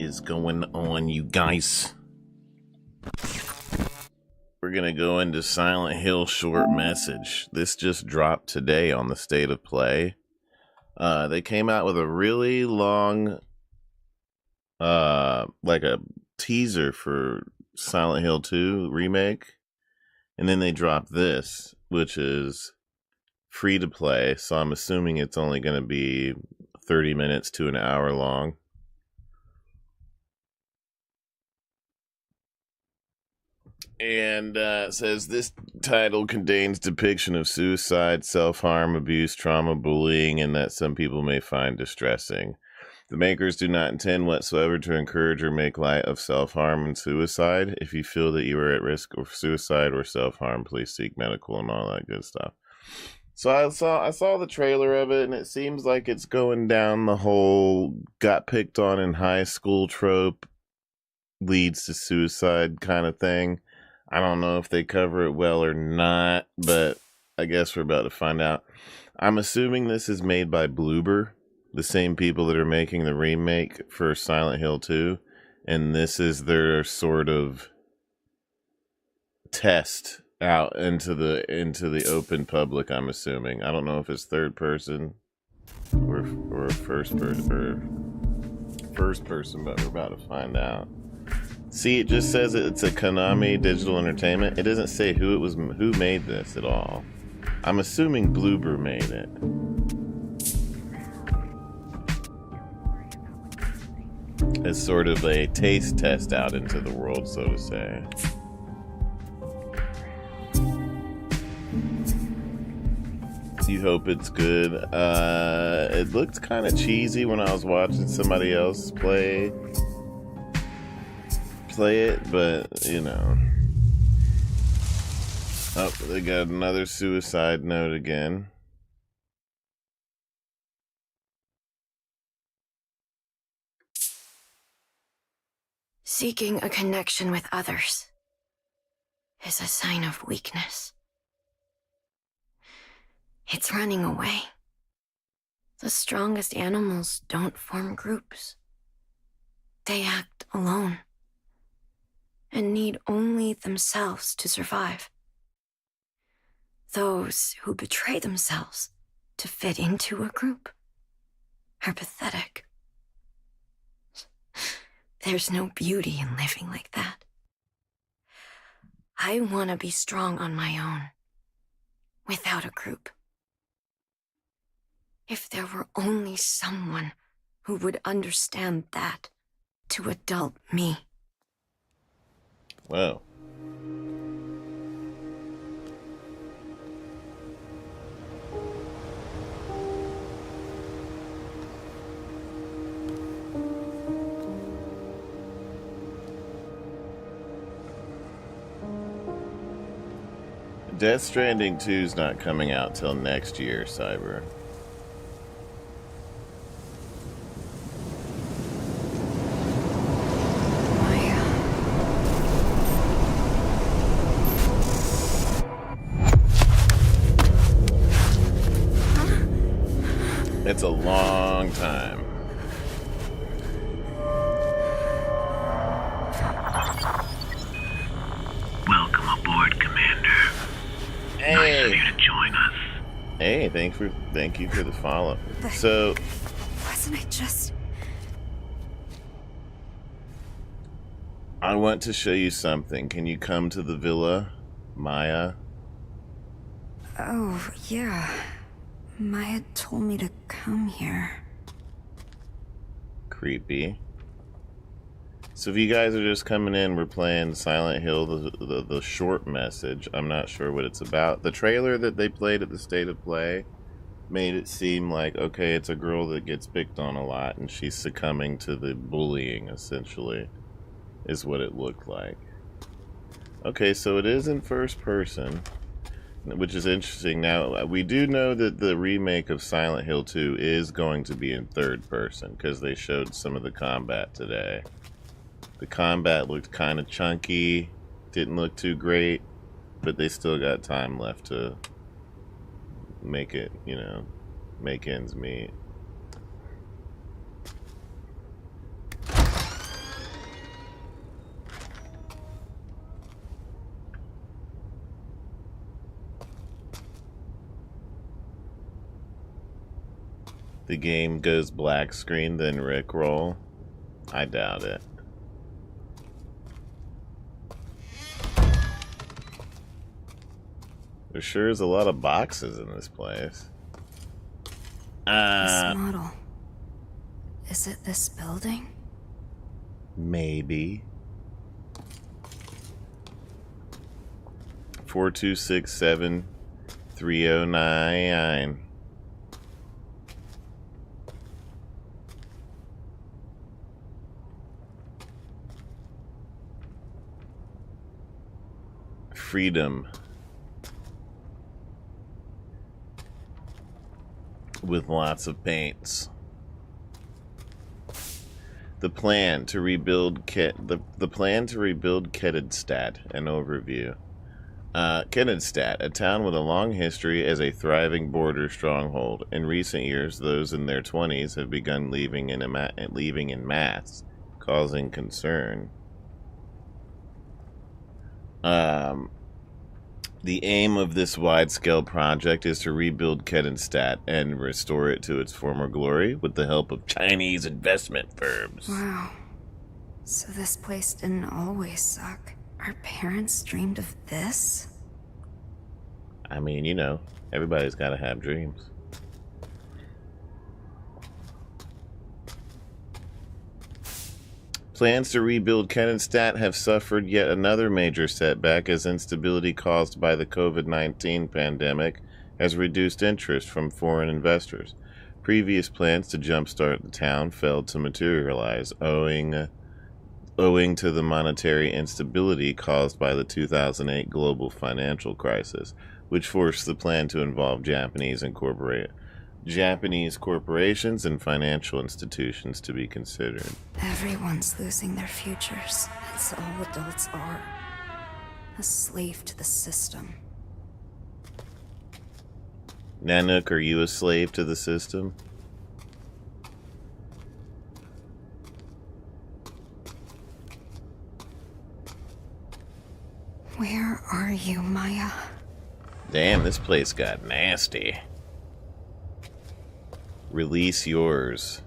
is going on, you guys? We're gonna go into Silent Hill short message. This just dropped today on the State of Play. They came out with a really long, like a teaser for Silent Hill 2 remake, and then they dropped this, which is free to play. So I'm assuming it's only going to be 30 minutes to an hour long. And it says this title contains depiction of suicide, self-harm, abuse, trauma, bullying, and that some people may find distressing. The makers do not intend whatsoever to encourage or make light of self-harm and suicide. If you feel that you are at risk of suicide or self-harm, please seek medical and all that good stuff. So I saw the trailer of it, and it seems like it's going down the whole got picked on in high school trope leads to suicide kind of thing. I don't know if they cover it well or not, but I guess we're about to find out. I'm assuming this is made by Bloober, the same people that are making the remake for Silent Hill 2, and this is their sort of test out into the open public, I'm assuming. I don't know if it's third person or first person, but we're about to find out. See, it just says it's a Konami Digital Entertainment. It doesn't say who made this at all. I'm assuming Bloober made it. It's sort of a taste test out into the world, so to say. You hope it's good. It looked kind of cheesy when I was watching somebody else play it, but you know. Oh, they got another suicide note again. Seeking a connection with others is a sign of weakness. It's running away. The strongest animals don't form groups. They act alone and need only themselves to survive. Those who betray themselves to fit into a group are pathetic. There's no beauty in living like that. I want to be strong on my own, without a group. If there were only someone who would understand that to adult me. Wow. Death Stranding 2's not coming out till next year, Cyber. It's a long time. Welcome aboard, Commander. Hey. Nice of you to join us. Hey, thank you for the follow. So, Wasn't it just... I want to show you something. Can you come to the villa, Maya? Oh, yeah. Maya told me to come here. Creepy. So if you guys are just coming in, we're playing Silent Hill, the short message. I'm not sure what it's about. The trailer that they played at the State of Play made it seem like, okay, it's a girl that gets picked on a lot and she's succumbing to the bullying, essentially, is what it looked like. Okay, so it is in first person, which is interesting. Now, we do know that the remake of Silent Hill 2 is going to be in third person, because they showed some of the combat today. The combat looked kind of chunky, didn't look too great, but they still got time left to make it, you know, make ends meet. the game goes black screen, then Rickroll? I doubt it. There sure is a lot of boxes in this place. This model. Is it this building? Maybe. 4267-3099. Freedom. With lots of paints. The plan to rebuild Kedidstad. An overview. Kedidstad, a town with a long history as a thriving border stronghold. In recent years, those in their 20s have begun leaving in mass, causing concern. The aim of this wide-scale project is to rebuild Kedidstad and restore it to its former glory with the help of Chinese investment firms. Wow. So this place didn't always suck. Our parents dreamed of this? I mean, you know, everybody's got to have dreams. Plans to rebuild Kedidstad have suffered yet another major setback as instability caused by the COVID-19 pandemic has reduced interest from foreign investors. Previous plans to jumpstart the town failed to materialize, owing to the monetary instability caused by the 2008 global financial crisis, which forced the plan to involve Japanese corporations and financial institutions to be considered. Everyone's losing their futures. That's all adults are. A slave to the system. Nanook, are you a slave to the system? Where are you, Maya? Damn, this place got nasty. Release yours.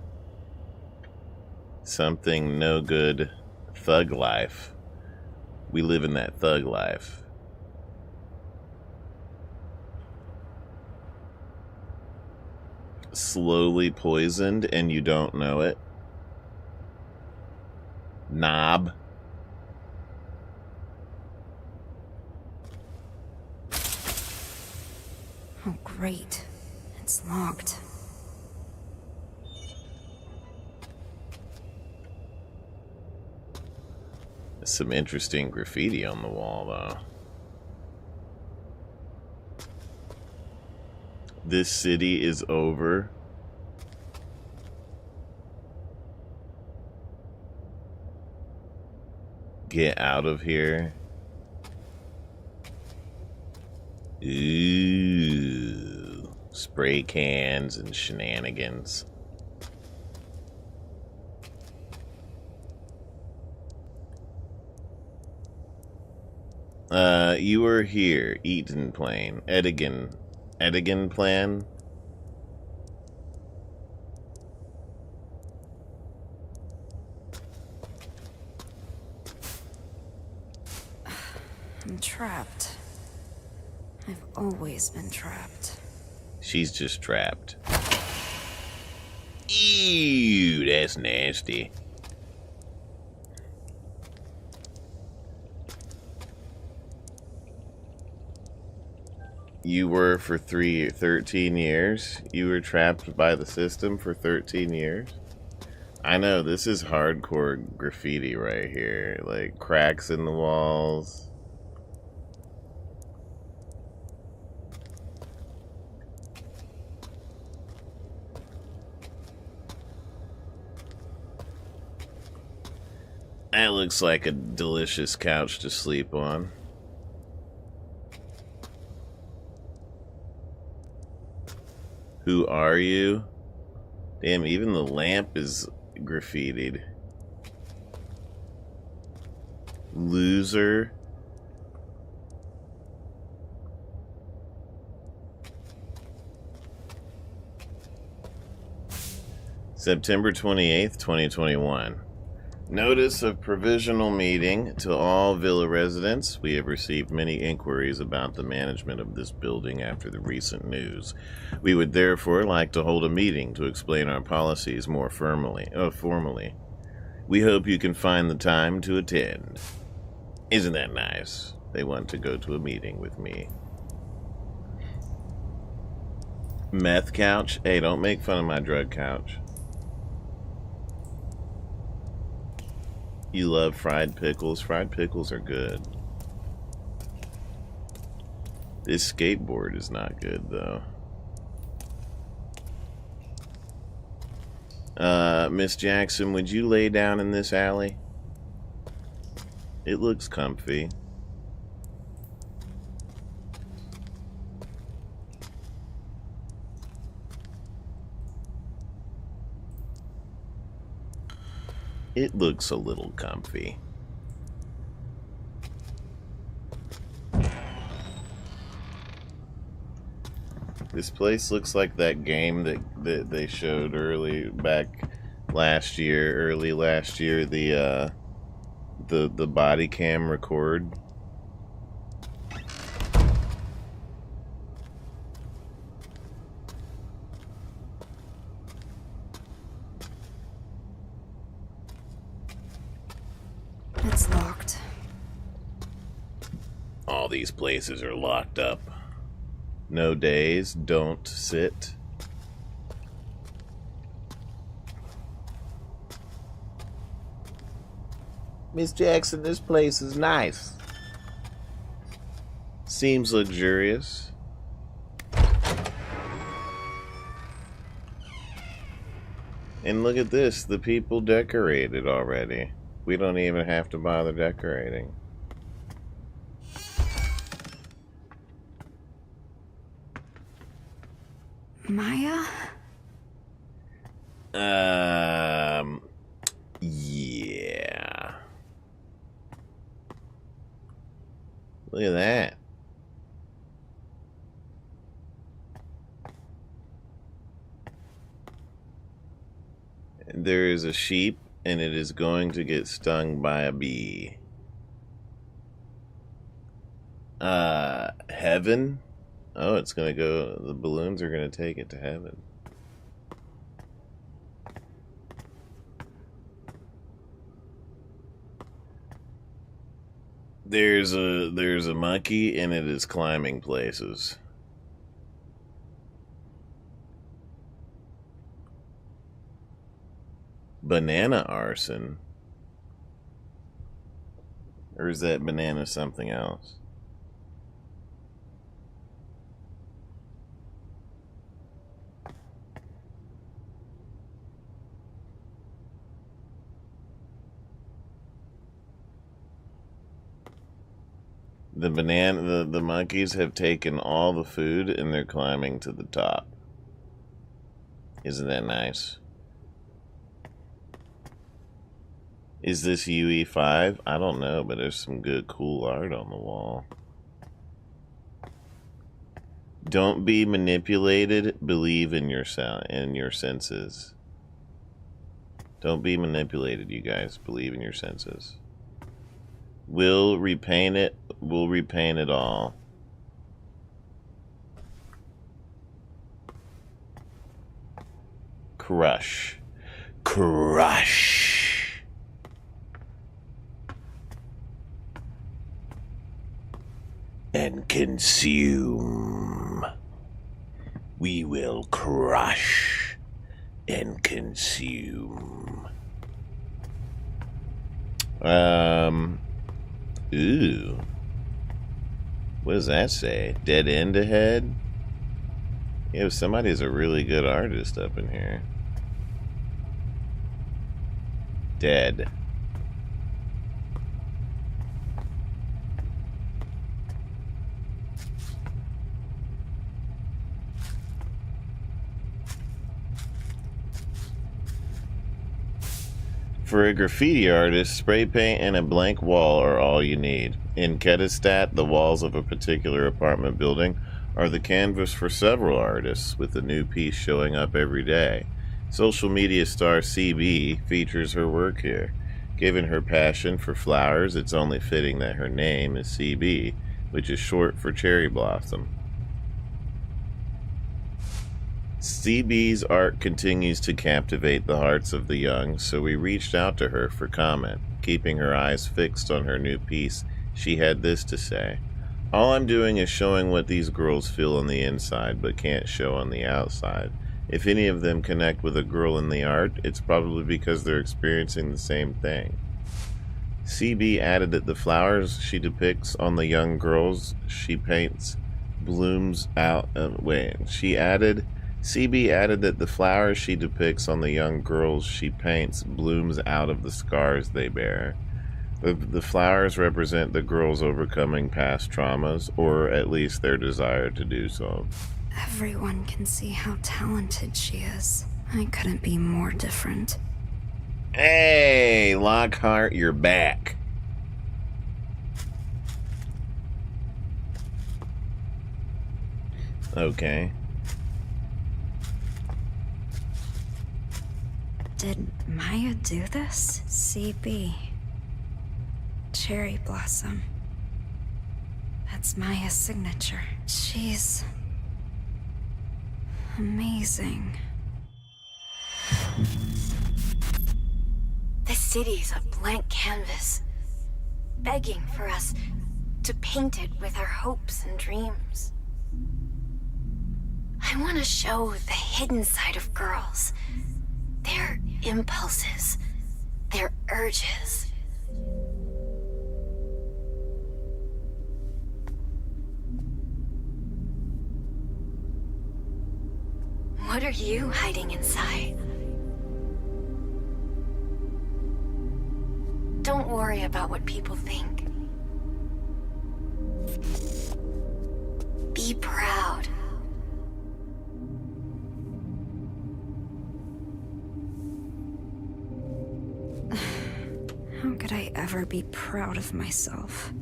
Something no good. Thug life. We live in that thug life. Slowly poisoned and you don't know it. Knob. Oh, great. It's locked. Some interesting graffiti on the wall, though. This city is over. Get out of here. Ooh. Spray cans and shenanigans. You were here, Eaton Plain. Edigan Plan? I'm trapped. I've always been trapped. She's just trapped. Ew, that's nasty. You were for 13 years? You were trapped by the system for 13 years? I know, this is hardcore graffiti right here. Like, cracks in the walls. That looks like a delicious couch to sleep on. Who are you? Damn, even the lamp is graffitied. Loser. September 28th, 2021. Notice of provisional meeting to all villa residents. We have received many inquiries about the management of this building after the recent news. We would therefore like to hold a meeting to explain our policies more formally. We hope you can find the time to attend. Isn't that nice? They want to go to a meeting with me. Meth couch? Hey, don't make fun of my drug couch. You love fried pickles? Fried pickles are good. This skateboard is not good, though. Miss Jackson, would you lay down in this alley? It looks comfy. It looks a little comfy. This place looks like that game that they showed early last year, the body cam record. It's locked. All these places are locked up. No days, don't sit. Miss Jackson, this place is nice. Seems luxurious. And look at this, the people decorated already. We don't even have to bother decorating. Maya? Yeah. Look at that. There is a sheep, and it is going to get stung by a bee. Heaven? Oh, it's gonna go, the balloons are gonna take it to heaven. There's a monkey, and it is climbing places. Banana arson? Or is that banana something else? The monkeys have taken all the food and they're climbing to the top. Isn't that nice? Is this UE5? I don't know, but there's some good cool art on the wall. Don't be manipulated, believe in your senses. Don't be manipulated, you guys. Believe in your senses. We'll repaint it all. Crush. Crush. And consume. We will crush and consume. Ooh. What does that say? Dead end ahead? Yeah, somebody's a really good artist up in here. Dead. For a graffiti artist, spray paint and a blank wall are all you need. In Kedistat, the walls of a particular apartment building are the canvas for several artists, with a new piece showing up every day. Social media star CB features her work here. Given her passion for flowers, it's only fitting that her name is CB, which is short for cherry blossom. CB's art continues to captivate the hearts of the young, so we reached out to her for comment. Keeping her eyes fixed on her new piece, she had this to say. All I'm doing is showing what these girls feel on the inside, but can't show on the outside. If any of them connect with a girl in the art, it's probably because they're experiencing the same thing. CB added that the flowers she depicts on the young girls she paints blooms out of... CB added that the flowers she depicts on the young girls she paints blooms out of the scars they bear. The flowers represent the girls overcoming past traumas, or at least their desire to do so. Everyone can see how talented she is. I couldn't be more different. Hey, Lockhart, you're back. Okay. Did Maya do this? CB. Cherry blossom. That's Maya's signature. She's... amazing. The city's a blank canvas, begging for us to paint it with our hopes and dreams. I want to show the hidden side of girls, their impulses, their urges. What are you hiding inside? Don't worry about what people think. Be proud. How could I ever be proud of myself?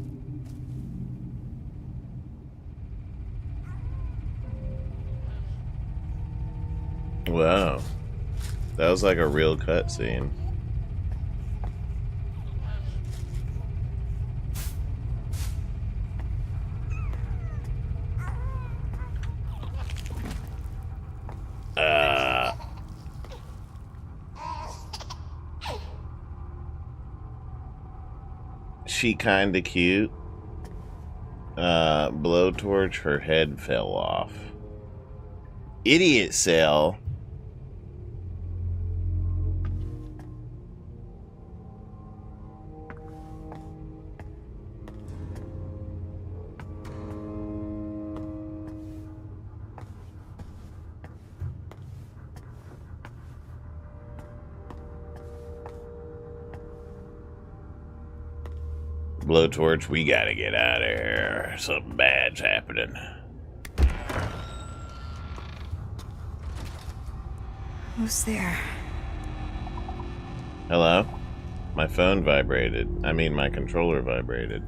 Wow. That was like a real cutscene. She kinda cute. Blowtorch, her head fell off. Idiot cell. Blowtorch, we gotta get out of here. Something bad's happening. Who's there? Hello? My phone vibrated. I mean, my controller vibrated.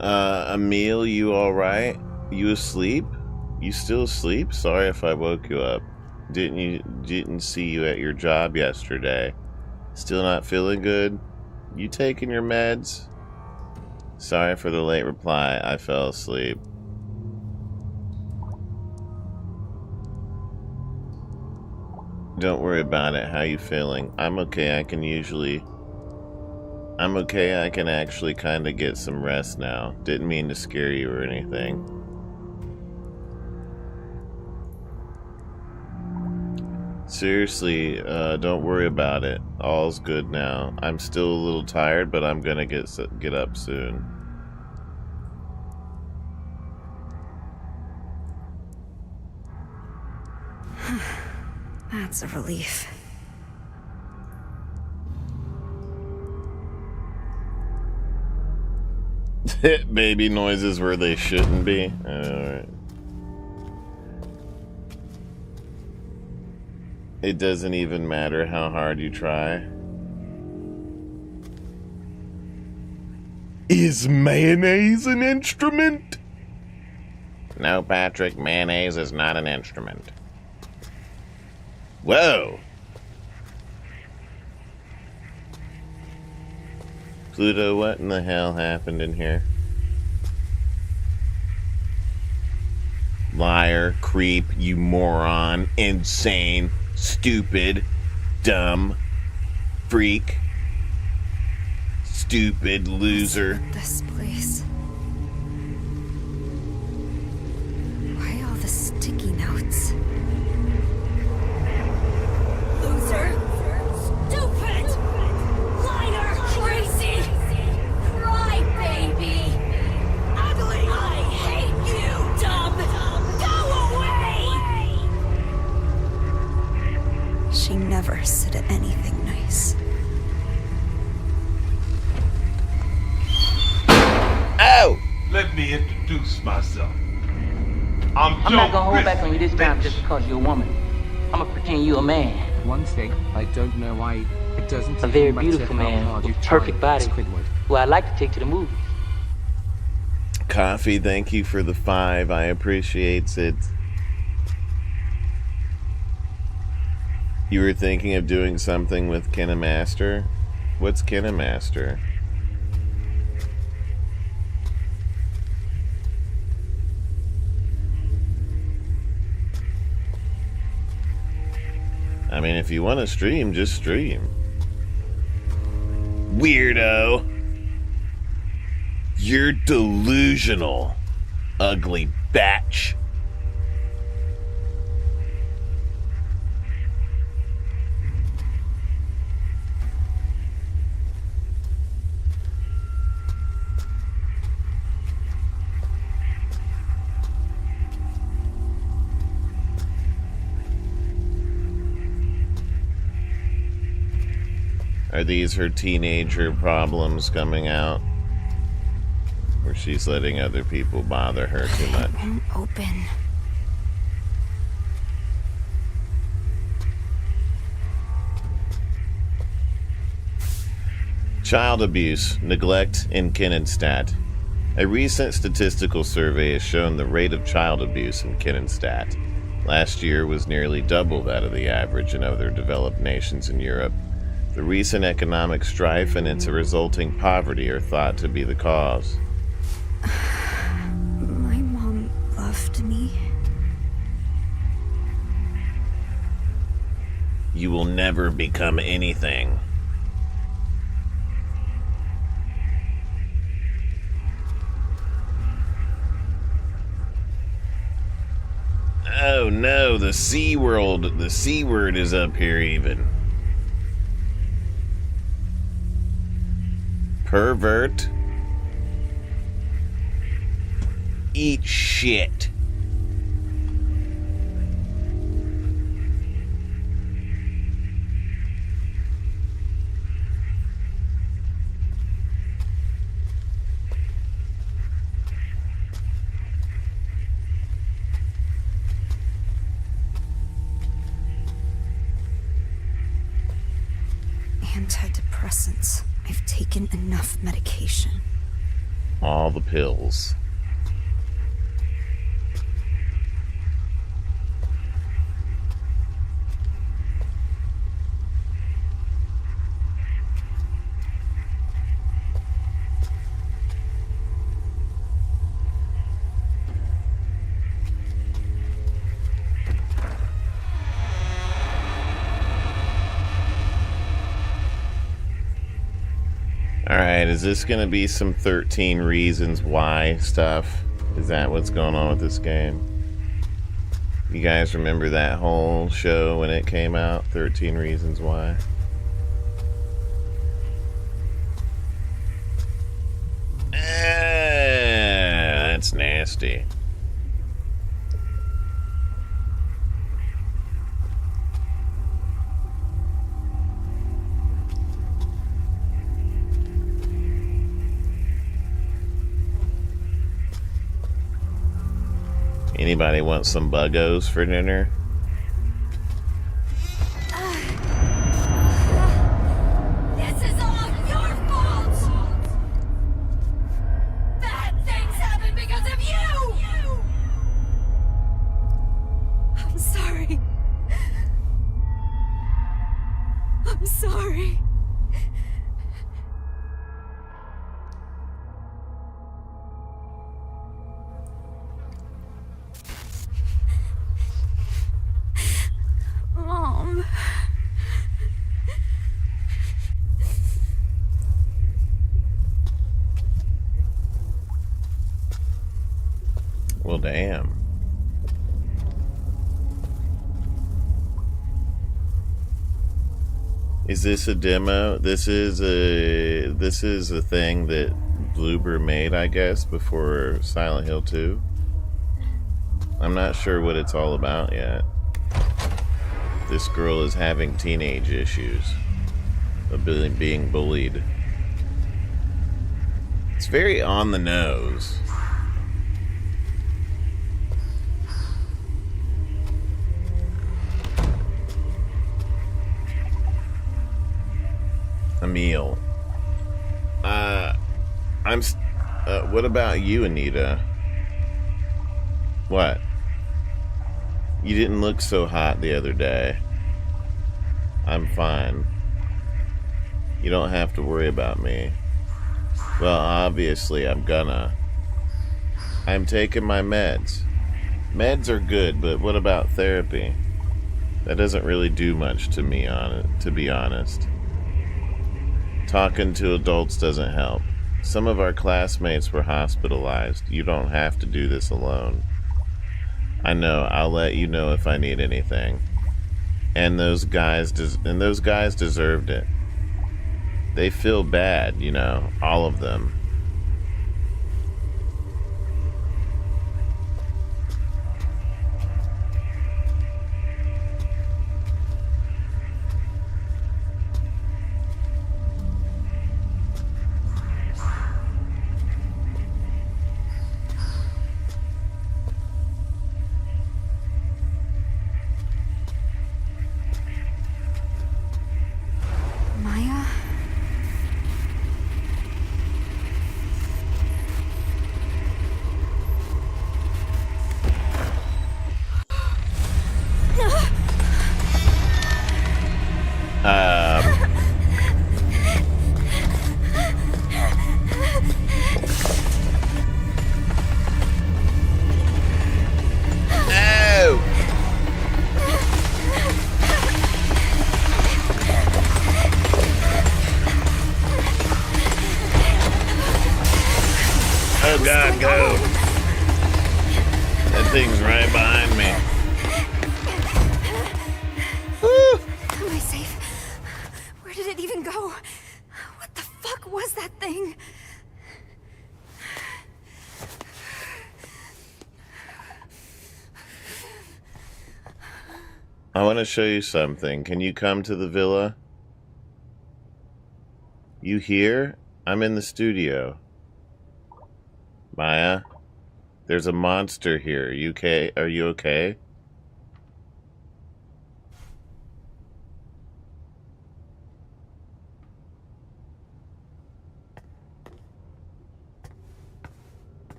Emil, you alright? You asleep? You still asleep? Sorry if I woke you up. Didn't see you at your job yesterday. Still not feeling good? You taking your meds? Sorry for the late reply. I fell asleep. Don't worry about it. How you feeling? I'm okay. I can actually kind of get some rest now. Didn't mean to scare you or anything. Seriously, don't worry about it. All's good now. I'm still a little tired, but I'm gonna get up soon. That's a relief. Baby noises where they shouldn't be. Alright. It doesn't even matter how hard you try. Is mayonnaise an instrument? No, Patrick, mayonnaise is not an instrument. Whoa! Pluto, what in the hell happened in here? Liar, creep, you moron, insane, stupid, dumb, freak, stupid, loser. This place. Why all the sticky notes? Loser! Stupid! Liar! Crazy! Crybaby! Ugly! I hate you, dumb! Go away! She never said anything nice. Oh! Let me introduce myself. I'm not gonna hold back on you this time just because you're a woman. I'm gonna pretend you're a man. One thing I don't know why it doesn't. A very beautiful man with perfect body who I'd like to take to the movies. Coffee, thank you for the 5. I appreciate it. You were thinking of doing something with Kinemaster? What's Kinemaster? I mean, if you want to stream, just stream. Weirdo. You're delusional, ugly batch. Are these her teenager problems coming out? Where she's letting other people bother her too much? It won't open. Child abuse, neglect in Kennenstadt. A recent statistical survey has shown the rate of child abuse in Kennenstadt last year was nearly double that of the average in other developed nations in Europe. The recent economic strife and its resulting poverty are thought to be the cause. My mom loved me. You will never become anything. Oh no, the C world, the C word is up here even. Pervert. Eat shit. Antidepressants. I've taken enough medication. All the pills. Alright, is this going to be some 13 Reasons Why stuff? Is that what's going on with this game? You guys remember that whole show when it came out? 13 Reasons Why? That's nasty. Anybody want some buggos for dinner? This is all your fault! Bad things happen because of you! I'm sorry. damn. Is this a demo? This is a thing that Bloober made, I guess, before Silent Hill 2. I'm not sure what it's all about yet. This girl is having teenage issues of being bullied. It's very on the nose. Emil. What about you, Anita? What? You didn't look so hot the other day. I'm fine. You don't have to worry about me. Well, obviously I'm gonna. I'm taking my meds. Meds are good, but what about therapy? That doesn't really do much to me, to be honest. Talking to adults doesn't help. Some of our classmates were hospitalized. You don't have to do this alone. I know, I'll let you know if I need anything. And those guys deserved it. They feel bad, you know, all of them. Oh God, go! That thing's right behind me. Am I safe? Where did it even go? What the fuck was that thing? I want to show you something. Can you come to the villa? You here? I'm in the studio. Maya, there's a monster here. Are you okay? Are you okay?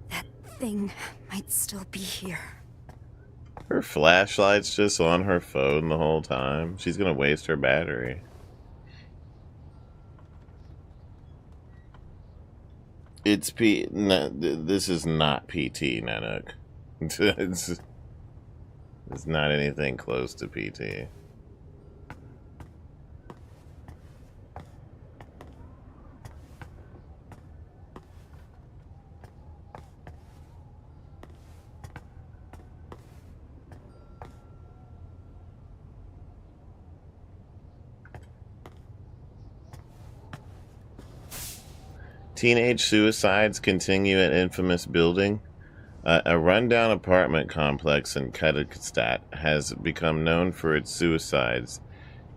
That thing might still be here. Her flashlight's just on her phone the whole time. She's gonna waste her battery. It's no, this is not PT, Nanook. It's not anything close to PT. Teenage suicides continue at infamous building. A rundown apartment complex in Kyrgyzstan has become known for its suicides,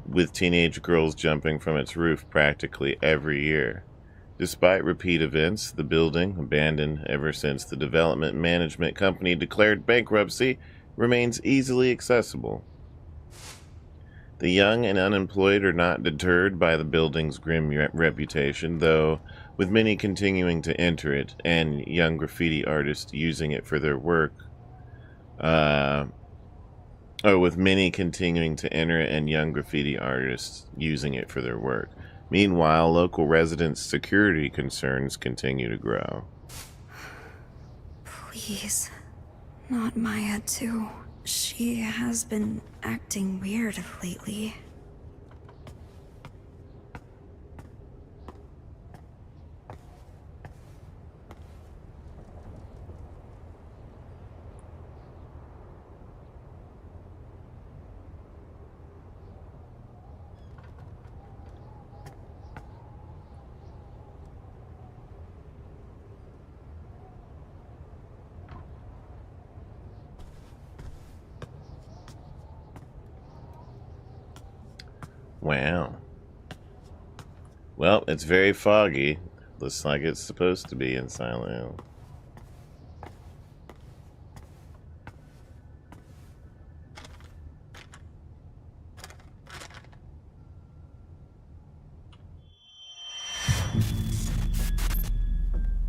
with teenage girls jumping from its roof practically every year. Despite repeat events, the building, abandoned ever since the development management company declared bankruptcy, remains easily accessible. The young and unemployed are not deterred by the building's grim reputation, though, with many continuing to enter it and young graffiti artists using it for their work. With many continuing to enter it and young graffiti artists using it for their work. Meanwhile, local residents' security concerns continue to grow. Please, not Maya too. She has been acting weird lately. Wow. Well, it's very foggy. Looks like it's supposed to be in Silent Hill.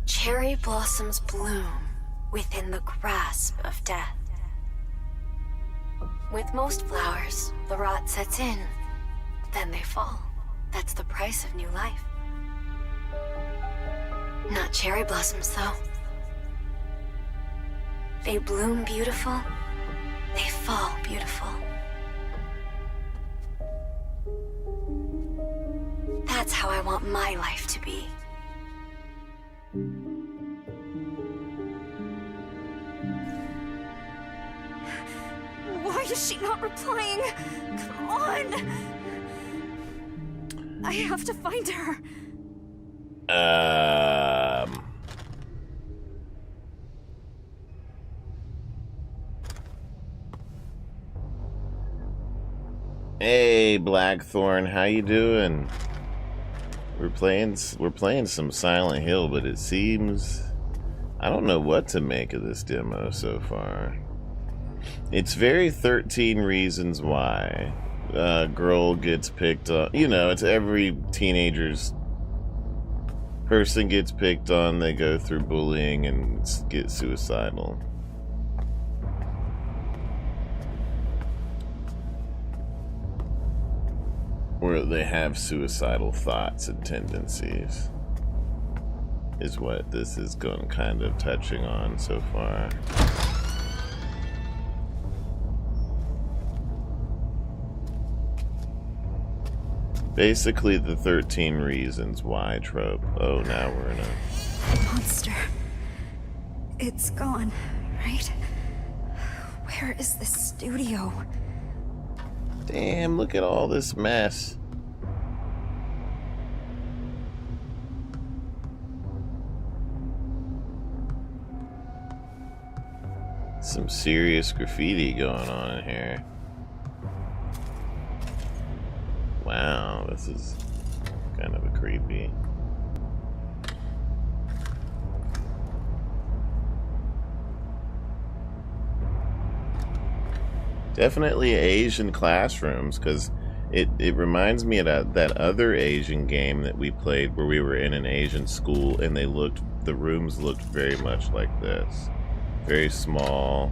Cherry blossoms bloom within the grasp of death. With most flowers, the rot sets in, then they fall. That's the price of new life. Not cherry blossoms, though. They bloom beautiful, they fall beautiful. That's how I want my life to be. Why is she not replying? Come on! I have to find her. Hey, Blackthorn, how you doing? We're playing some Silent Hill, but it seems I don't know what to make of this demo so far. It's very 13 Reasons Why. Girl gets picked on. You know, it's every teenager's person gets picked on. They go through bullying and get suicidal. Or they have suicidal thoughts and tendencies. Is what this is going kind of touching on so far. Basically the 13 Reasons Why trope. Oh, now we're in a... Monster. It's gone, right? Where is this studio? Damn, look at all this mess. Some serious graffiti going on in here. Wow, this is kind of a creepy. Definitely Asian classrooms, because it reminds me of that other Asian game that we played where we were in an Asian school and the rooms looked very much like this. Very small.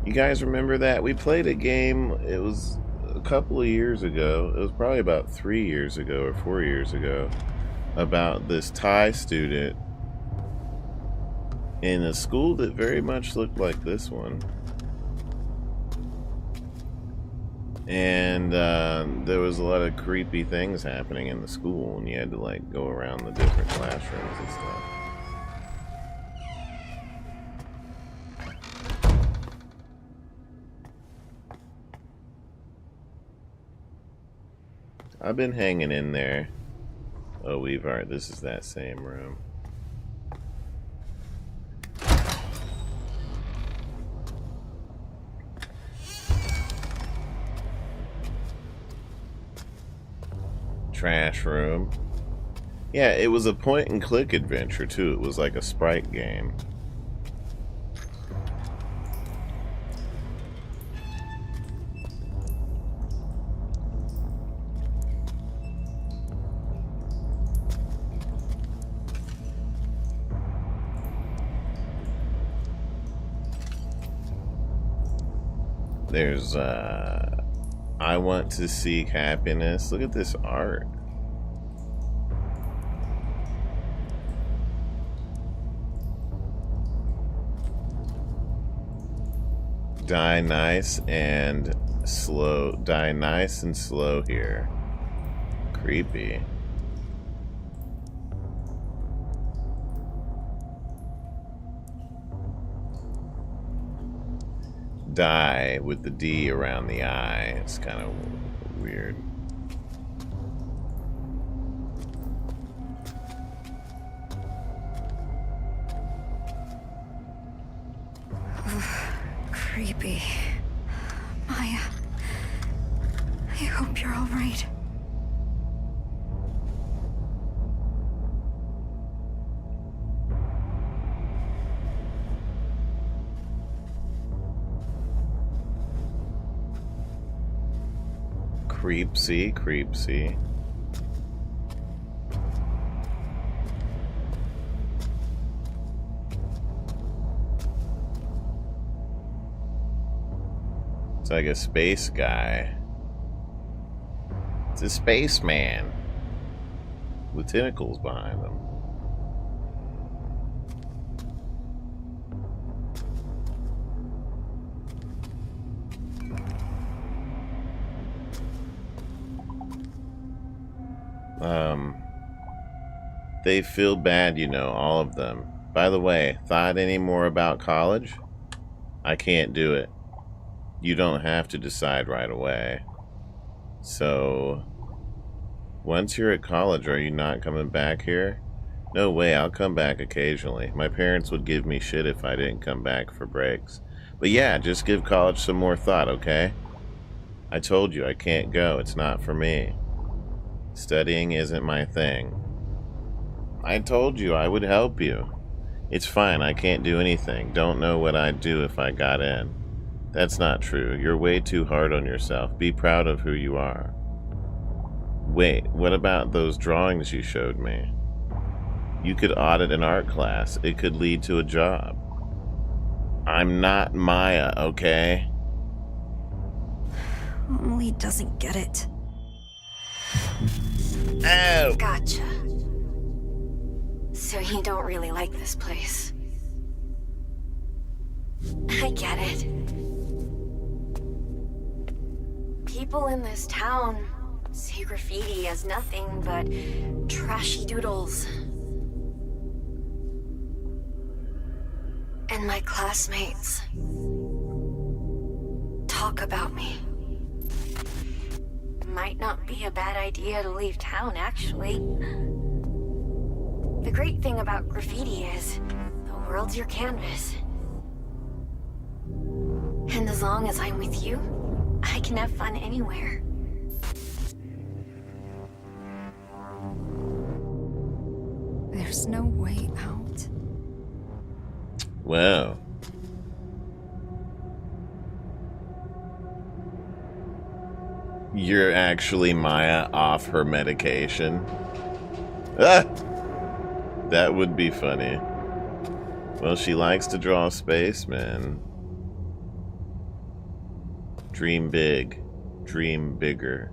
You guys remember that? We played a game, it was a couple of years ago, it was probably about 3 years ago or 4 years ago, about this Thai student in a school that very much looked like this one. And there was a lot of creepy things happening in the school, and you had to like go around the different classrooms and stuff. I've been hanging in there. Oh, this is that same room. Trash room. Yeah, it was a point and click adventure too. It was like a sprite game. There's I want to seek happiness. Look at this art. Die nice and slow. Die nice and slow here. Creepy. Die with the D around the I. It's kind of weird. Creepy. Maya, Creepsy, creepsy. It's like a space guy. It's a spaceman with tentacles behind them. They feel bad, you know, all of them. By the way, thought any more about college? I can't do it. You don't have to decide right away. So, once you're at college, are you not coming back here? No way, I'll come back occasionally. My parents would give me shit if I didn't come back for breaks. But yeah, just give college some more thought, okay? I told you, I can't go. It's not for me. Studying isn't my thing. I told you I would help you. It's fine, I can't do anything. Don't know what I'd do if I got in. That's not true. You're way too hard on yourself. Be proud of who you are. Wait, what about those drawings you showed me? You could audit an art class. It could lead to a job. I'm not Maya, okay? Emily doesn't get it. Oh! Gotcha. So you don't really like this place. I get it. People in this town see graffiti as nothing but trashy doodles. And my classmates talk about me. Might not be a bad idea to leave town, actually. The great thing about graffiti is the world's your canvas. And as long as I'm with you, I can have fun anywhere. There's no way out. Wow. You're actually Maya off her medication? Ah! That would be funny. Well, she likes to draw spacemen. Dream big. Dream bigger.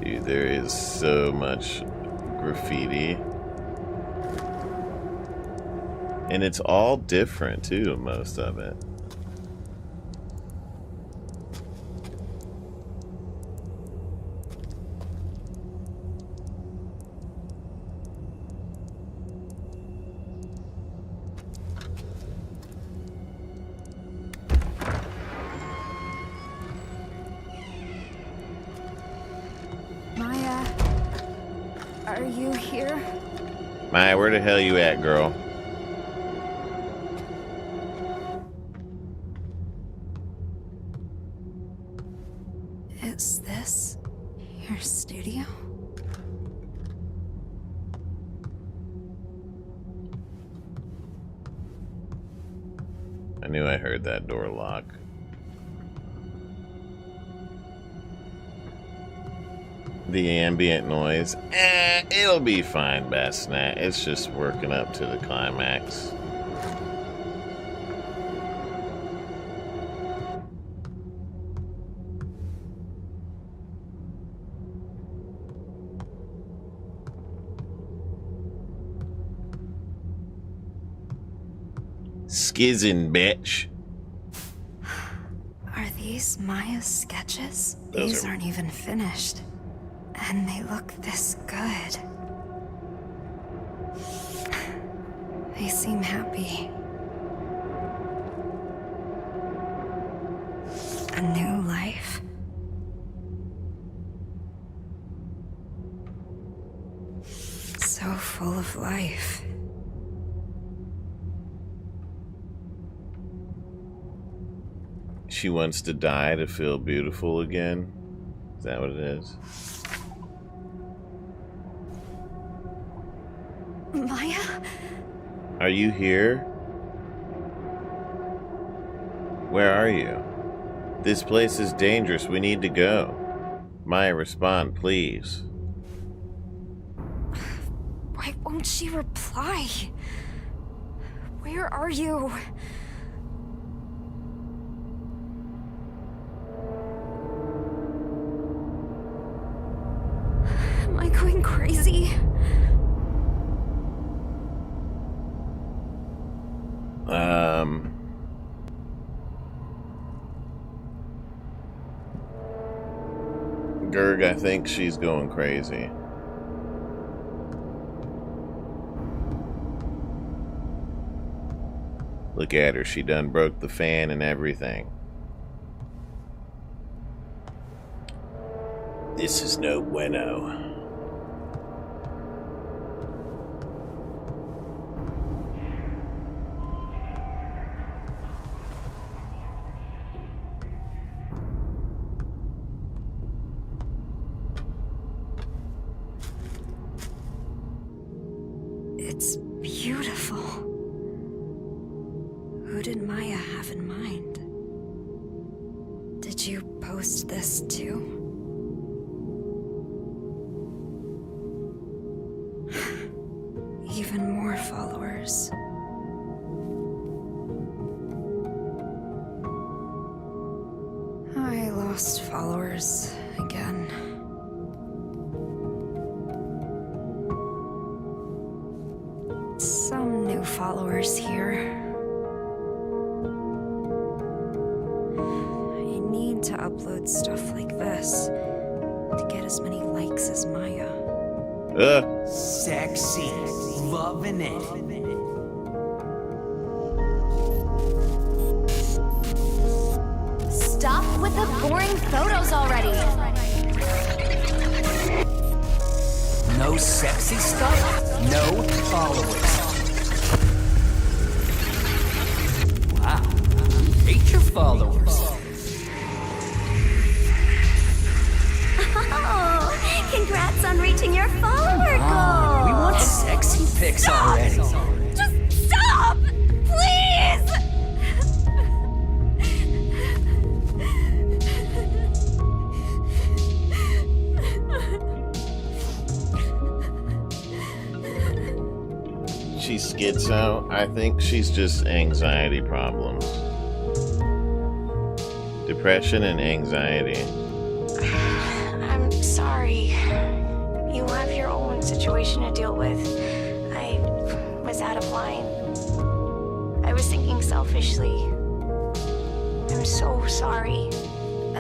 Dude, there is so much graffiti. And it's all different, too, most of it. Maya, are you here? Maya, where the hell you at, girl? Is this your studio? I knew I heard that door lock. The ambient noise, it'll be fine, Bassnat. It's just working up to the climax. Skizzin', bitch. Are these Maya's sketches? Those These are- aren't even finished. And they look this good. They seem happy. A new life. So full of life. She wants to die to feel beautiful again. Is that what it is? Maya? Are you here? Where are you? This place is dangerous. We need to go. Maya, respond, please. Why won't she reply? Where are you? Am I going crazy? Gerg, I think she's going crazy. Look at her, she done broke the fan and everything. This is no bueno. It's beautiful. Who did Maya have in mind? Did you post this too? Even more followers. I lost followers again. Some new followers here. I need to upload stuff like this to get as many likes as Maya. Sexy. Loving it. Stop with the boring photos already. No sexy stuff, no followers. Wow, you hate your followers. Oh, congrats on reaching your follower goal. We want sexy pics already. Just stop! Please! She's schizo. I think she's just anxiety problems. Depression and anxiety. I'm sorry. You have your own situation to deal with. I was out of line. I was thinking selfishly. I'm so sorry.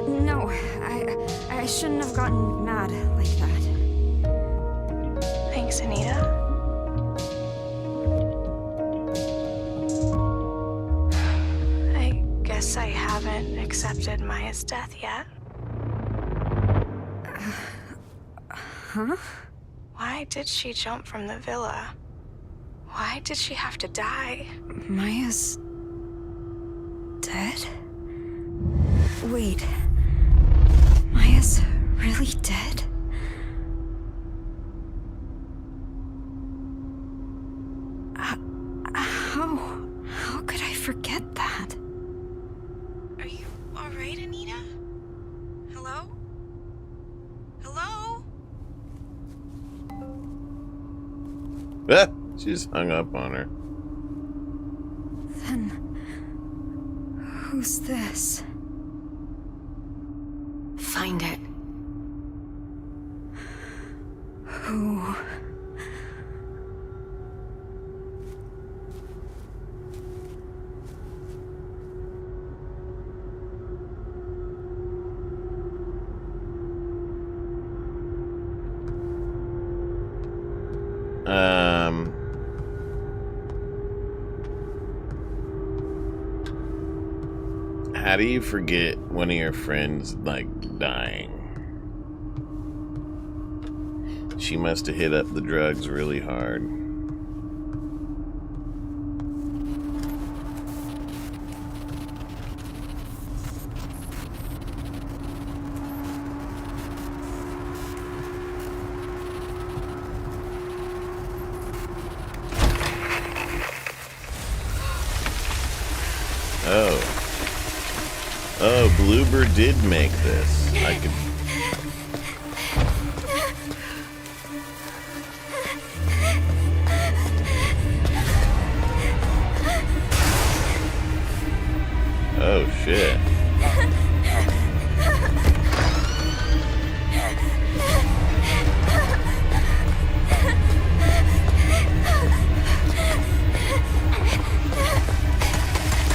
No, I shouldn't have gotten mad like that. Thanks, Anita. I guess I haven't accepted Maya's death yet. Huh? Why did she jump from the villa? Why did she have to die? Maya's dead? Wait. Maya's really dead? How could I forget that? Are you alright, Anita? Hello? Hello? Ah, she just hung up on her. Then who's this? Find it. Who? How do you forget one of your friends, like, dying? She must have hit up the drugs really hard. Oh, Bloober did make this. I could... Oh, shit.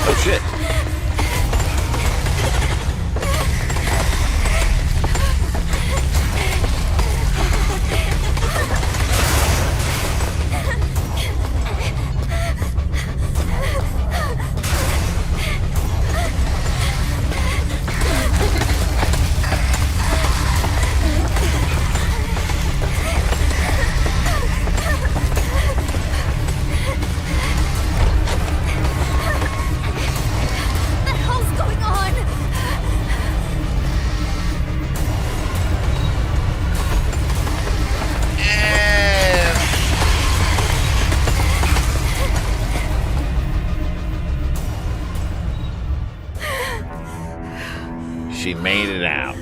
Oh, shit. She made it out.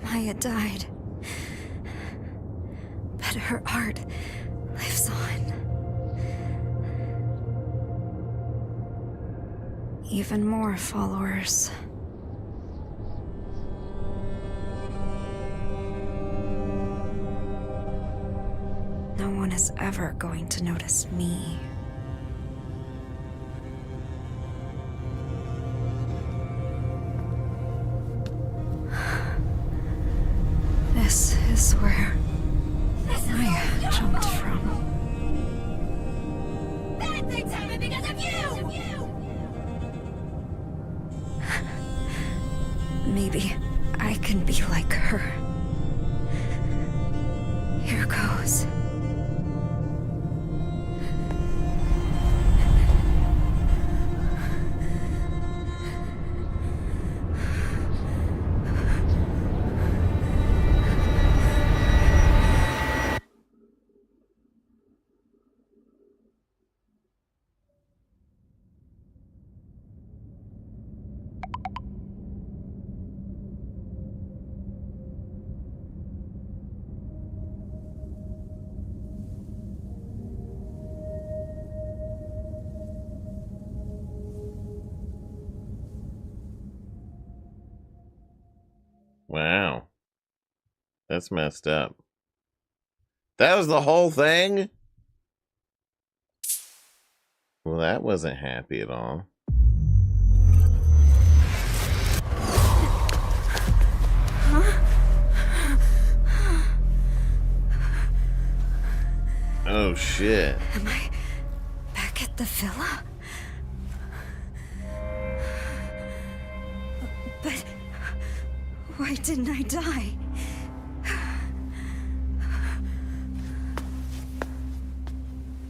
Maya died. But her art lives on. Even more followers. No one is ever going to notice me. This is where Maya jumped from. Bad things happen because of you! Maybe I can be like her. Here goes. Wow. That's messed up. That was the whole thing? Well, that wasn't happy at all. Oh, shit. Am I back at the villa? But why didn't I die?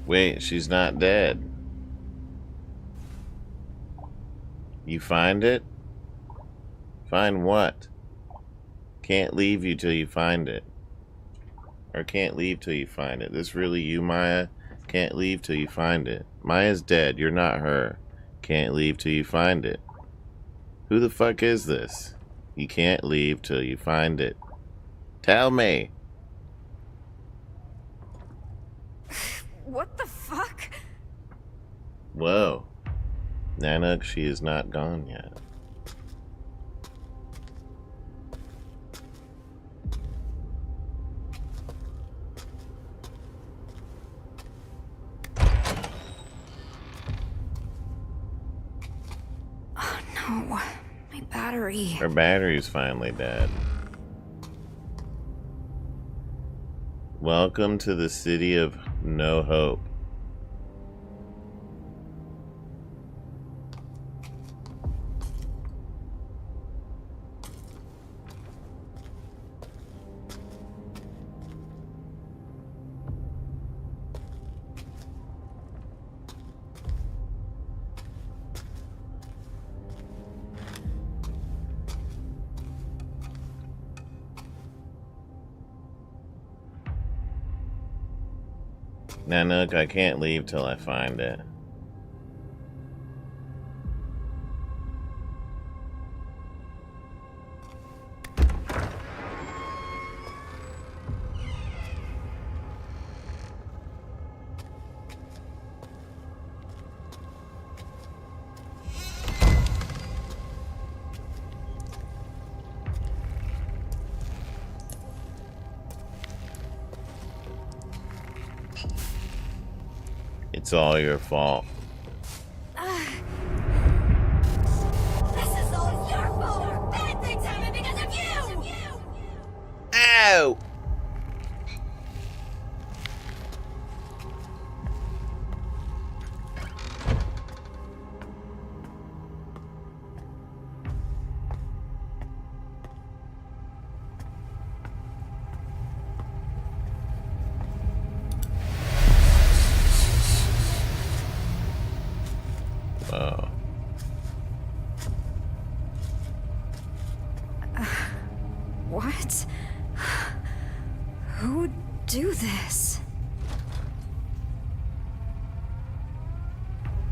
Wait, she's not dead. You find it? Find what? Can't leave you till you find it. Or can't leave till you find it. This really you, Maya? Can't leave till you find it. Maya's dead. You're not her. Can't leave till you find it. Who the fuck is this? You can't leave till you find it. Tell me. What the fuck? Whoa. Nana, she is not gone yet. Oh no, my battery. Her battery's finally dead. Welcome to the city of no hope. Nanook, I can't leave till I find it. It's all your fault. This is all your fault! Bad things happen because of you! Ow! Oh. What? Who would do this?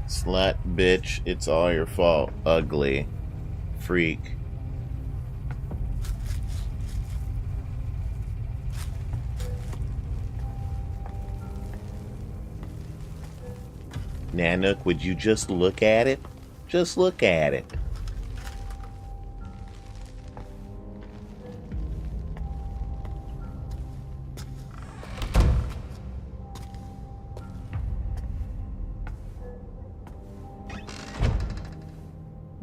Slut, bitch, it's all your fault. Ugly. Freak. Nanook, would you just look at it? Just look at it.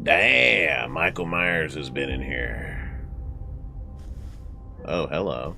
Damn, Michael Myers has been in here. Oh, hello.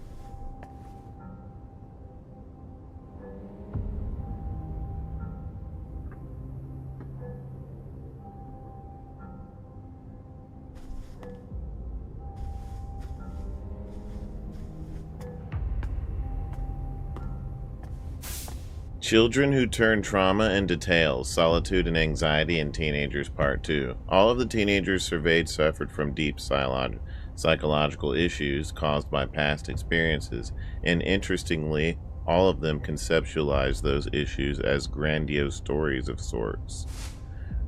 Children Who Turn Trauma into Tales, Solitude and Anxiety in Teenagers Part 2. All of the teenagers surveyed suffered from deep psychological issues caused by past experiences, and interestingly, all of them conceptualized those issues as grandiose stories of sorts.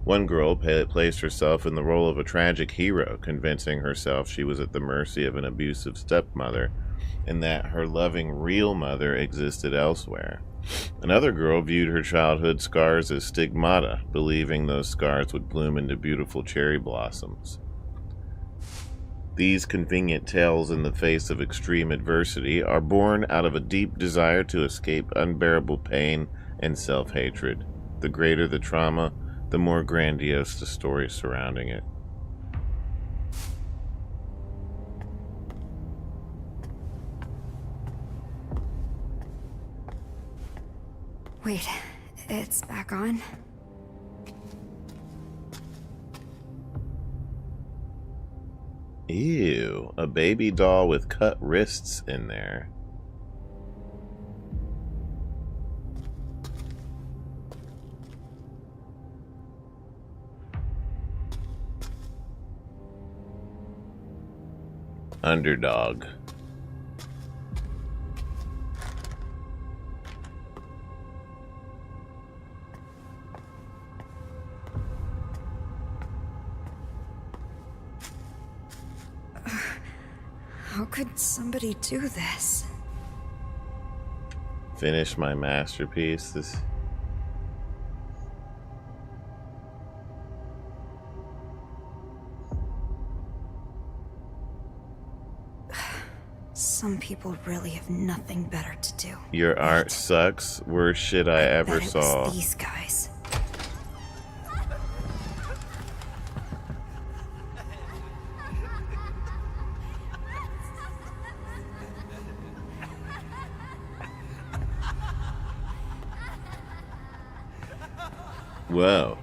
One girl placed herself in the role of a tragic hero, convincing herself she was at the mercy of an abusive stepmother, and that her loving real mother existed elsewhere. Another girl viewed her childhood scars as stigmata, believing those scars would bloom into beautiful cherry blossoms. These convenient tales in the face of extreme adversity are born out of a deep desire to escape unbearable pain and self-hatred. The greater the trauma, the more grandiose the story surrounding it. Wait, it's back on? Ew, a baby doll with cut wrists in there. Underdog. How could somebody do this? Finish my masterpiece. Some people really have nothing better to do. Your art sucks. Worst shit I ever Bet it saw. was these guys. Whoa.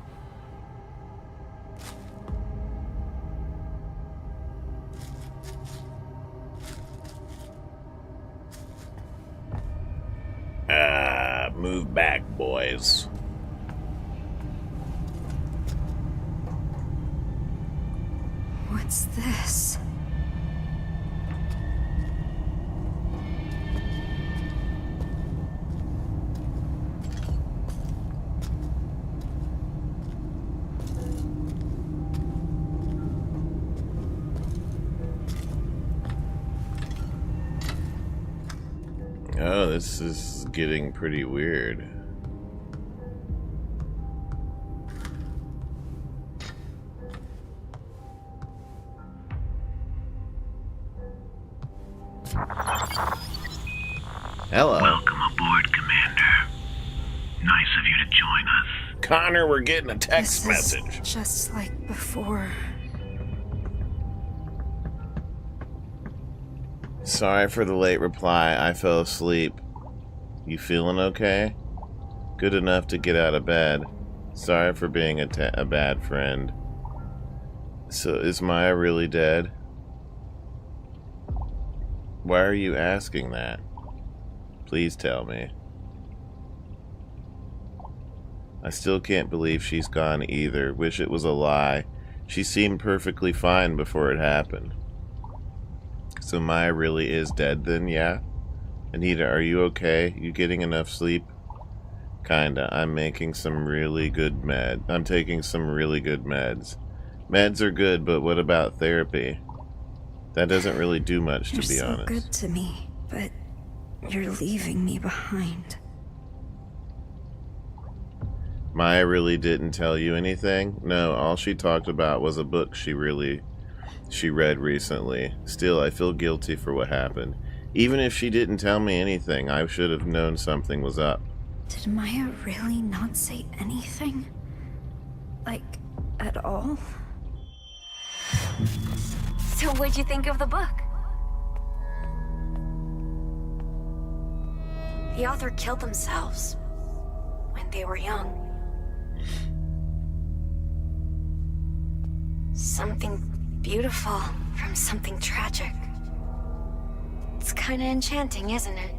Move back, boys. What's this? Oh, this is getting pretty weird. Hello. Welcome aboard, Commander. Nice of you to join us. Connor, we're getting a text This is message. just like before. Sorry for the late reply. I fell asleep. You feeling okay? Good enough to get out of bed. Sorry for being a bad friend. So, is Maya really dead? Why are you asking that? Please tell me. I still can't believe she's gone either. Wish it was a lie. She seemed perfectly fine before it happened. So Maya really is dead then, yeah? Anita, are you okay? You getting enough sleep? Kinda. I'm taking some really good meds. Meds are good, but what about therapy? That doesn't really do much, to be You're so honest. good to me, but you're leaving me behind. Maya really didn't tell you anything? No, all she talked about was a book she read recently. Still, I feel guilty for what happened. Even if she didn't tell me anything, I should have known something was up. Did Maya really not say anything? Like, at all? So what'd you think of the book? The author killed themselves when they were young. Something beautiful from something tragic. It's kinda enchanting, isn't it?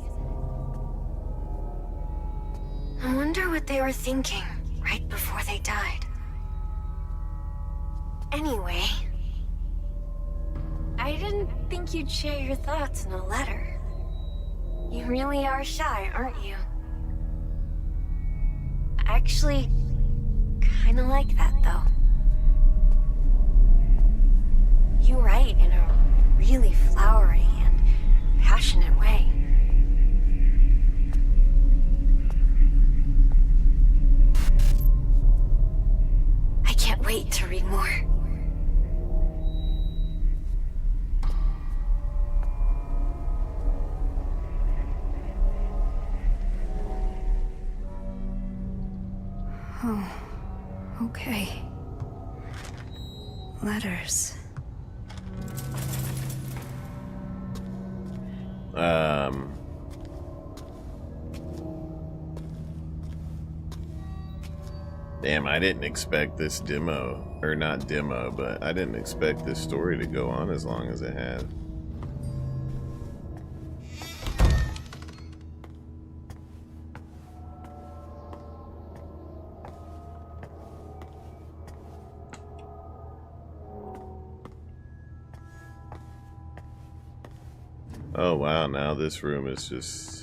I wonder what they were thinking right before they died. Anyway, I didn't think you'd share your thoughts in a letter. You really are shy, aren't you? I actually kinda like that, though. You write in a really flowery and passionate way. I can't wait to read more. Oh, okay. Letters. Damn, I didn't expect this demo, or not demo, but I didn't expect this story to go on as long as it has. Oh wow, now this room is just...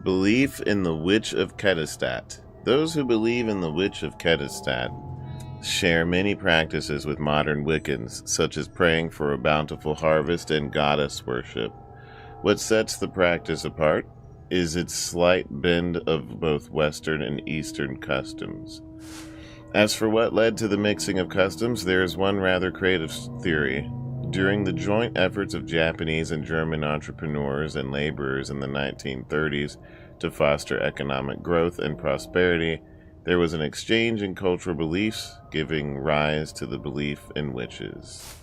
Belief in the Witch of Ketestat. Those who believe in the Witch of Ketestat share many practices with modern Wiccans, such as praying for a bountiful harvest and goddess worship. What sets the practice apart is its slight bend of both Western and Eastern customs. As for what led to the mixing of customs, there is one rather creative theory. During the joint efforts of Japanese and German entrepreneurs and laborers in the 1930s to foster economic growth and prosperity, there was an exchange in cultural beliefs, giving rise to the belief in witches.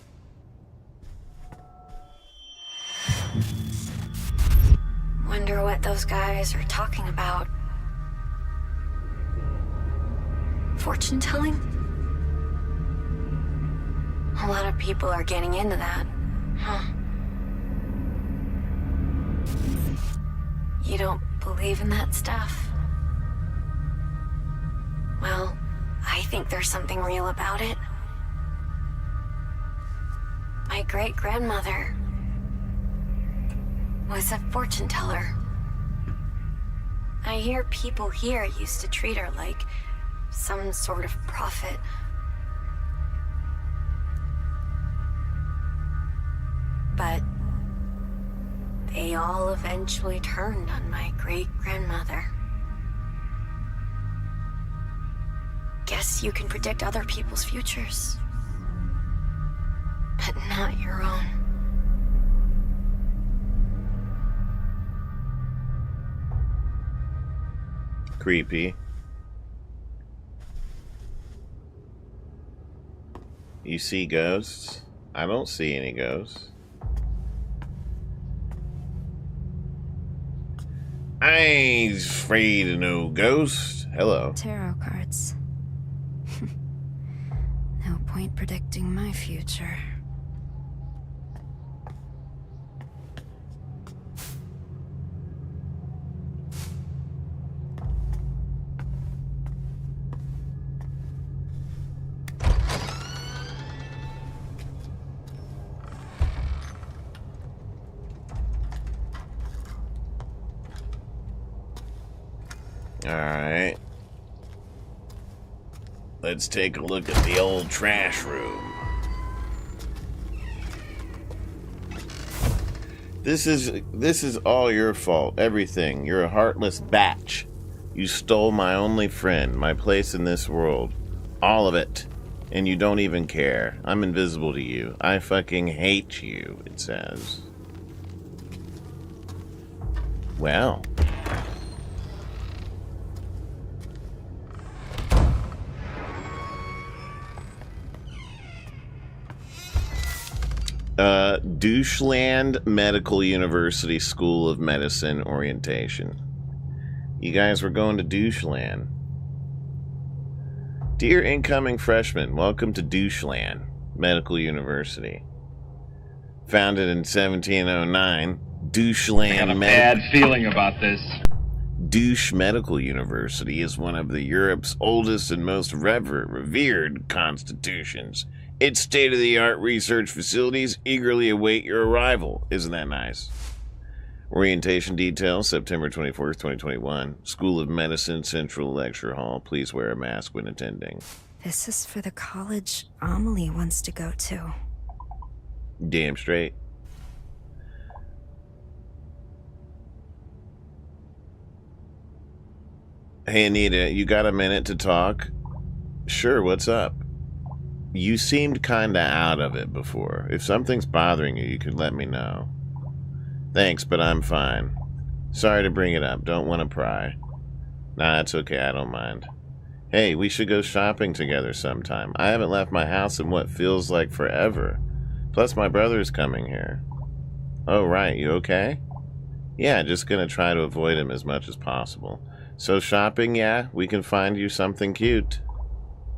Wonder what those guys are talking about. Fortune telling? A lot of people are getting into that, huh? You don't believe in that stuff? Well, I think there's something real about it. My great-grandmother was a fortune teller. I hear people here used to treat her like some sort of prophet. but they all eventually turned on my great-grandmother. Guess you can predict other people's futures, but not your own. Creepy. You see ghosts? I don't see any ghosts. I ain't afraid of no ghost. Hello. Tarot cards. No point predicting my future. Alright. Let's take a look at the old trash room. This is all your fault. Everything. You're a heartless batch. You stole my only friend, my place in this world. All of it. And you don't even care. I'm invisible to you. I fucking hate you, it says. Well. Doucheland Medical University School of Medicine orientation. You guys were going to Doucheland. Dear incoming freshmen, welcome to Doucheland Medical University. Founded in 1709, Doucheland I got a bad feeling about this. Douche Medical University is one of Europe's oldest and most revered constitutions. Its state-of-the-art research facilities eagerly await your arrival. Isn't that nice? Orientation details, September 24th, 2021. School of Medicine, Central Lecture Hall. Please wear a mask when attending. This is for the college Amelie wants to go to. Damn straight. Hey, Anita, you got a minute to talk? Sure, what's up? You seemed kinda out of it before. If something's bothering you, you could let me know. Thanks, but I'm fine. Sorry to bring it up. Don't want to pry. Nah, it's okay. I don't mind. Hey, we should go shopping together sometime. I haven't left my house in what feels like forever. Plus, my brother's coming here. Oh, right. You okay? Yeah, just gonna try to avoid him as much as possible. So shopping, yeah? We can find you something cute.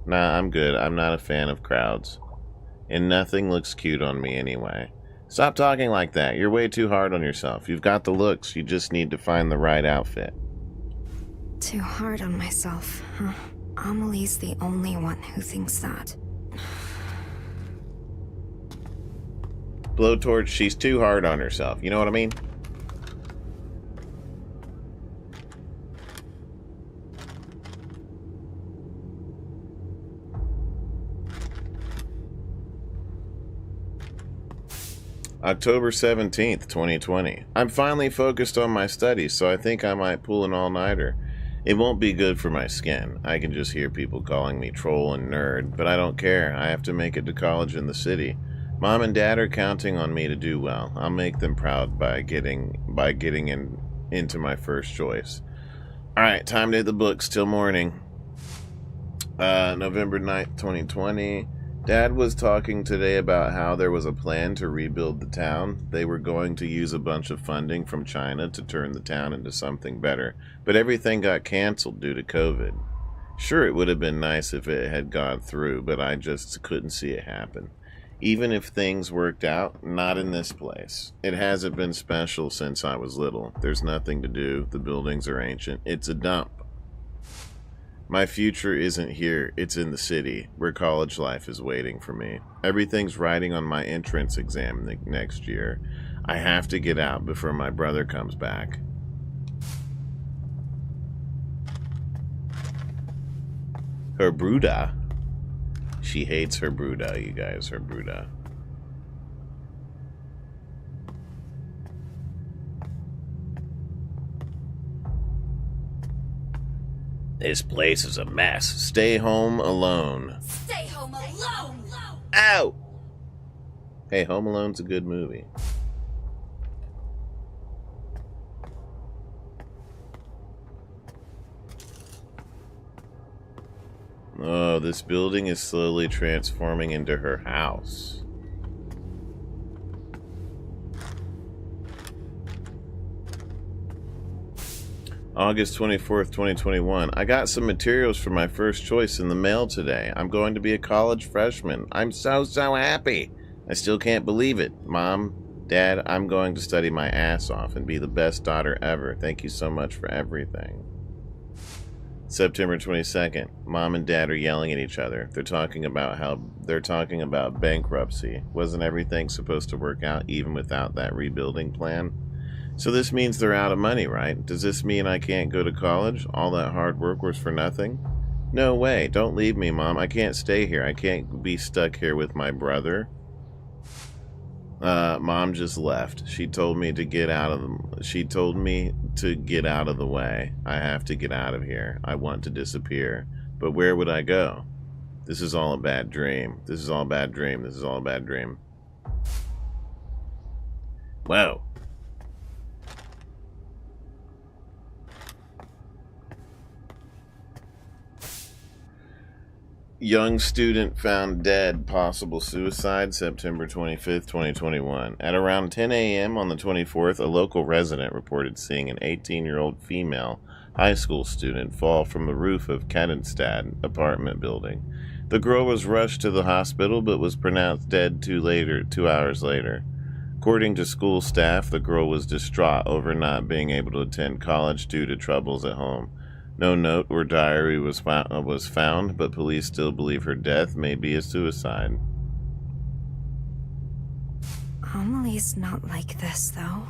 Nah, I'm good. I'm not a fan of crowds. And nothing looks cute on me anyway. Stop talking like that. You're way too hard on yourself. You've got the looks. You just need to find the right outfit. Too hard on myself, huh? Amelie's the only one who thinks that. Blowtorch, she's too hard on herself. You know what I mean? October 17th, 2020. I'm finally focused on my studies, so I think I might pull an all-nighter. It won't be good for my skin. I can just hear people calling me troll and nerd, but I don't care. I have to make it to college in the city. Mom and Dad are counting on me to do well. I'll make them proud by getting into my first choice. Alright, time to hit the books till morning. November 9th, 2020. Dad was talking today about how there was a plan to rebuild the town. They were going to use a bunch of funding from China to turn the town into something better, but everything got canceled due to COVID. Sure, it would have been nice if it had gone through, but I just couldn't see it happen. Even if things worked out, not in this place. It hasn't been special since I was little. There's nothing to do. The buildings are ancient. It's a dump. My future isn't here, it's in the city, where college life is waiting for me. Everything's riding on my entrance exam next year. I have to get out before my brother comes back. Her Bruda. She hates her Bruda, you guys, her Bruda. This place is a mess. Stay home alone. Stay home alone! Ow! Hey, Home Alone's a good movie. Oh, this building is slowly transforming into her house. August 24th, 2021. I got some materials for my first choice in the mail today. I'm going to be a college freshman. I'm so happy. I still can't believe it. Mom, Dad, I'm going to study my ass off and be the best daughter ever. Thank you so much for everything. September 22nd. Mom and Dad are yelling at each other. They're talking about bankruptcy. Wasn't everything supposed to work out even without that rebuilding plan? So this means they're out of money, right? Does this mean I can't go to college? All that hard work was for nothing? No way. Don't leave me, Mom. I can't stay here. I can't be stuck here with my brother. Mom just left. She told me to get out of the way. I have to get out of here. I want to disappear. But where would I go? This is all a bad dream. This is all a bad dream. This is all a bad dream. Whoa. Young student found dead, possible suicide, September 25th, 2021. At around 10 a.m. on the 24th, a local resident reported seeing an 18-year-old female high school student fall from the roof of Kettenstad apartment building. The girl was rushed to the hospital but was pronounced dead 2 hours later. According to school staff, the girl was distraught over not being able to attend college due to troubles at home. No note or diary was found, but police still believe her death may be a suicide. Amelie's not like this, though.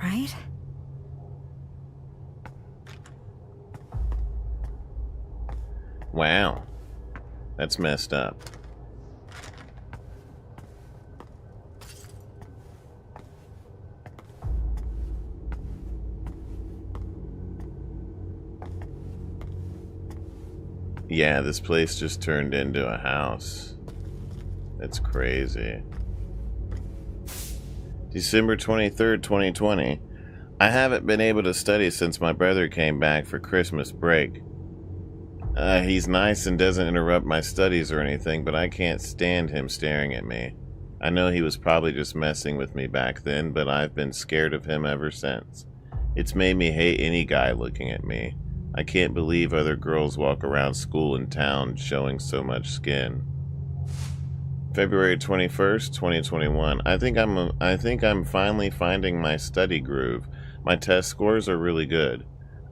Right? Wow. That's messed up. Yeah, this place just turned into a house. That's crazy. December 23rd, 2020. I haven't been able to study since my brother came back for Christmas break. He's nice and doesn't interrupt my studies or anything, but I can't stand him staring at me. I know he was probably just messing with me back then, but I've been scared of him ever since. It's made me hate any guy looking at me. I can't believe other girls walk around school and town showing so much skin. February 21st, 2021. I think I'm finally finding my study groove. My test scores are really good.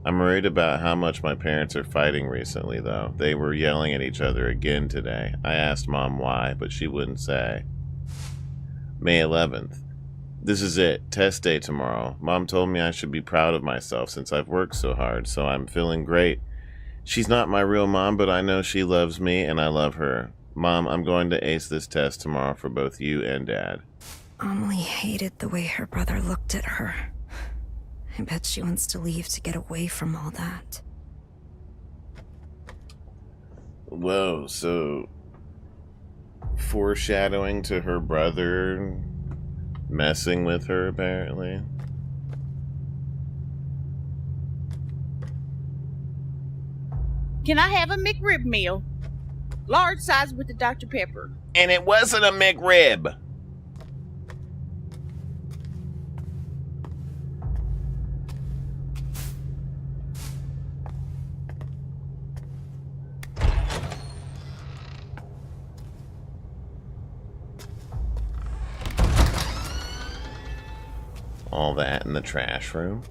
I'm worried about how much my parents are fighting recently, though. They were yelling at each other again today. I asked Mom why, but she wouldn't say. May 11th. This is it. Test day tomorrow. Mom told me I should be proud of myself since I've worked so hard, so I'm feeling great. She's not my real mom, but I know she loves me and I love her. Mom, I'm going to ace this test tomorrow for both you and Dad. Amelie hated the way her brother looked at her. I bet she wants to leave to get away from all that. Whoa, so foreshadowing to her brother messing with her, apparently. Can I have a McRib meal? Large size with the Dr. Pepper. And it wasn't a McRib. All that in the trash room.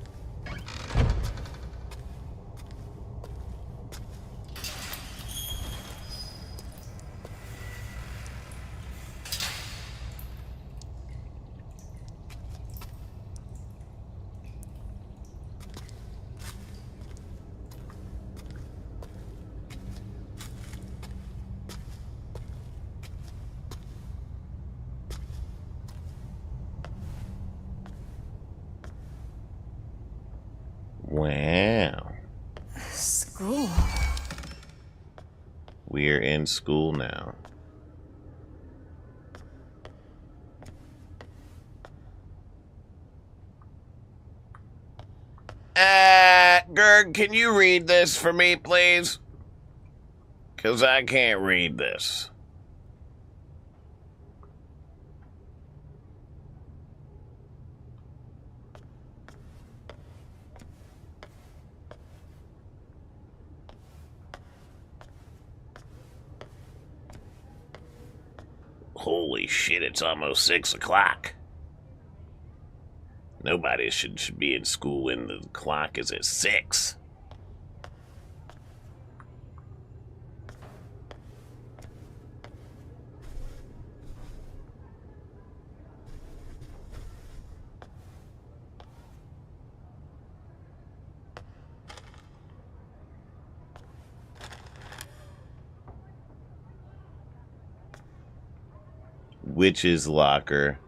you're in school now. Gerg, can you read this for me, please? Because I can't read this. Holy shit, it's almost 6 o'clock. Nobody should be in school when the clock is at 6. Witch's locker.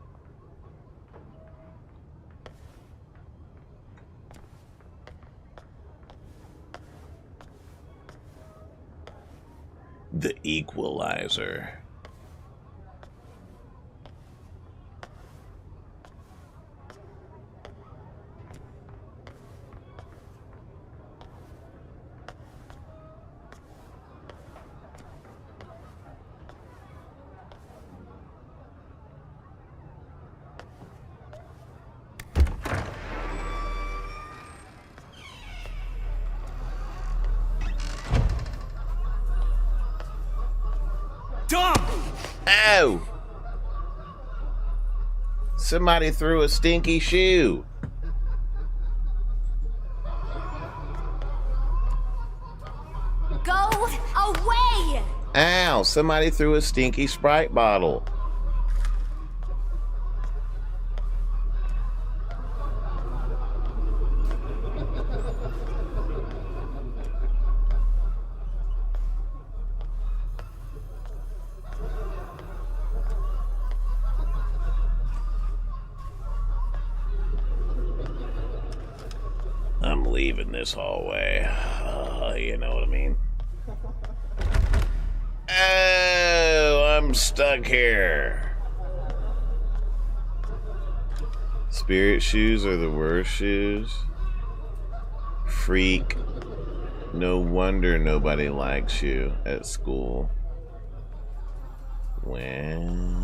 The Equalizer. Ow! Somebody threw a stinky shoe. Go away! Ow! Somebody threw a stinky Sprite bottle. I'm leaving this hallway. You know what I mean? Oh, I'm stuck here. Spirit shoes are the worst shoes. Freak. No wonder nobody likes you at school. Wow.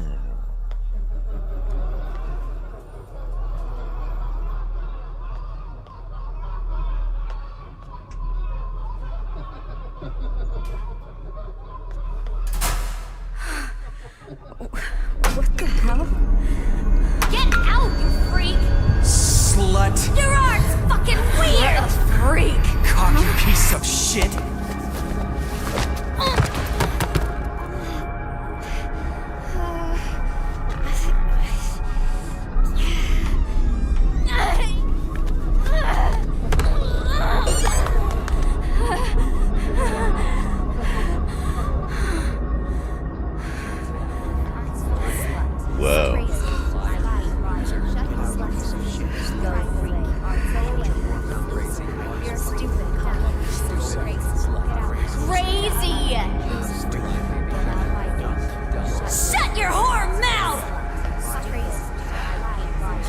What the hell? Get out, you freak! Slut! Your art's fucking weird! What a freak! Cocky piece of shit! Whoa. Crazy! Shut your whore mouth!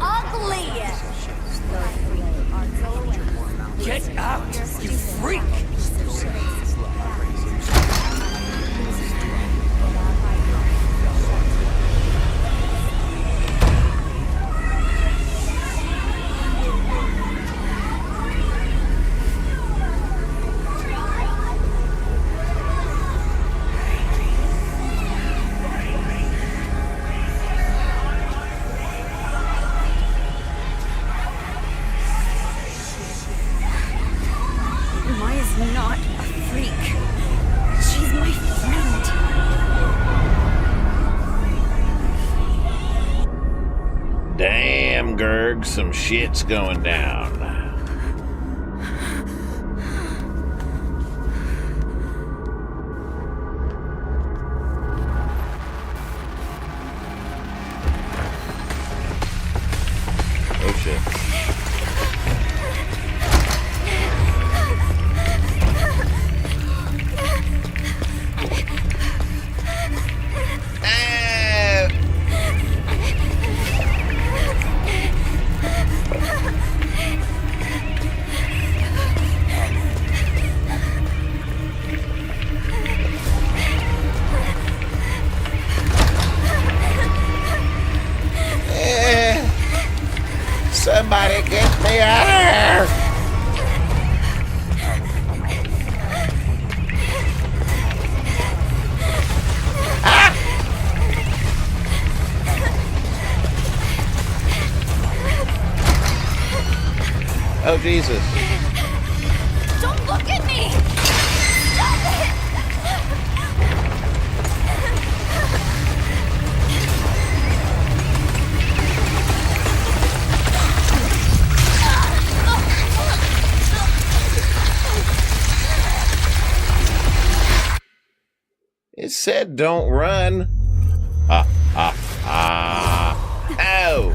Ugly! Get out, you freak! Maya's not a freak. She's my friend. Damn, Gerg, some shit's going down. Oh shit. Oh, Jesus. Don't look at me! Stop it! It said don't run. Ah, ah, ah. Ow.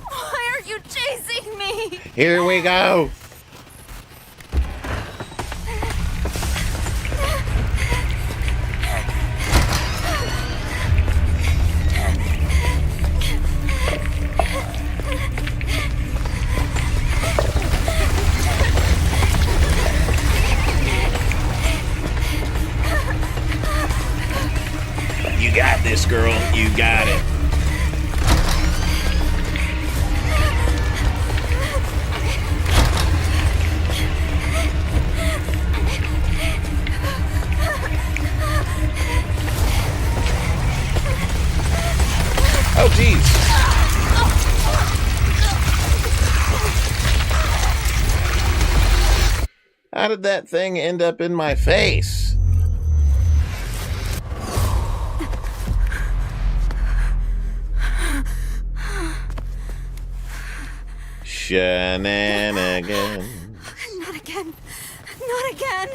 Why are you chasing me? Here we go. You got this, girl. You got it. Oh, jeez. How did that thing end up in my face? Shenanigans. Not again. Not again.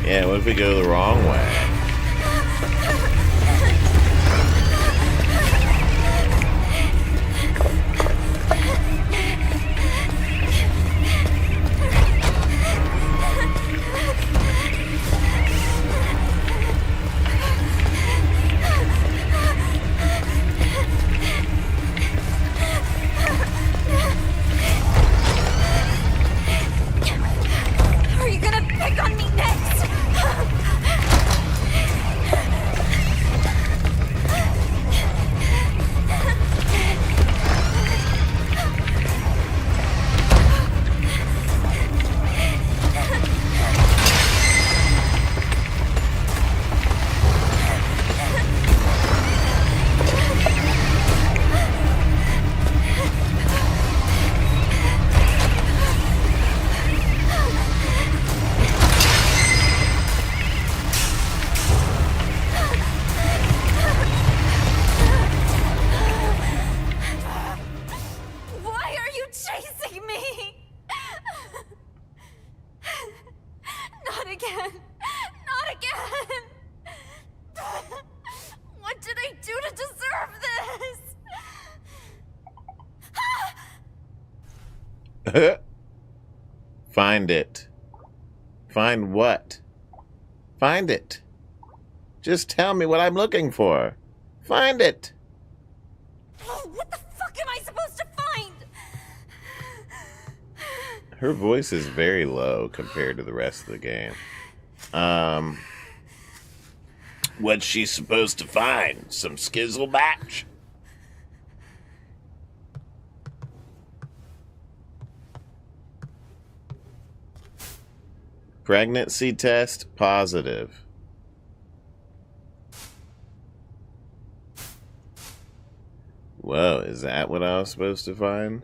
Yeah, what if we go the wrong way? Are you gonna pick on me next? Why are you chasing me? Not again. Not again. What did I do to deserve this? Find it. Find what? Find it. Just tell me what I'm looking for. Find it. What the fuck am I supposed to find? Her voice is very low compared to the rest of the game. What's she supposed to find? Some skizzle batch? Pregnancy test positive. Whoa, is that what I was supposed to find?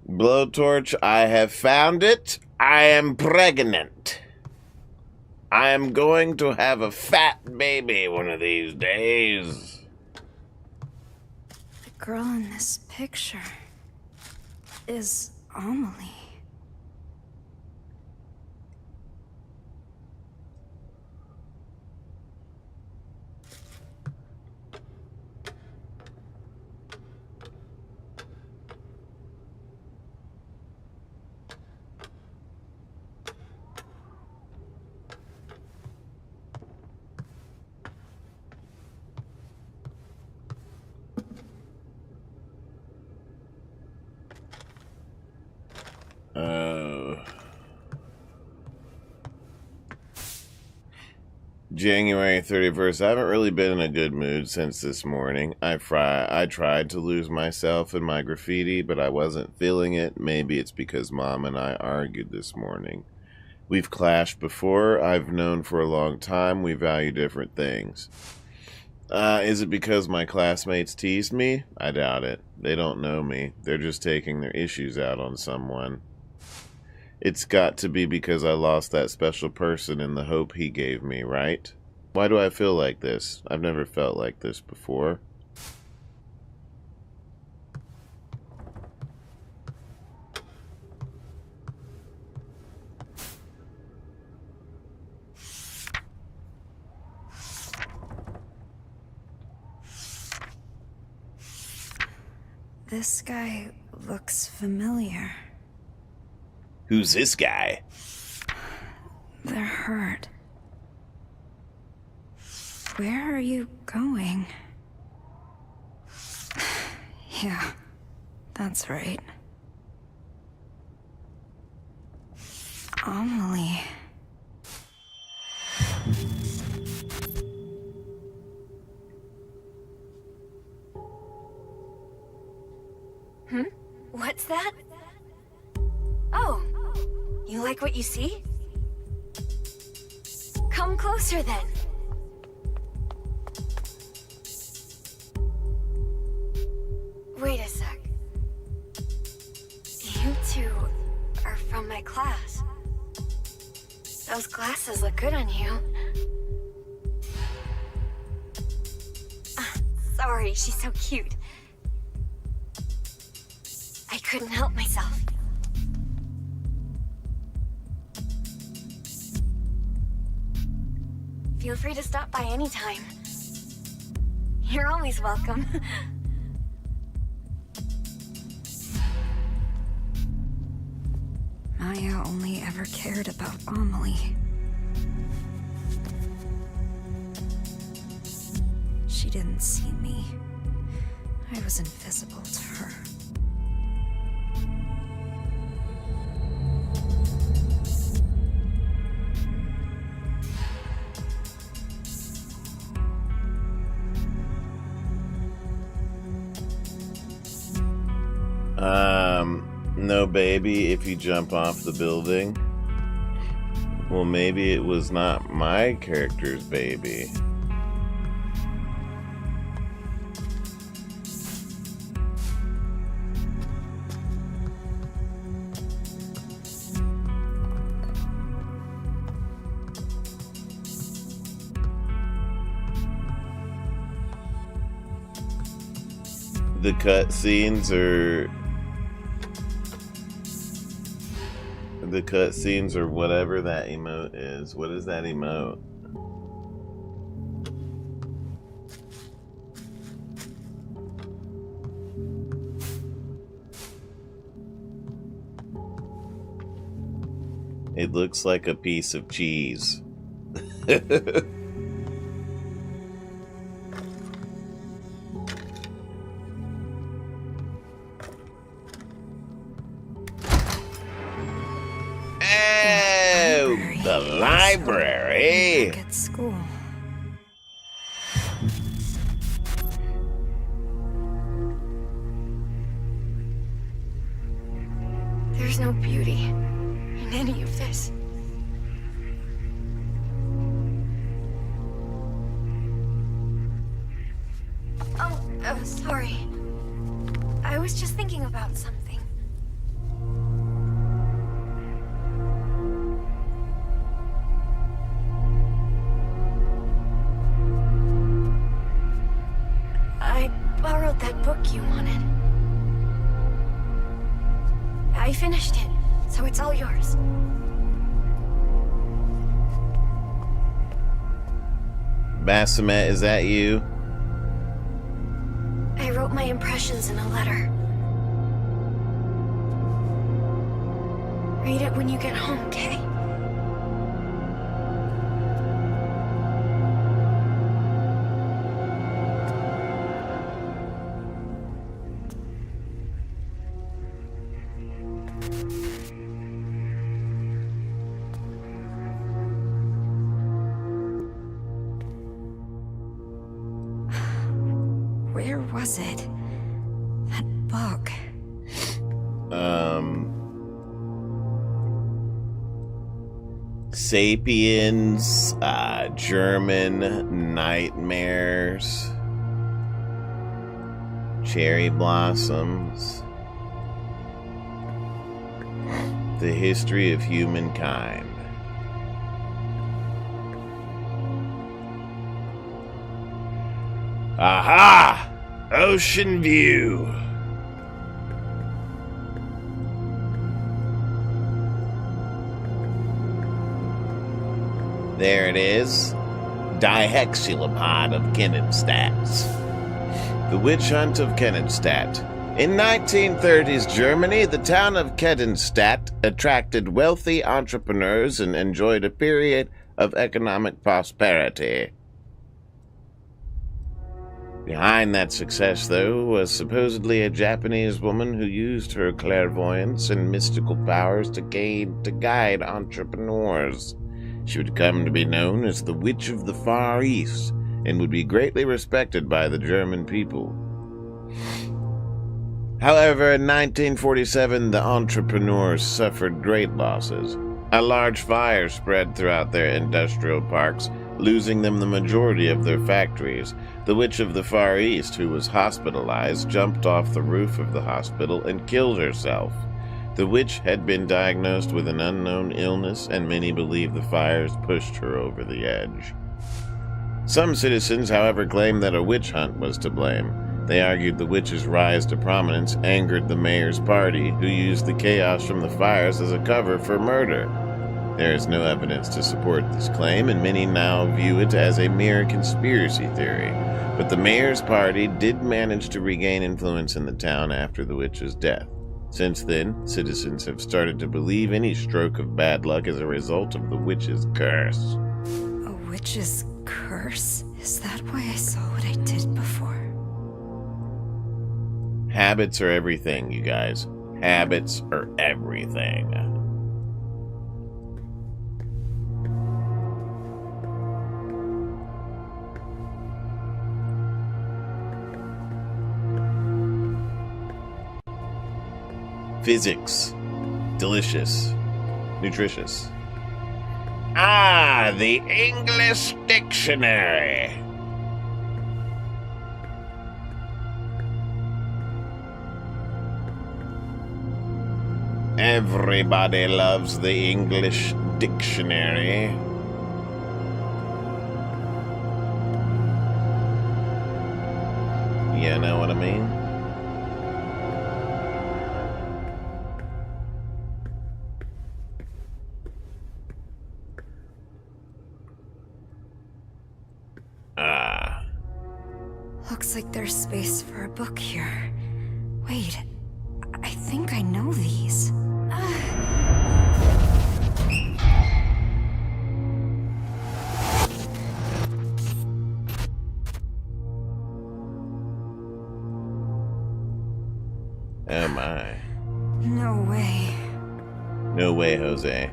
Blowtorch, I have found it. I am pregnant. I am going to have a fat baby one of these days. The girl in this picture is Amelie. January 31st. I haven't really been in a good mood since this morning. I tried to lose myself in my graffiti, but I wasn't feeling it. Maybe it's because Mom and I argued this morning. We've clashed before. I've known for a long time we value different things. Is it because my classmates teased me? I doubt it. They don't know me. They're just taking their issues out on someone. It's got to be because I lost that special person and the hope he gave me, right? Why do I feel like this? I've never felt like this before. This guy looks familiar. Who's this guy? They're hurt. Where are you going? Yeah, that's right. Amelie. What's that? Oh, you like what you see? Come closer then. Wait a sec. You two are from my class. Those glasses look good on you. Sorry, she's so cute. I couldn't help myself. Feel free to stop by anytime. You're always welcome. Maya only ever cared about Amelie. She didn't see me. I was invisible to her. No baby if you jump off the building. Well, maybe it was not my character's baby. The cutscenes are... The cutscenes or whatever that emote is. What is that emote? It looks like a piece of cheese. The library. Back at school. There's no beauty in any of this. Oh, sorry. I was just thinking about something. I borrowed that book you wanted. I finished it, so it's all yours. Bassamet, is that you? I wrote my impressions in a letter. Read it when you get home, okay? Where was it? That book. Sapiens, German Nightmares, Cherry Blossoms, The History of Humankind. Aha! Ocean View. There it is. Dihexylopod of Kennenstadt. The Witch Hunt of Kennenstadt. In 1930s Germany, the town of Kennenstadt attracted wealthy entrepreneurs and enjoyed a period of economic prosperity. Behind that success, though, was supposedly a Japanese woman who used her clairvoyance and mystical powers to guide entrepreneurs. She would come to be known as the Witch of the Far East and would be greatly respected by the German people. However, in 1947, the entrepreneurs suffered great losses. A large fire spread throughout their industrial parks, losing them the majority of their factories. The Witch of the Far East, who was hospitalized, jumped off the roof of the hospital and killed herself. The witch had been diagnosed with an unknown illness, and many believe the fires pushed her over the edge. Some citizens, however, claimed that a witch hunt was to blame. They argued the witch's rise to prominence angered the mayor's party, who used the chaos from the fires as a cover for murder. There is no evidence to support this claim, and many now view it as a mere conspiracy theory. But the mayor's party did manage to regain influence in the town after the witch's death. Since then, citizens have started to believe any stroke of bad luck is a result of the witch's curse. A witch's curse? Is that why I saw what I did before? Habits are everything, you guys. Habits are everything. Physics. Delicious. Nutritious. Ah, the English dictionary. Everybody loves the English dictionary. You know what I mean? Looks like there's space for a book here. Wait, I think I know these. Oh my. No way. No way, Jose.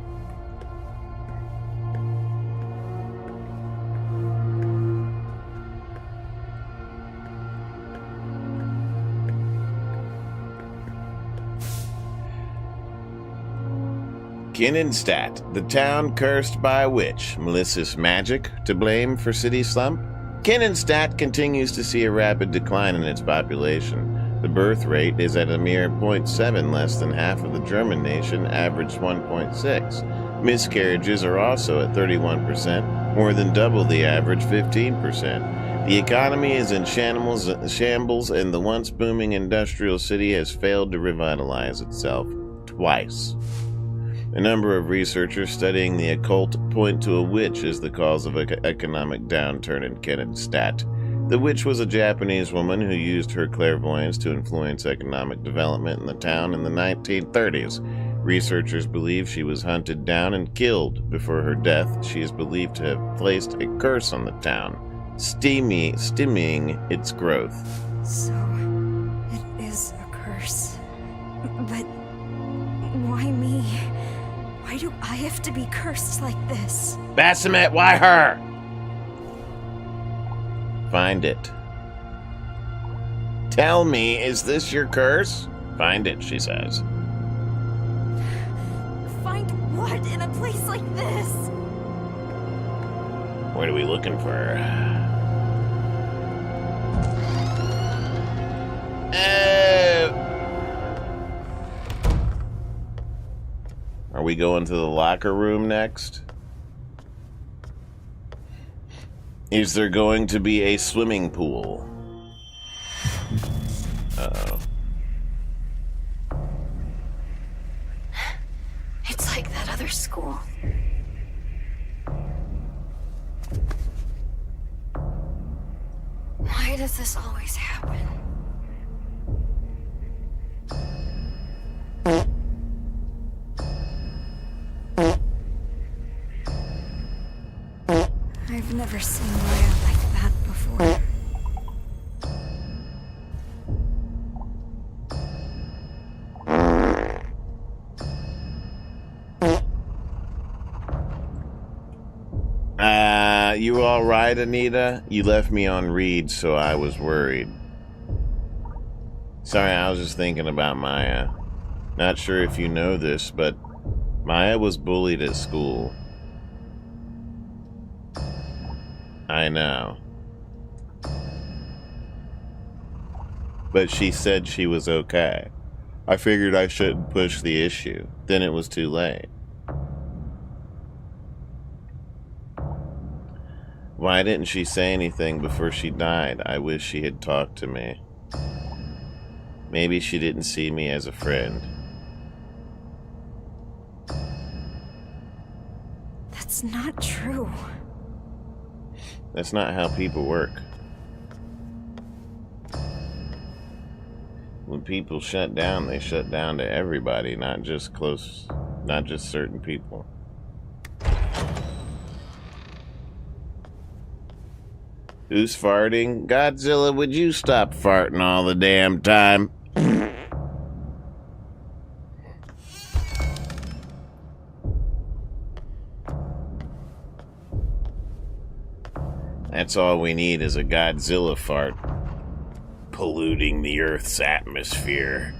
Kennenstadt, the town cursed by a witch. Malicious magic to blame for city slump? Kennenstadt continues to see a rapid decline in its population. The birth rate is at a mere 0.7, less than half of the German nation averaged 1.6. Miscarriages are also at 31%, more than double the average 15%. The economy is in shambles, and the once booming industrial city has failed to revitalize itself twice. A number of researchers studying the occult point to a witch as the cause of an economic downturn in Kennenstadt. The witch was a Japanese woman who used her clairvoyance to influence economic development in the town in the 1930s. Researchers believe she was hunted down and killed. Before her death, she is believed to have placed a curse on the town, stemming its growth. So, it is a curse. But why me? Why do I have to be cursed like this? Baphomet, why her? Find it. Tell me, is this your curse? Find it, she says. Find what in a place like this? What are we looking for? Are we going to the locker room next? Is there going to be a swimming pool? Uh-oh. It's like that other school. Why does this always happen? I've never seen Maya like that before. You all right, Anita? You left me on read, so I was worried. Sorry, I was just thinking about Maya. Not sure if you know this, but Maya was bullied at school. I know. But she said she was okay. I figured I shouldn't push the issue. Then it was too late. Why didn't she say anything before she died? I wish she had talked to me. Maybe she didn't see me as a friend. That's not true. That's not how people work. When people shut down, they shut down to everybody, not just certain people. Who's farting? Godzilla, would you stop farting all the damn time? That's all we need is a Godzilla fart polluting the Earth's atmosphere.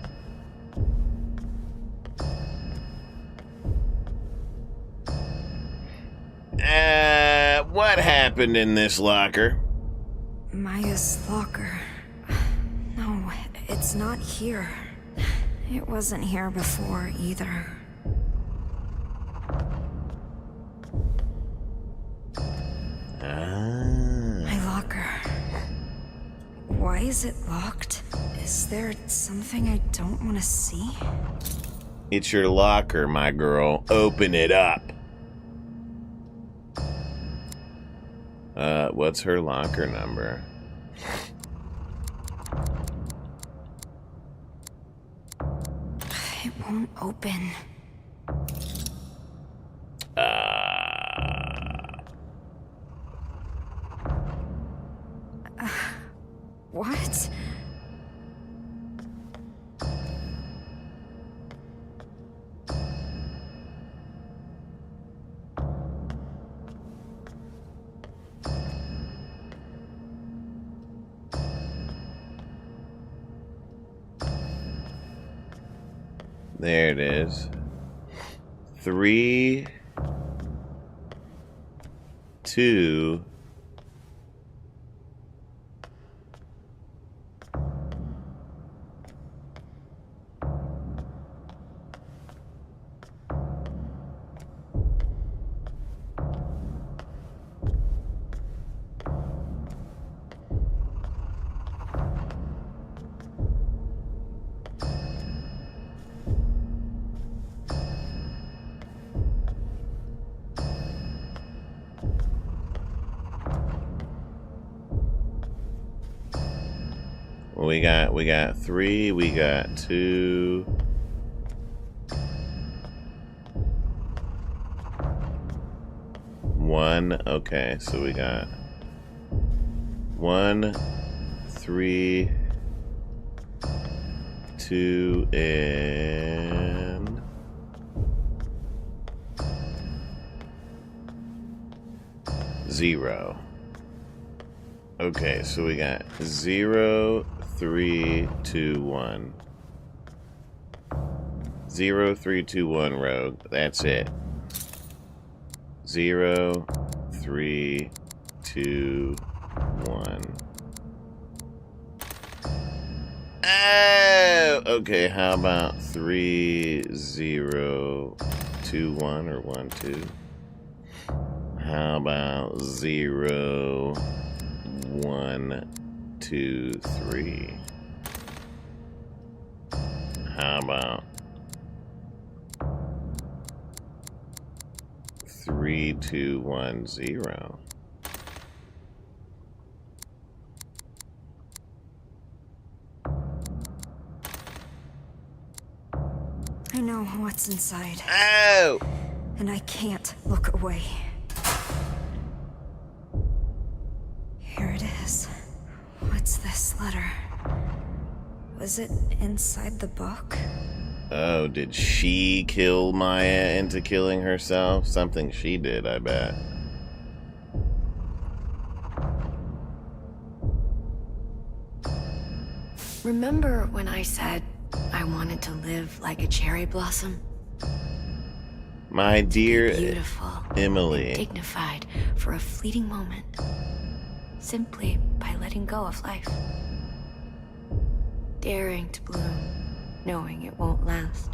What happened in this locker? Maya's locker. No, it's not here. It wasn't here before either. My locker. Why is it locked? Is there something I don't want to see? It's your locker, my girl. Open it up. What's her locker number? It won't open. What? There it is. 3, 2. We got 3, we got 2. One. Okay, so we got 1, 3, 2, and 0. Okay, so we got 0, 3, 2, 1. 0, 3, 2, 1, Rogue. That's it. 0, 3, 2, 1. Oh! Okay, how about 3, 0, 2, 1 or 1, 2? How about 0, 1, 2, 3? How about 3, 2, 1, 0? I know what's inside. Oh! And I can't look away. Here it is. What's this letter? Was it inside the book? Oh, did she kill Maya into killing herself? Something she did, I bet. Remember when I said I wanted to live like a cherry blossom? My dear Beautiful, Emily. dignified for a fleeting moment, simply by letting go of life. Daring to bloom, knowing it won't last.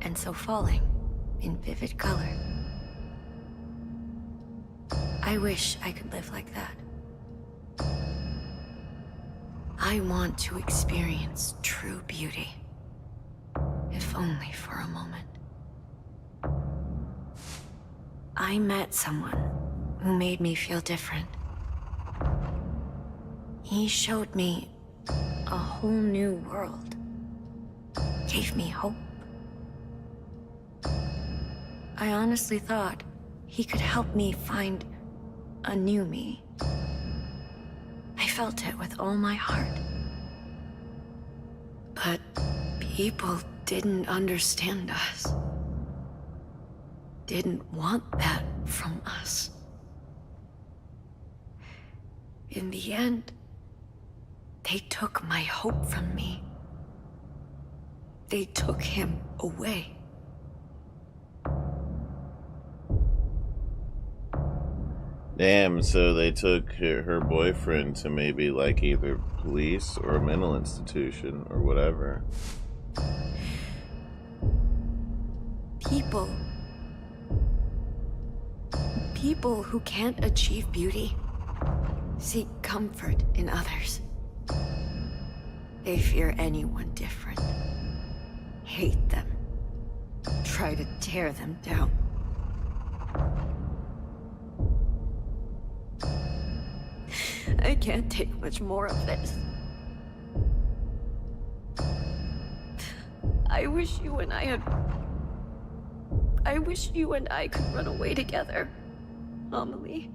And so falling in vivid color. I wish I could live like that. I want to experience true beauty, if only for a moment. I met someone who made me feel different. He showed me a whole new world, gave me hope. I honestly thought he could help me find a new me. I felt it with all my heart. But people didn't understand us. Didn't want that from us. In the end, they took my hope from me. They took him away. Damn, so they took her boyfriend to maybe like either police or a mental institution or whatever. People who can't achieve beauty seek comfort in others. They fear anyone different, hate them, try to tear them down. I can't take much more of this. I wish you and I could run away together, Amelie.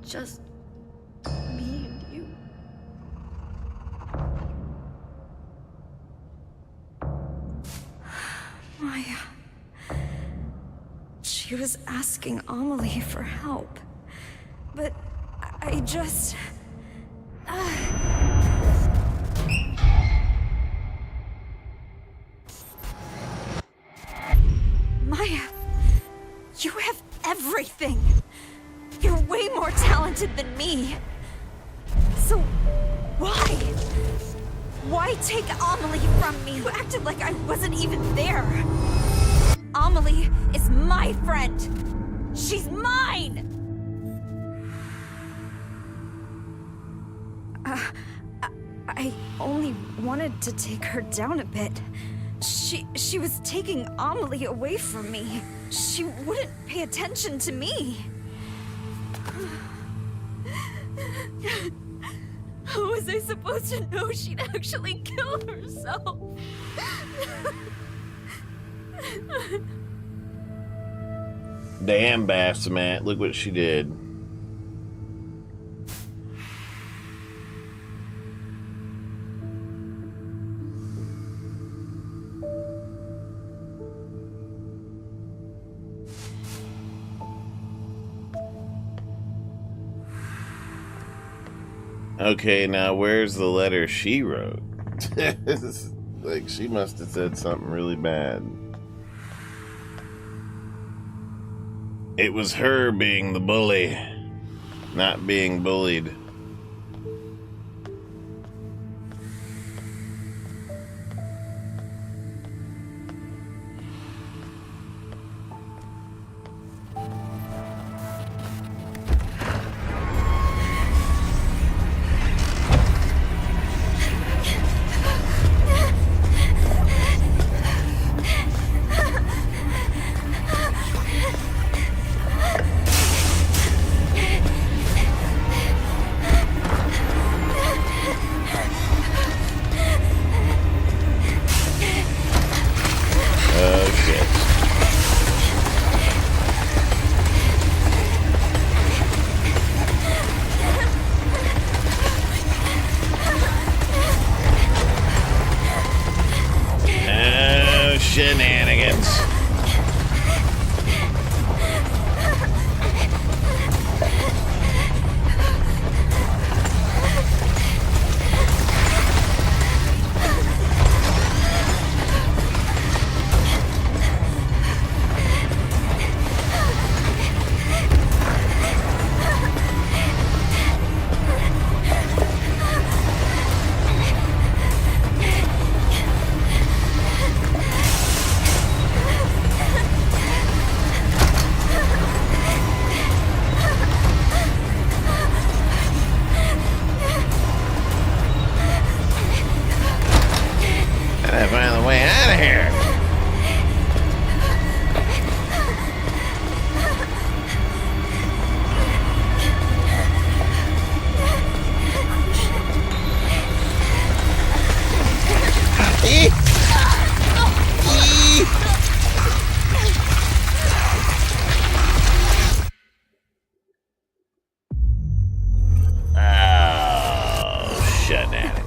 Just me and you. Maya. She was asking Amelie for help. But I just... Maya, you have everything. You're way more talented than me. So, why? Why take Amelie from me? You acted like I wasn't even there. Amelie is my friend. She's mine! I only wanted to take her down a bit. She was taking Amelie away from me. She wouldn't pay attention to me. How was I supposed to know she'd actually kill herself? Damn, Baphomet, look what she did. Okay, now where's the letter she wrote? Like, she must have said something really bad. It was her being the bully, not being bullied. Shenanigans. I find the way out of here. Oh, shenanigans.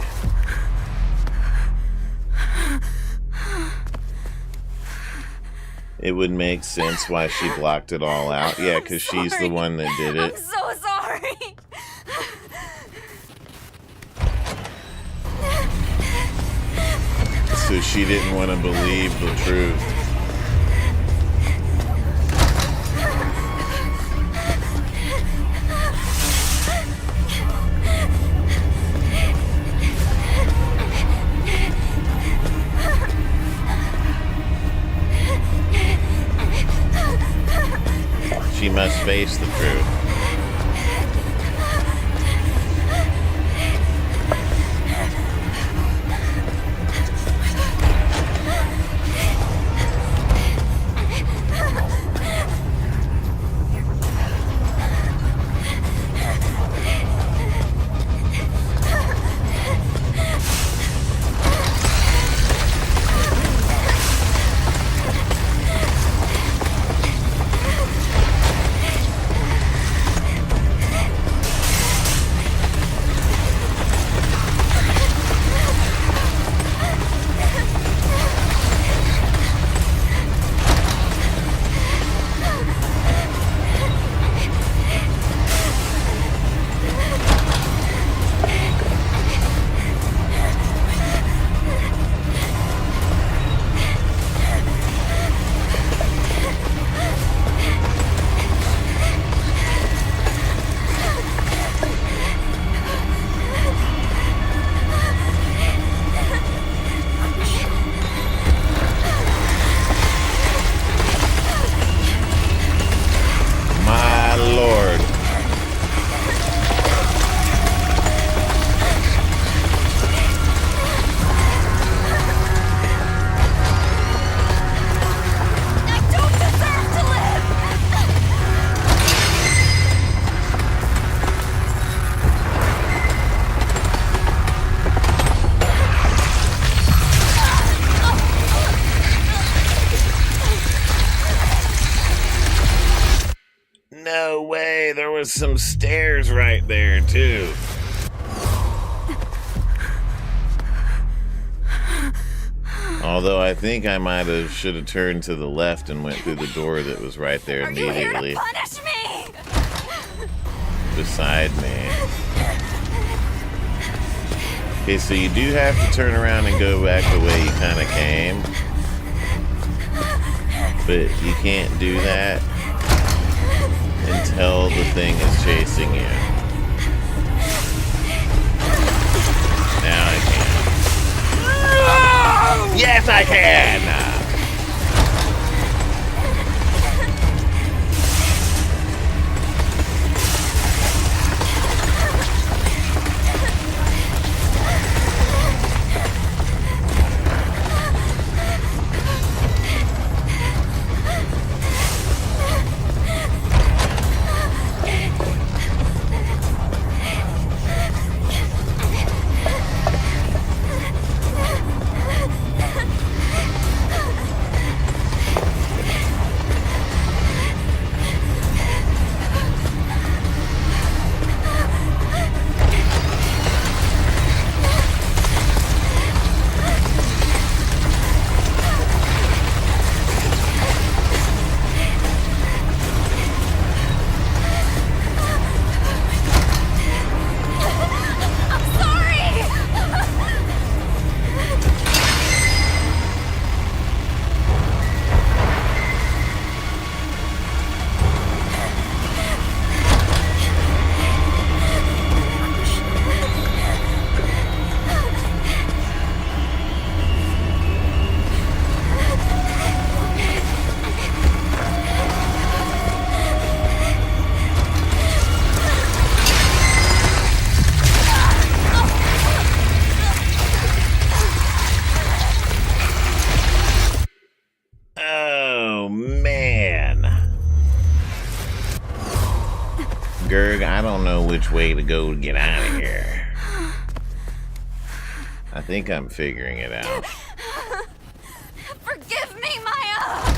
It would make sense why she blocked it all out. Yeah, because she's the one that did it. I'm so sorry. So she didn't want to believe the truth. She must face the truth. No way, there was some stairs right there, too. Although I think I should have turned to the left and went through the door that was right there immediately. Are you here to punish me? Beside me. Okay, so you do have to turn around and go back the way you kind of came. But you can't do that until the thing is chasing you. Now I can. Yes, I can! Gerg, I don't know which way to go to get out of here. I think I'm figuring it out. Forgive me, Maya!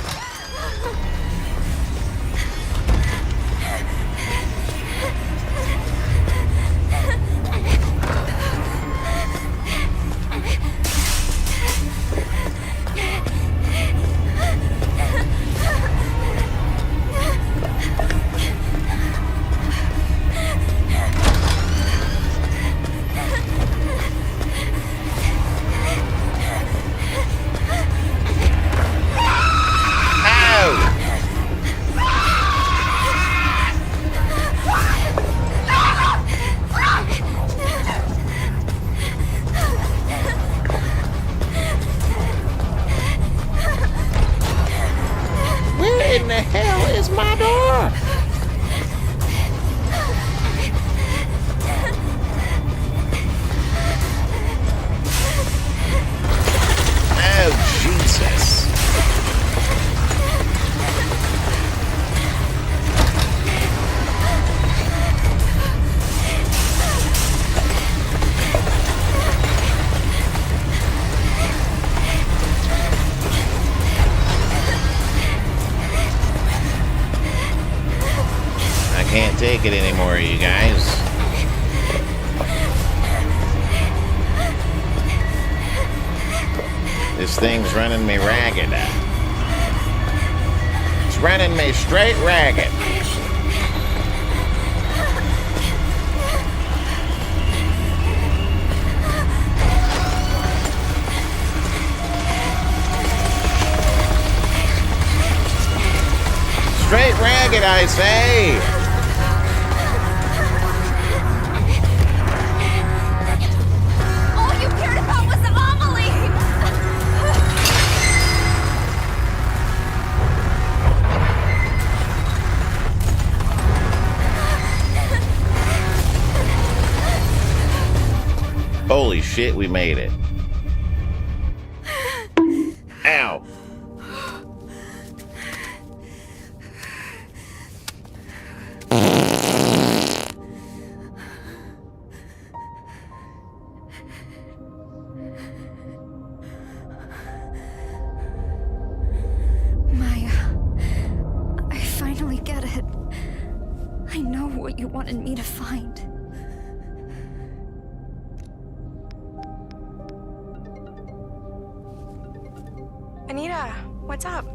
In the hell is my door? Oh, Jesus. Can't take it anymore, you guys. This thing's running me ragged. It's running me straight ragged. Straight ragged, I say. Holy shit, we made it. Ow. Maya, I finally get it. I know what you wanted me to find. Anita, what's up?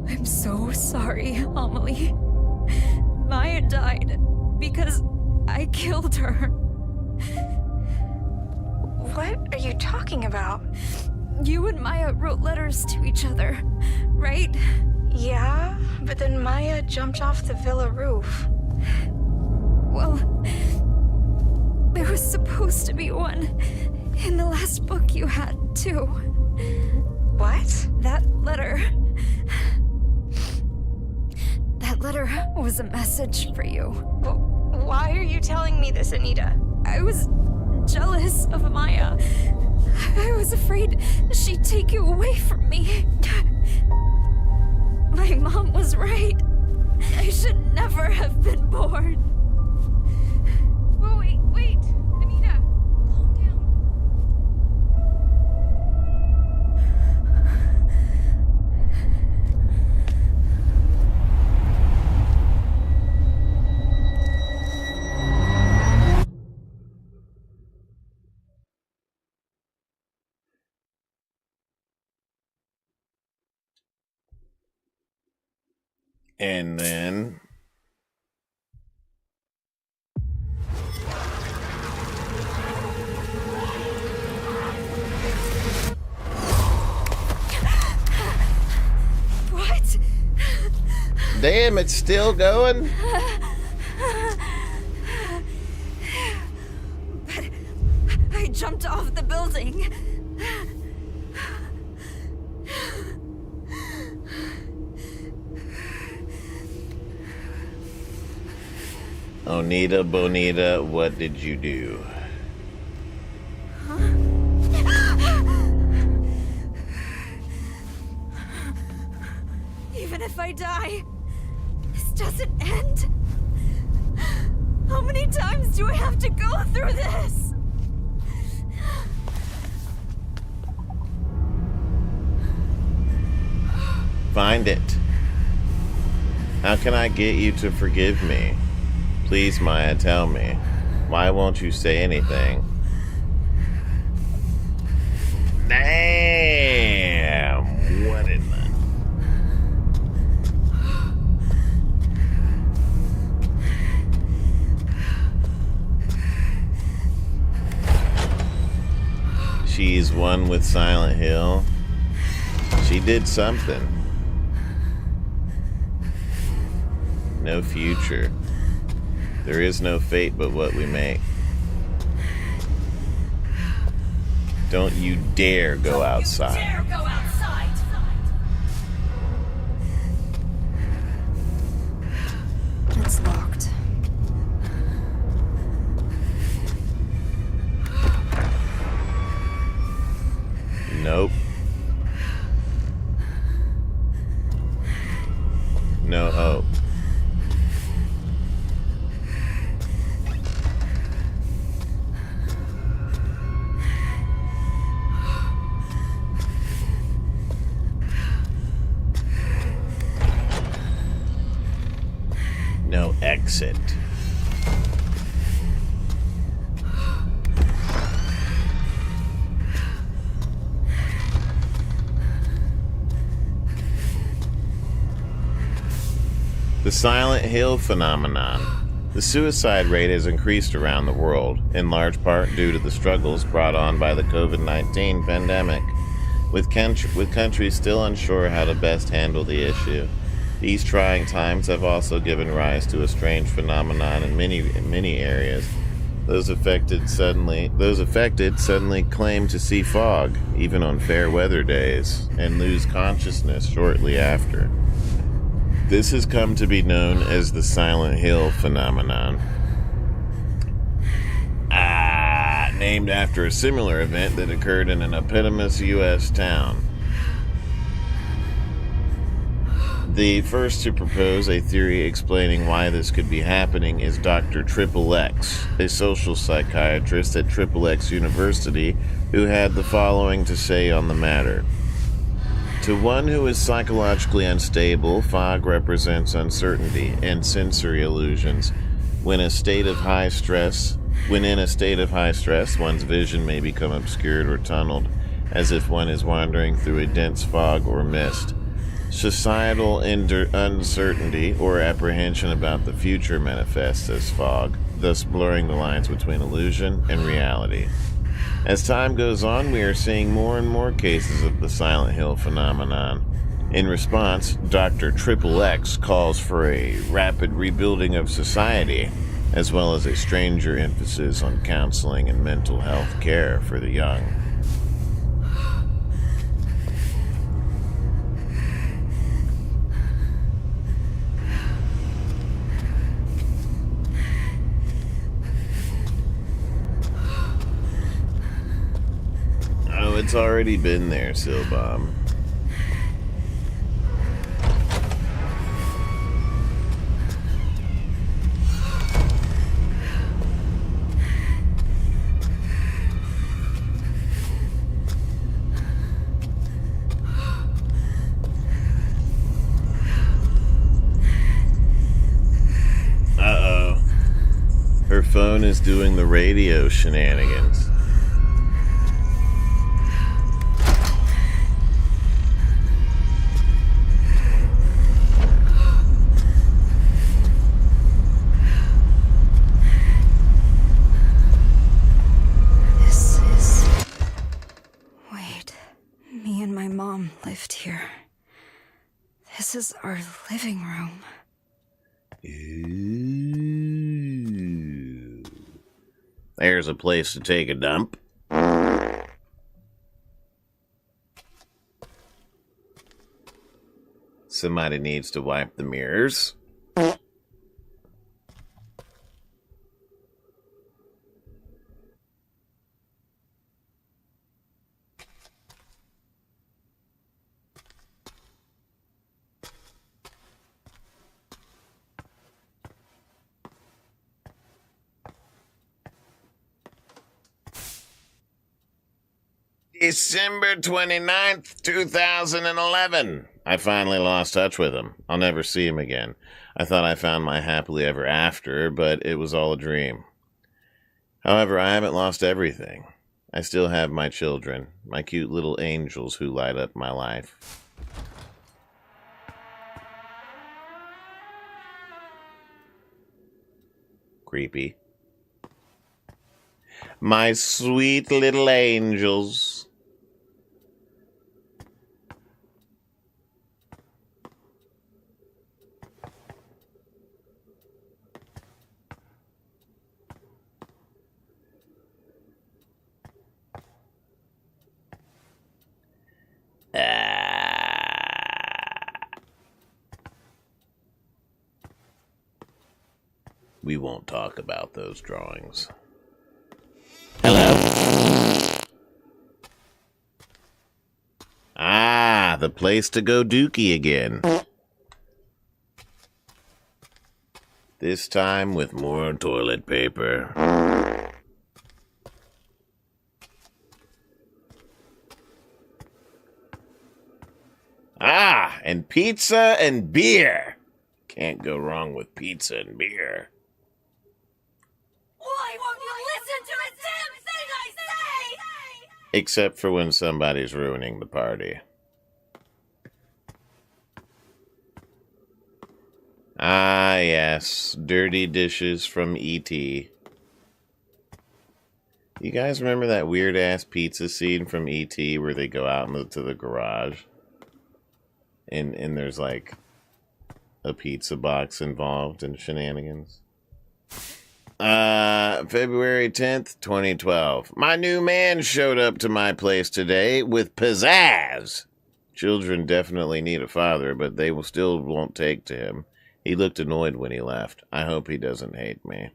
I'm so sorry, Amelie. Maya died because I killed her. What are you talking about? You and Maya wrote letters to each other, right? Yeah, but then Maya jumped off the villa roof. Well, there was supposed to be one in the last book you had, too. What? That letter was a message for you. Why are you telling me this, Anita? I was jealous of Maya. I was afraid she'd take you away from me. My mom was right. I should never have been born. Oh, wait. Anita, calm down. And then What? damn, it's still going? But I jumped off the building. Onita Bonita, what did you do? Even if I die, this doesn't end. How many times do I have to go through this? Find it. How can I get you to forgive me? Please, Maya, tell me. Why won't you say anything? Damn! What in the... She's one with Silent Hill. She did something. No future. There is no fate but what we make. Don't you dare go outside. Dare go outside. It's locked. Nope. No hope. No exit. The Silent Hill phenomenon. The suicide rate has increased around the world, in large part due to the struggles brought on by the COVID-19 pandemic, with countries still unsure how to best handle the issue. These trying times have also given rise to a strange phenomenon in many areas. Those affected suddenly claim to see fog, even on fair weather days, and lose consciousness shortly after. This has come to be known as the Silent Hill phenomenon. Named after a similar event that occurred in an eponymous U.S. town. The first to propose a theory explaining why this could be happening is Dr. XXX, a social psychiatrist at XXX University, who had the following to say on the matter. To one who is psychologically unstable, fog represents uncertainty and sensory illusions. When in a state of high stress, one's vision may become obscured or tunneled, as if one is wandering through a dense fog or mist. Societal uncertainty or apprehension about the future manifests as fog. thus blurring the lines between illusion and reality. As time goes on, we are seeing more and more cases of the Silent Hill phenomenon. In response, Dr. Triple X calls for a rapid rebuilding of society, as well as a stranger emphasis on counseling and mental health care for the young. Oh, it's already been there, Silbom. Her phone is doing the radio shenanigans. This is... Wait, me and my mom lived here. This is our living room. Ooh. There's a place to take a dump. Somebody needs to wipe the mirrors. December 29th, 2011. I finally lost touch with him. I'll never see him again. I thought I found my happily ever after, but it was all a dream. However, I haven't lost everything. I still have my children, my cute little angels who light up my life. Creepy. My sweet little angels. We won't talk about those drawings. Hello? Ah, the place to go dookie again. This time with more toilet paper. Ah, and pizza and beer. Can't go wrong with pizza and beer. Why won't you listen to a damn thing I say? Except for when somebody's ruining the party. Ah, yes. Dirty dishes from E.T. You guys remember that weird-ass pizza scene from E.T. where they go out into the garage? And there's, like, a pizza box involved in shenanigans? February 10th, 2012. My new man showed up to my place today with pizzazz. Children definitely need a father, but they still won't take to him. He looked annoyed when he left. I hope he doesn't hate me.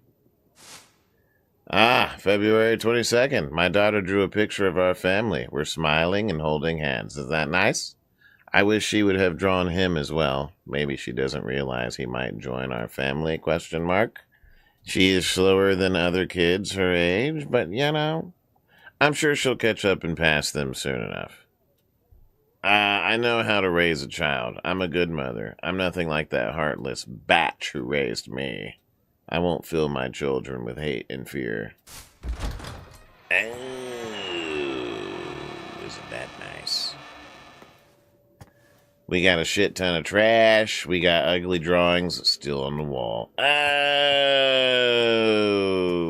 February 22nd. My daughter drew a picture of our family. We're smiling and holding hands. Is that nice? I wish she would have drawn him as well. Maybe she doesn't realize he might join our family, ? She is slower than other kids her age, but, you know, I'm sure she'll catch up and pass them soon enough. I know how to raise a child. I'm a good mother. I'm nothing like that heartless batch who raised me. I won't fill my children with hate and fear. Oh, isn't that nice? We got a shit ton of trash. We got ugly drawings still on the wall. Oh,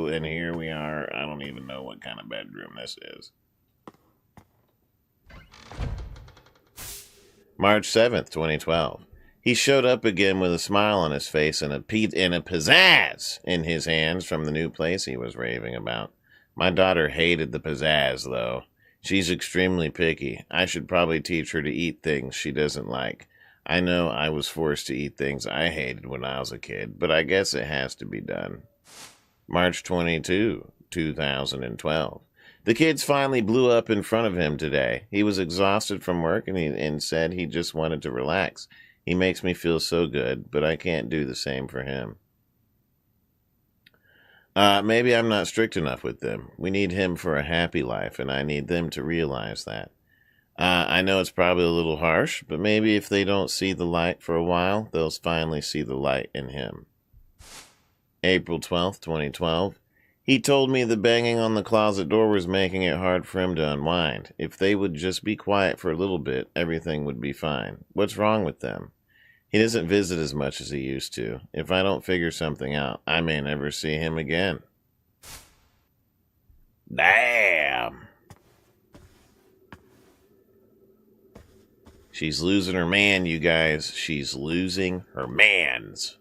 and here we are. I don't even know what kind of bedroom this is. March 7th, 2012. He showed up again with a smile on his face and a pizzazz in his hands from the new place he was raving about. My daughter hated the pizzazz, though. She's extremely picky. I should probably teach her to eat things she doesn't like. I know I was forced to eat things I hated when I was a kid, but I guess it has to be done. March 22, 2012. The kids finally blew up in front of him today. He was exhausted from work and said he just wanted to relax. He makes me feel so good, but I can't do the same for him. Maybe I'm not strict enough with them. We need him for a happy life, and I need them to realize that. I know it's probably a little harsh, but maybe if they don't see the light for a while, they'll finally see the light in him. April 12th, 2012. He told me the banging on the closet door was making it hard for him to unwind. If they would just be quiet for a little bit, everything would be fine. What's wrong with them? He doesn't visit as much as he used to. If I don't figure something out, I may never see him again. Damn. She's losing her man, you guys. She's losing her mans.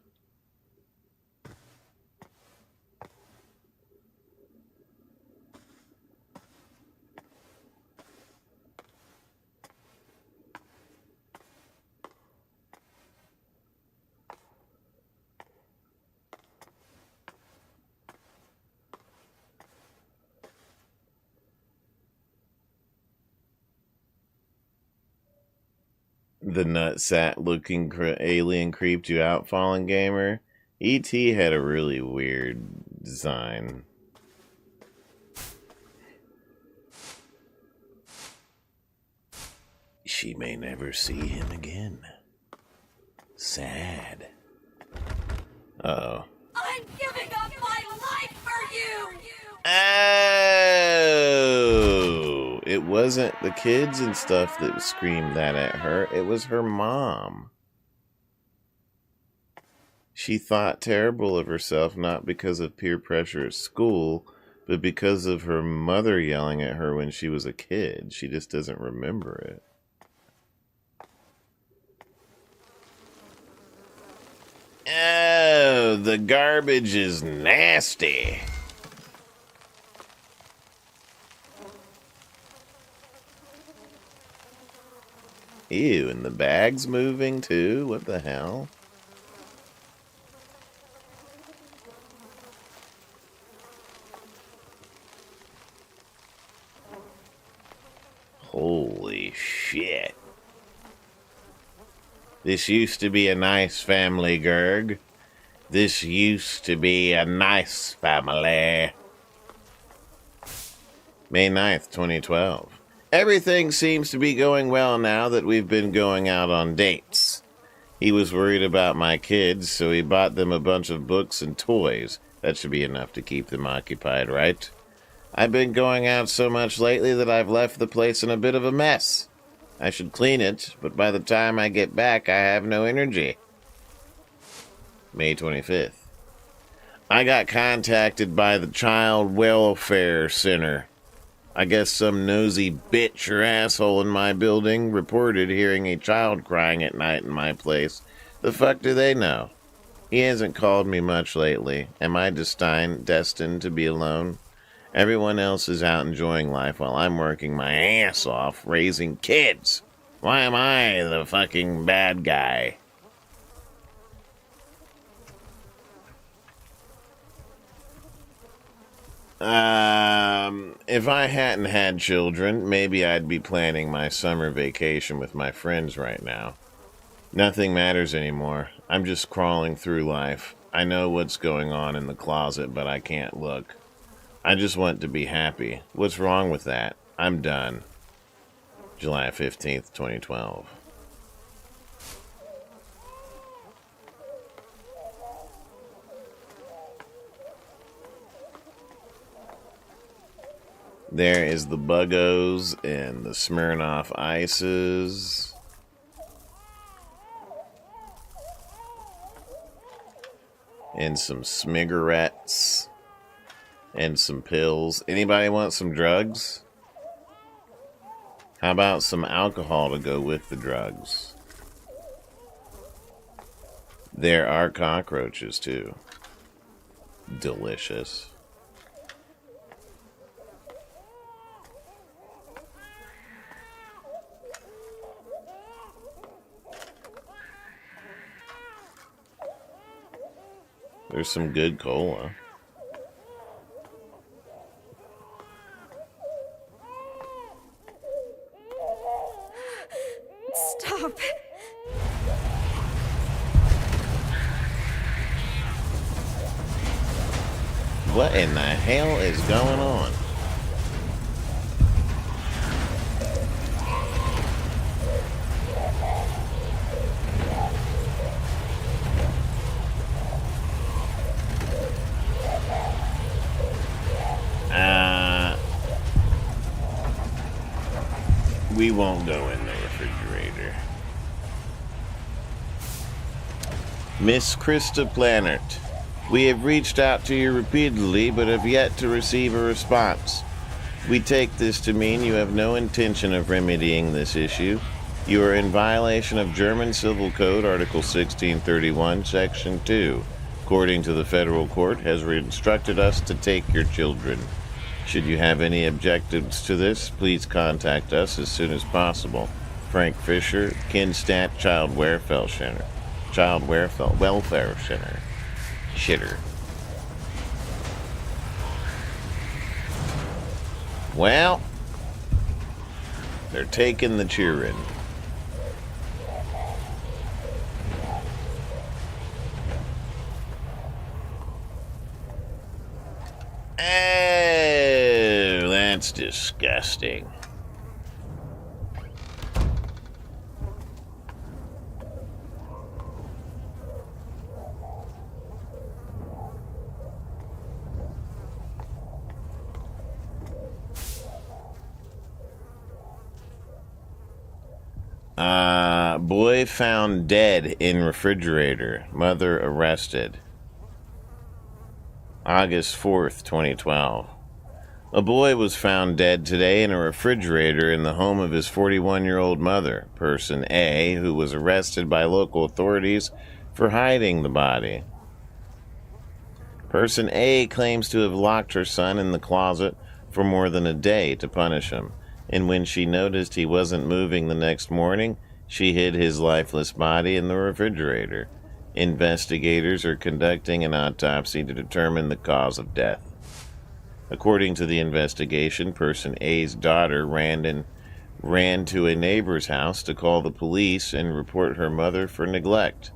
The nutsack-looking alien creeped you out, Fallen Gamer? E.T. had a really weird design. She may never see him again. Sad. Uh-oh. I'm giving up my life for you! Oh! It wasn't the kids and stuff that screamed that at her. It was her mom. She thought terrible of herself, not because of peer pressure at school, but because of her mother yelling at her when she was a kid. She just doesn't remember it. Oh, the garbage is nasty. Ew, and the bag's moving too? What the hell? Holy shit. This used to be a nice family, Gerg. This used to be a nice family. May 9th, 2012. Everything seems to be going well now that we've been going out on dates. He was worried about my kids, so he bought them a bunch of books and toys. That should be enough to keep them occupied, right? I've been going out so much lately that I've left the place in a bit of a mess. I should clean it, but by the time I get back, I have no energy. May 25th. I got contacted by the Child Welfare Center. I guess some nosy bitch or asshole in my building reported hearing a child crying at night in my place. The fuck do they know? He hasn't called me much lately. Am I destined to be alone? Everyone else is out enjoying life while I'm working my ass off raising kids. Why am I the fucking bad guy? If I hadn't had children, maybe I'd be planning my summer vacation with my friends right now. Nothing matters anymore. I'm just crawling through life. I know what's going on in the closet, but I can't look. I just want to be happy. What's wrong with that? I'm done. July 15th, 2012. There is the Buggos and the Smirnoff Ices. and some smigarettes and some pills. Anybody want some drugs? How about some alcohol to go with the drugs? There are cockroaches too. Delicious. There's some good cola. Stop. What in the hell is going on? We won't go in the refrigerator. Miss Krista Plannert, we have reached out to you repeatedly, but have yet to receive a response. We take this to mean you have no intention of remedying this issue. You are in violation of German Civil Code, Article 1631, Section 2. According to the federal court, has instructed us to take your children. Should you have any objectives to this, please contact us as soon as possible. Frank Fisher, Kinstat Child Welfare Center. Welfare Center. Shitter. Well, they're taking the cheering. Oh, that's disgusting. Boy found dead in refrigerator. Mother arrested. August 4th, 2012. A boy was found dead today in a refrigerator in the home of his 41-year-old mother, Person A, who was arrested by local authorities for hiding the body. Person A claims to have locked her son in the closet for more than a day to punish him, and when she noticed he wasn't moving the next morning, she hid his lifeless body in the refrigerator. Investigators are conducting an autopsy to determine the cause of death. According to the investigation, Person A's daughter ran to a neighbor's house to call the police and report her mother for neglect.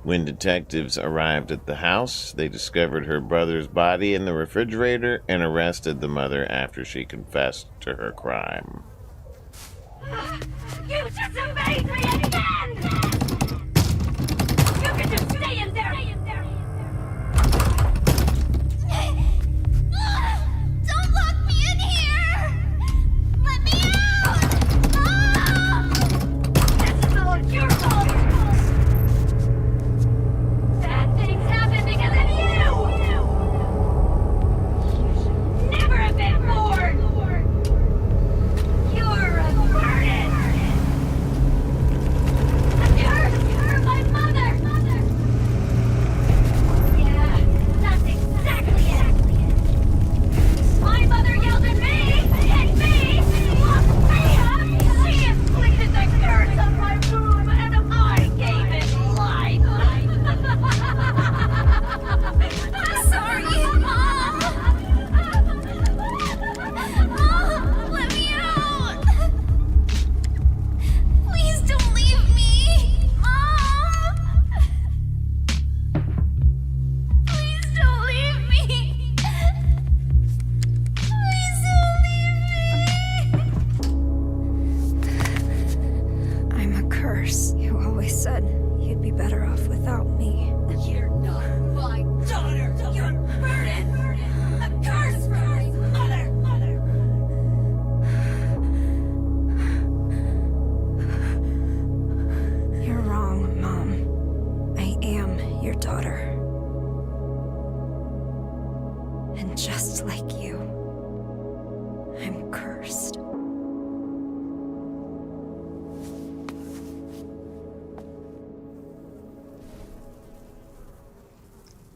When detectives arrived at the house, they discovered her brother's body in the refrigerator and arrested the mother after she confessed to her crime. You disobeyed me again! You can just stay in there! Don't lock me in here! Let me out! This is all your fault! Bad things happen because of you! You should never have been born! You're a burden!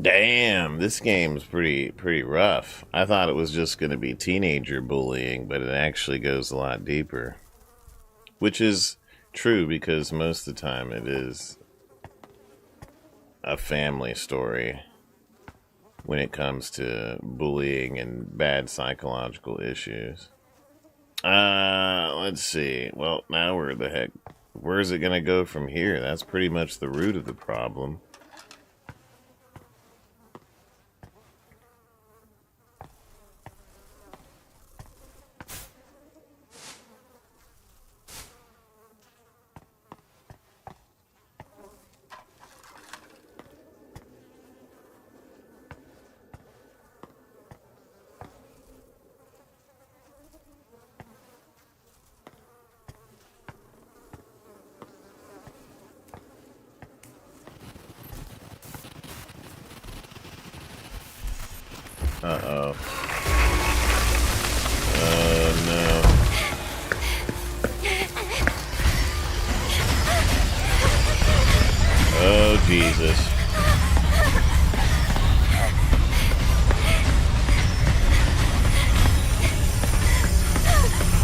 Damn, this game's pretty rough. I thought it was just going to be teenager bullying, but it actually goes a lot deeper. Which is true because most of the time it is a family story when it comes to bullying and bad psychological issues. Let's see. Well, now where's it going to go from here? That's pretty much the root of the problem. Uh-oh. Oh, no. Oh, Jesus.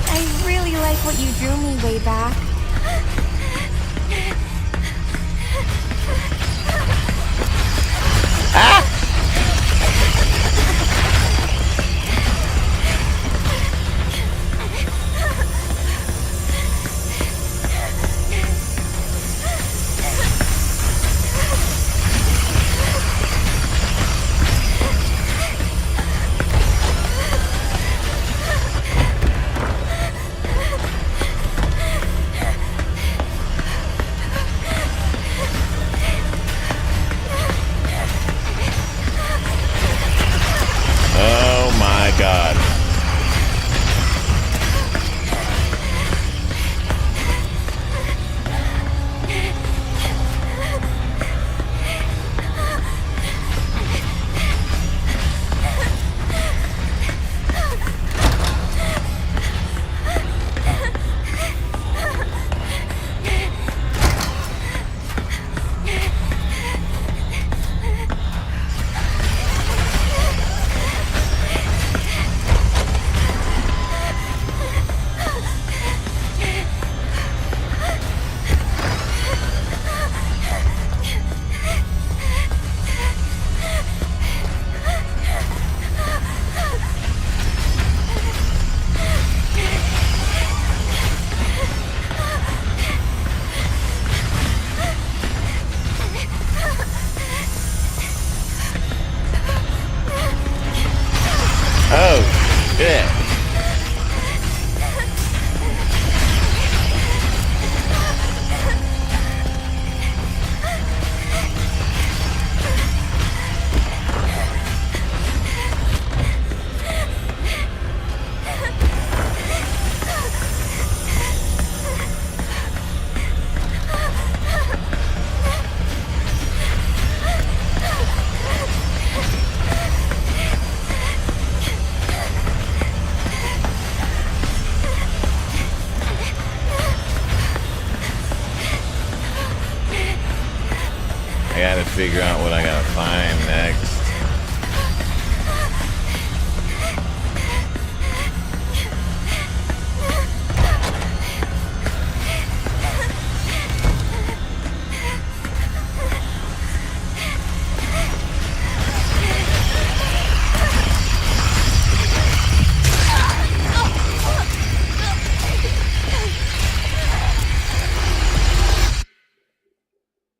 I really like what you drew me way back. Ah! God. Oh, shit. I gotta figure out what I gotta find next.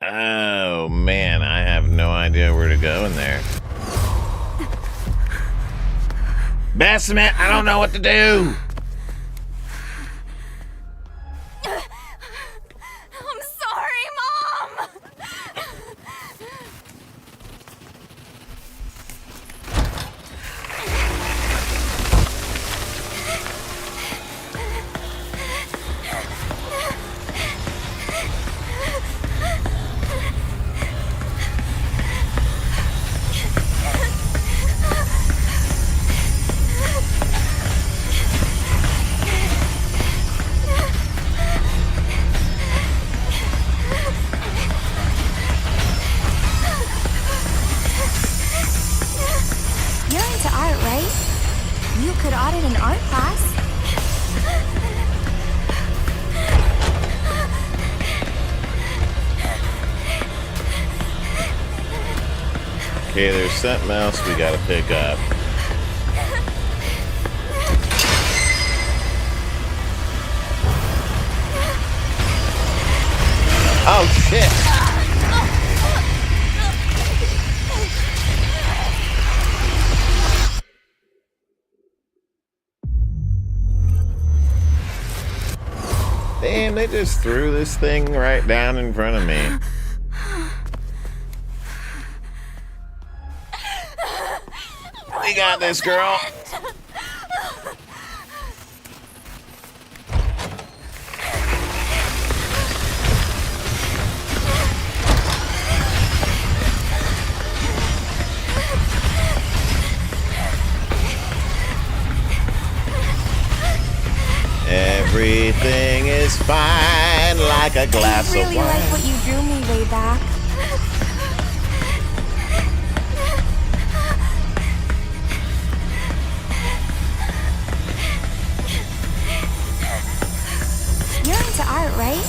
Oh man, I have no idea where to go in there. Bassiment, I don't know what to do. I'm sorry, Mom! Okay, there's something else we gotta pick up. Oh shit! Damn, they just threw this thing right down in front of me. We got this, girl. Everything is fine like a glass of wine. I really like what you drew me way back. You're into art, right?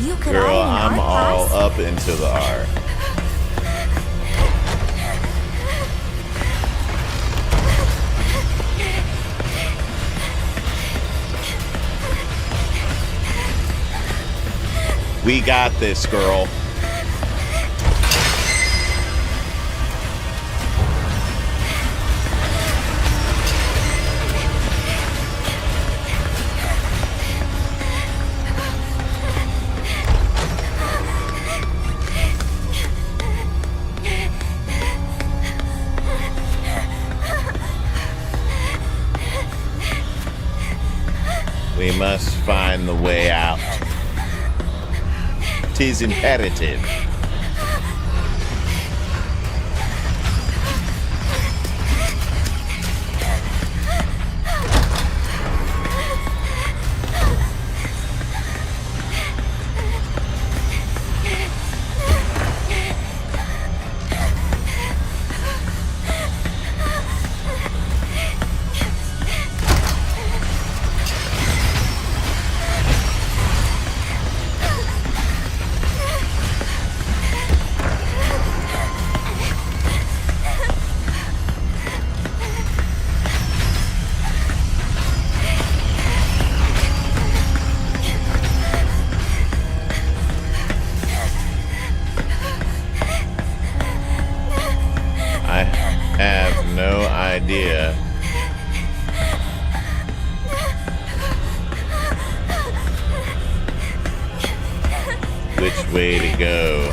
You could Girl, art in I'm art all class. up into the art. We got this, girl. We must find the way out. 'Tis imperative. I have no idea. Which way to go?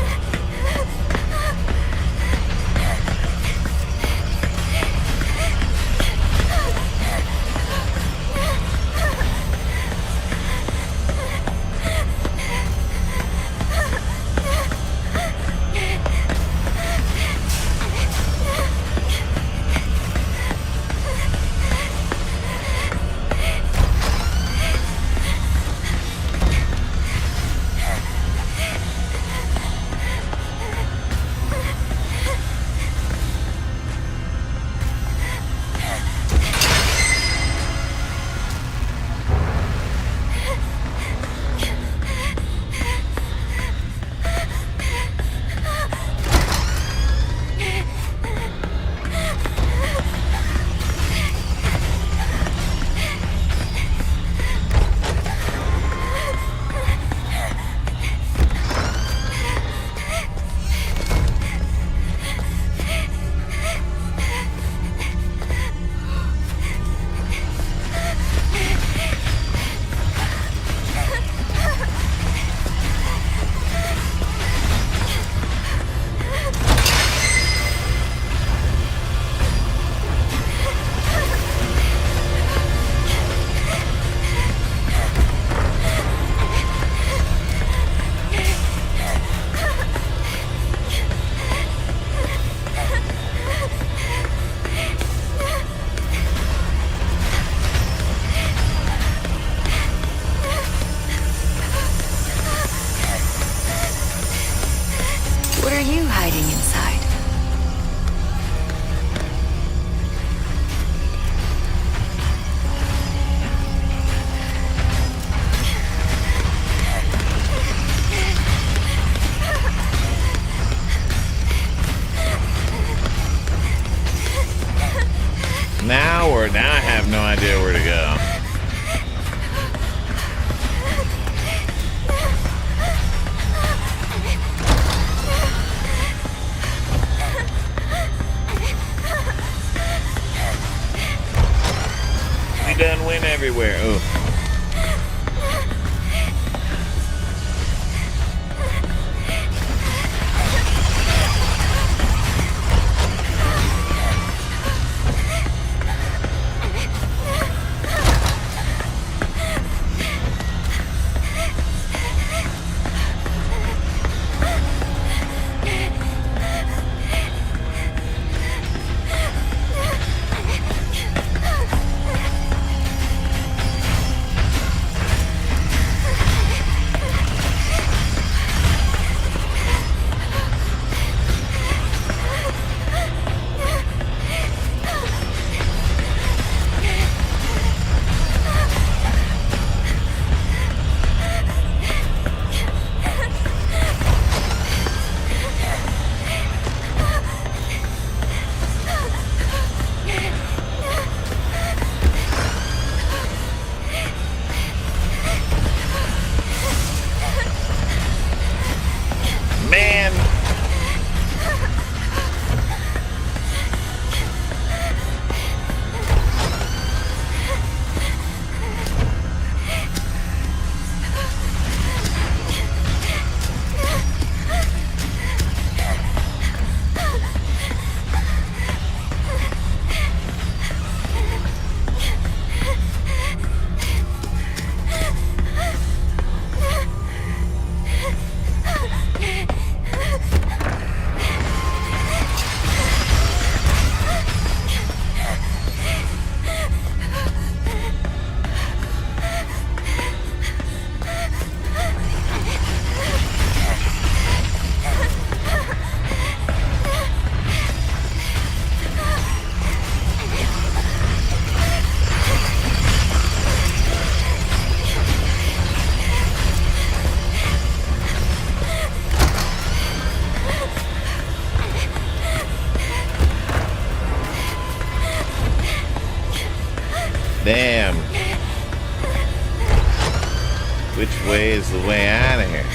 Which way is the way out of here?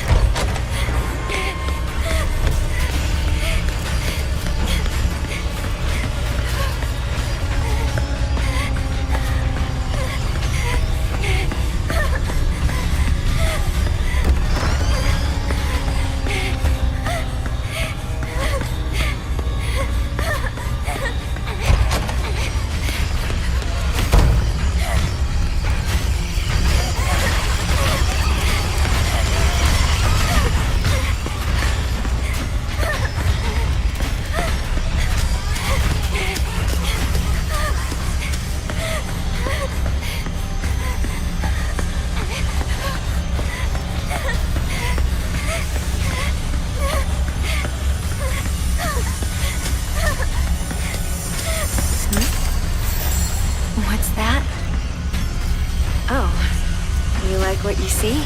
What's that? Oh, you like what you see?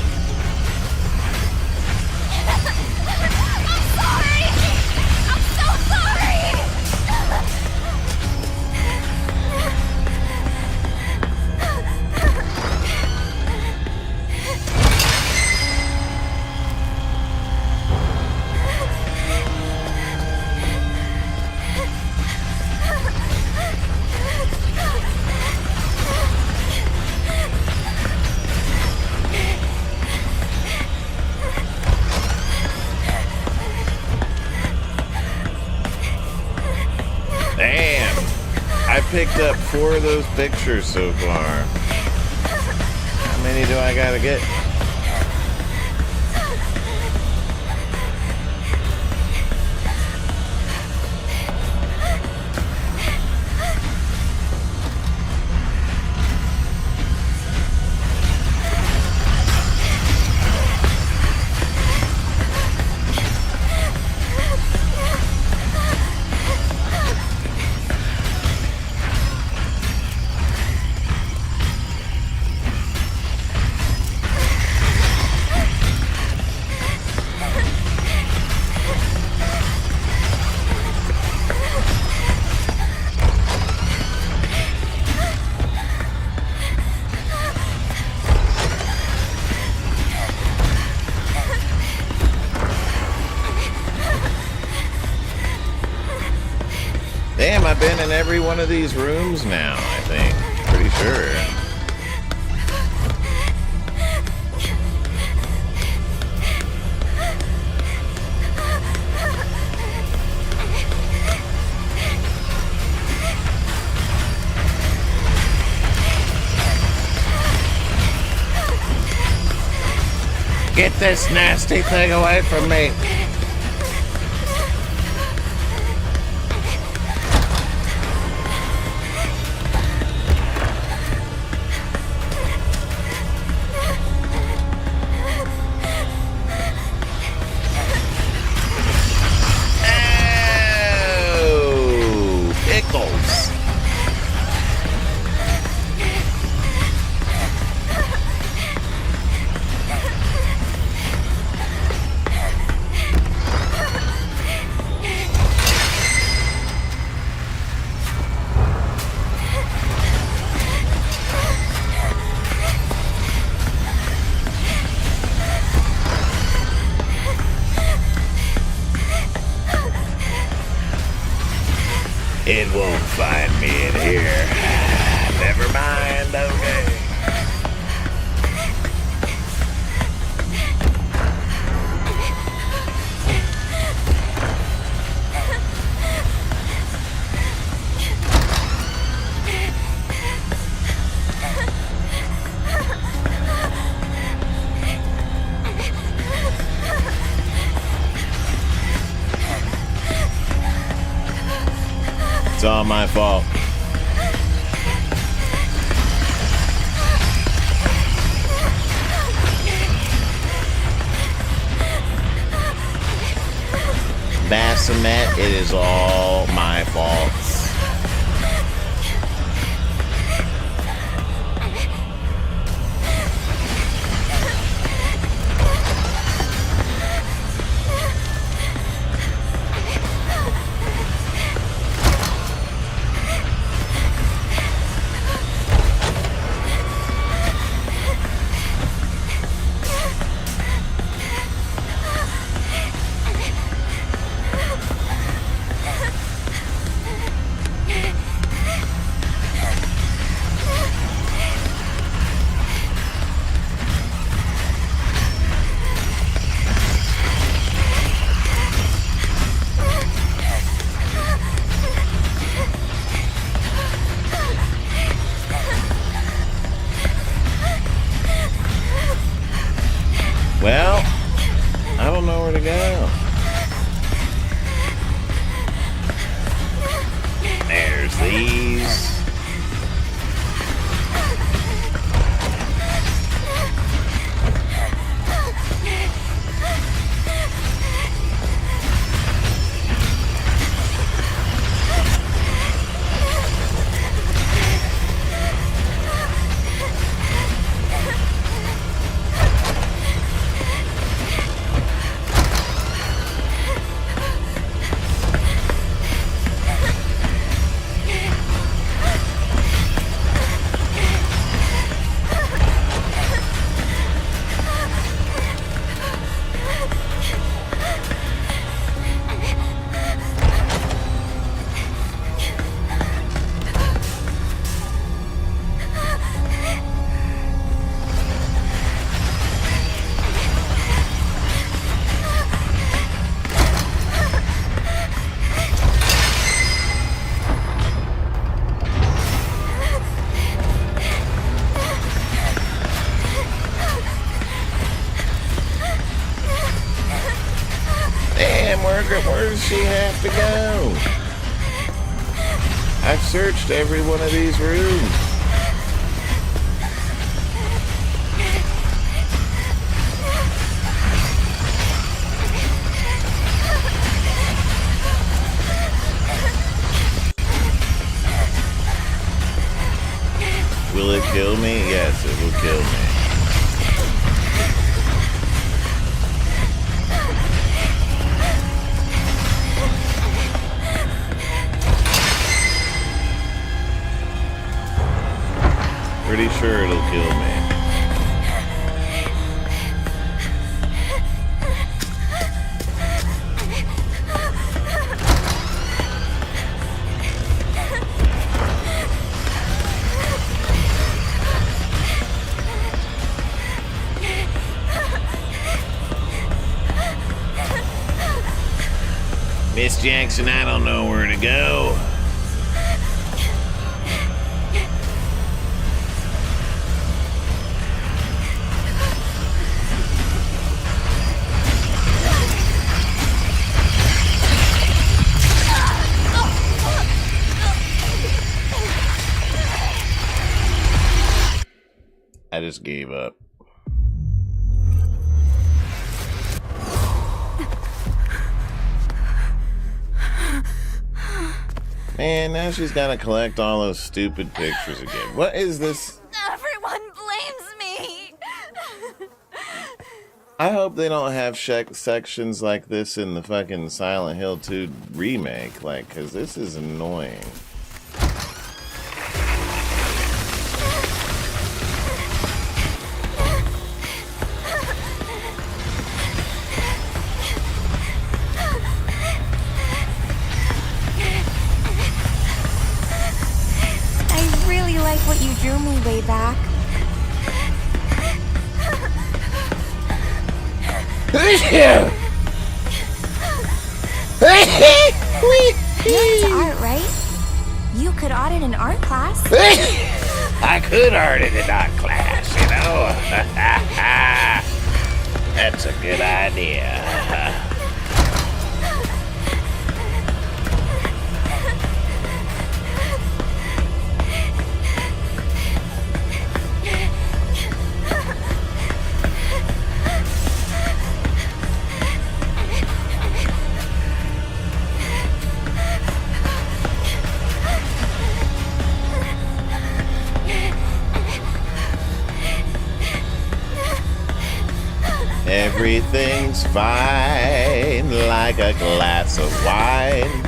Damn! I picked up 4 of those pictures so far. How many do I gotta get? Damn, I've been in every one of these rooms now, I think. Pretty sure. Get this nasty thing away from me. It won't find me in here. Never mind, okay. It's all my fault. Bassinet, it is all my fault. Well, I don't know where to go. There's these. Where does she have to go? I've searched every one of these rooms. Will it kill me? Yes, it will kill me. Pretty sure it'll kill me. Miss Jackson, I don't know where to go. I just gave up. Man, now she's gotta collect all those stupid pictures again. What is this? Everyone blames me. I hope they don't have sections like this in the fucking Silent Hill 2 remake, like, cause this is annoying. What you drew me way back. That's art, right? You could art in an art class. I could art in an art class, you know. That's a good idea. Everything's fine, like a glass of wine.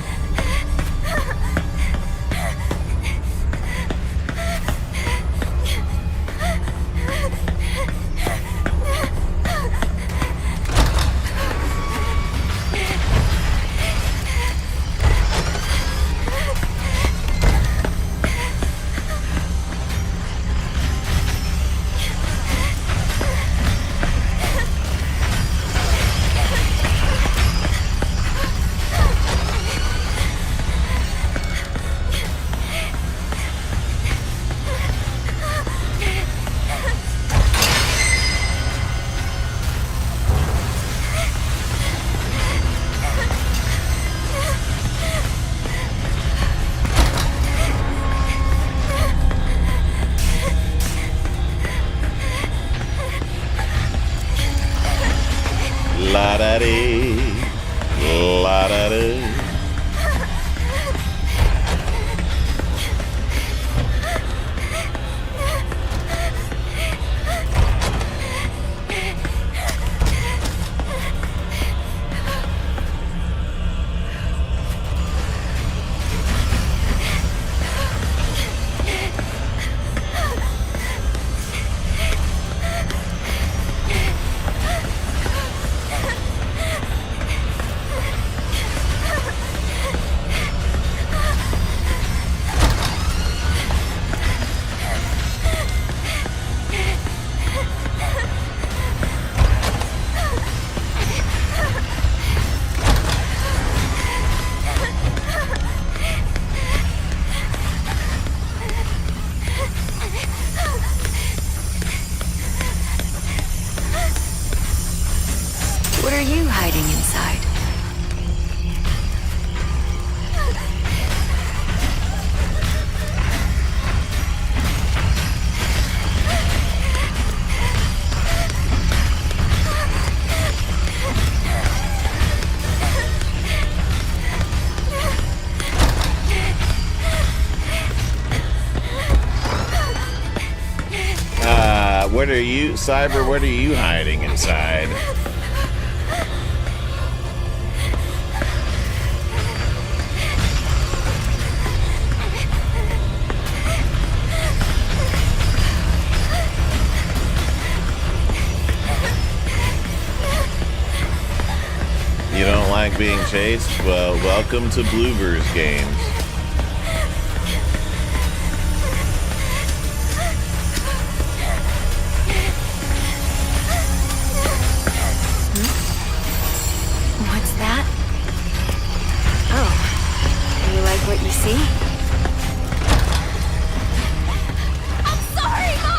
La-da-dee. La-da-dee. What are you hiding inside? What are you, Cyber, what are you hiding inside? You don't like being chased? Well, welcome to Bloobers Games. What's that? Oh, you like what you see? I'm sorry, Mom!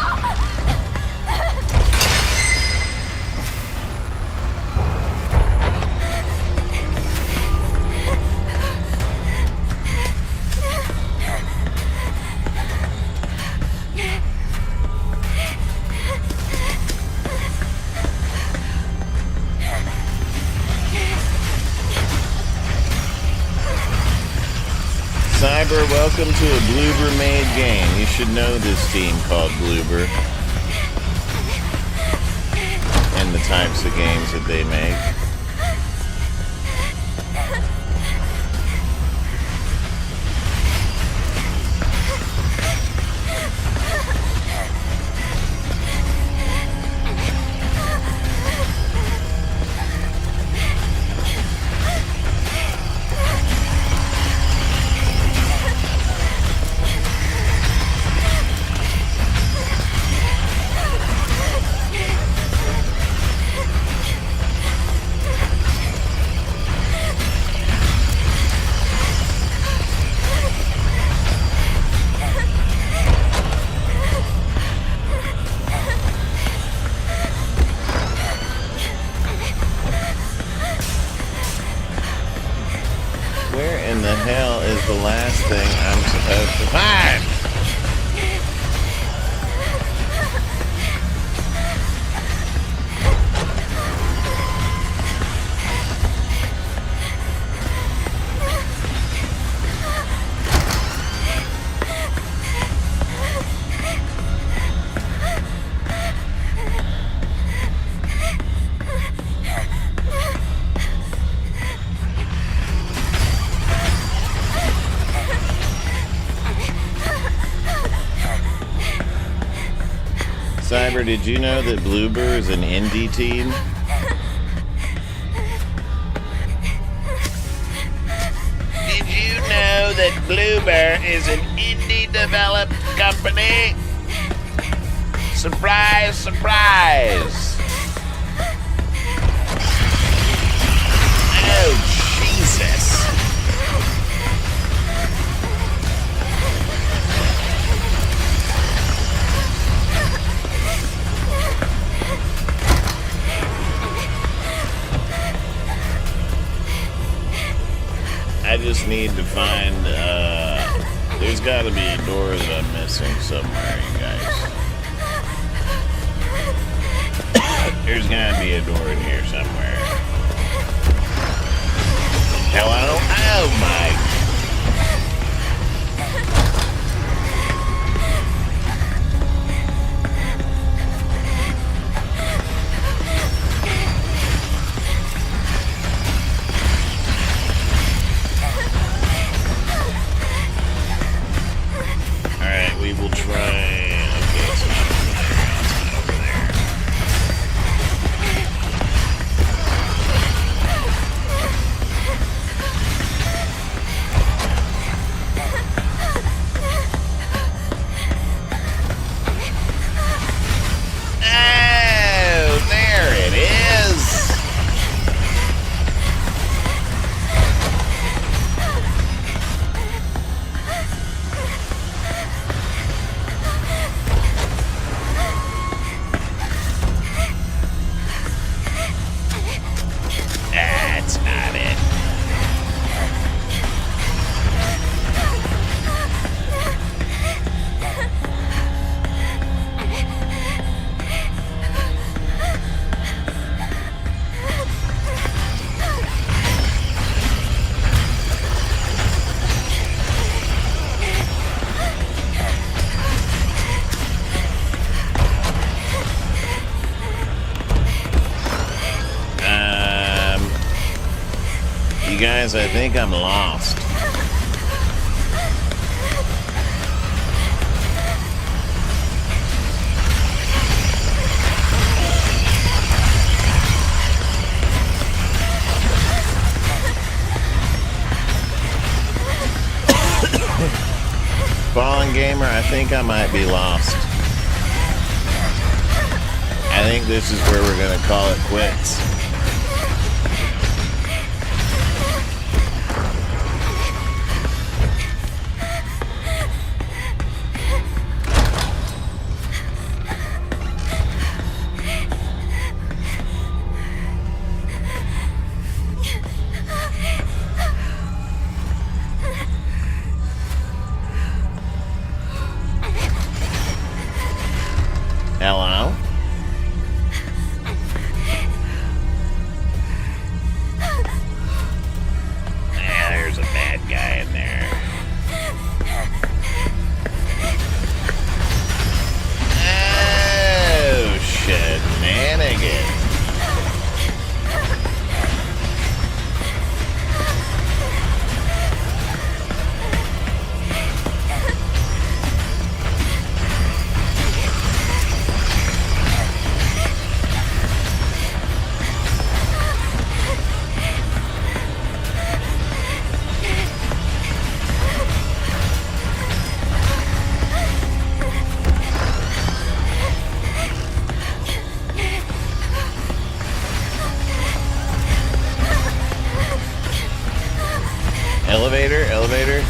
Cyber, welcome to a Bloober-made game. You should know this team called Bloober. And the types of games that they make. Where in the hell is the last thing I'm supposed to find? Cyber, did you know that Bloober is an indie team? Did you know that Bloober is an indie developed company? Surprise, surprise! Oh, Jesus! I just need to find, there's gotta be a door that I'm missing somewhere, you guys. There's gotta be a door in here somewhere. Hello? Oh my. Alright, we will try. Okay, it's not over there. It's not over there. Oh, there it is. That's not it. You guys, I think I'm lost. Fallen Gamer, I think I might be lost. I think this is where we're gonna call it quits. Hello? Yeah, there's a bad guy in there. Oh, shenanigans. Elevator, elevator.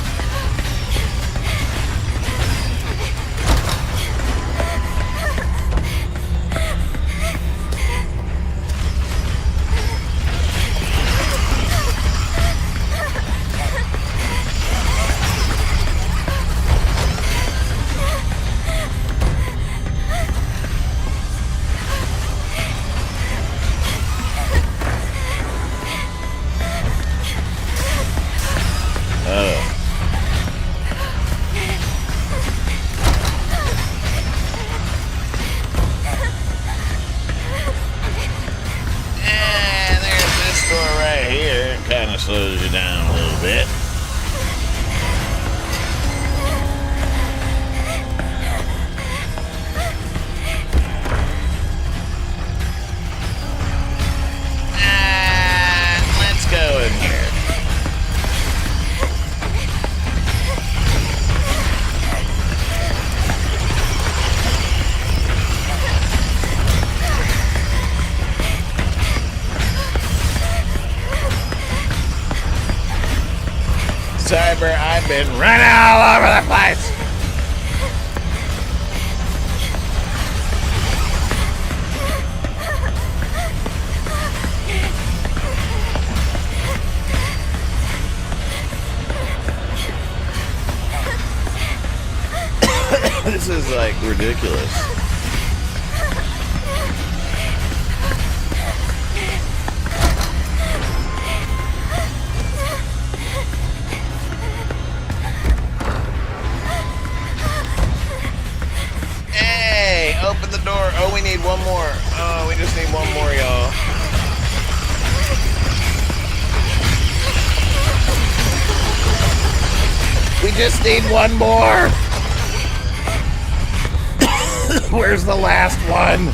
Kind of slows you down a little bit. Let's go in here. Cyber, I've been running all over the place. This is like ridiculous. just need one more. Where's the last one?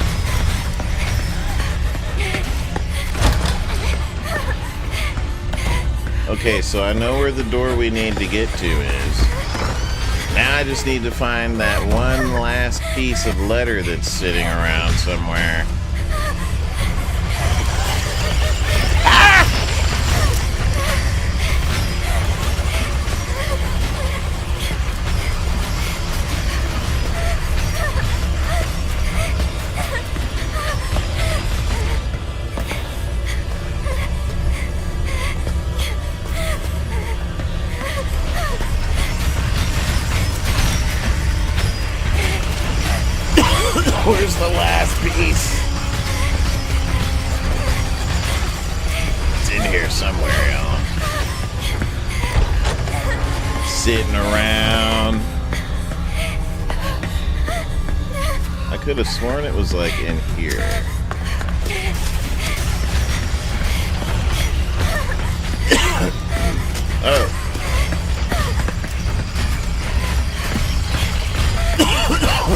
Okay, so I know where the door we need to get to is. Now I just need to find that one last piece of letter that's sitting around somewhere. Where's the last piece? It's in here somewhere, y'all. Sitting around. I could have sworn it was like in here. Oh.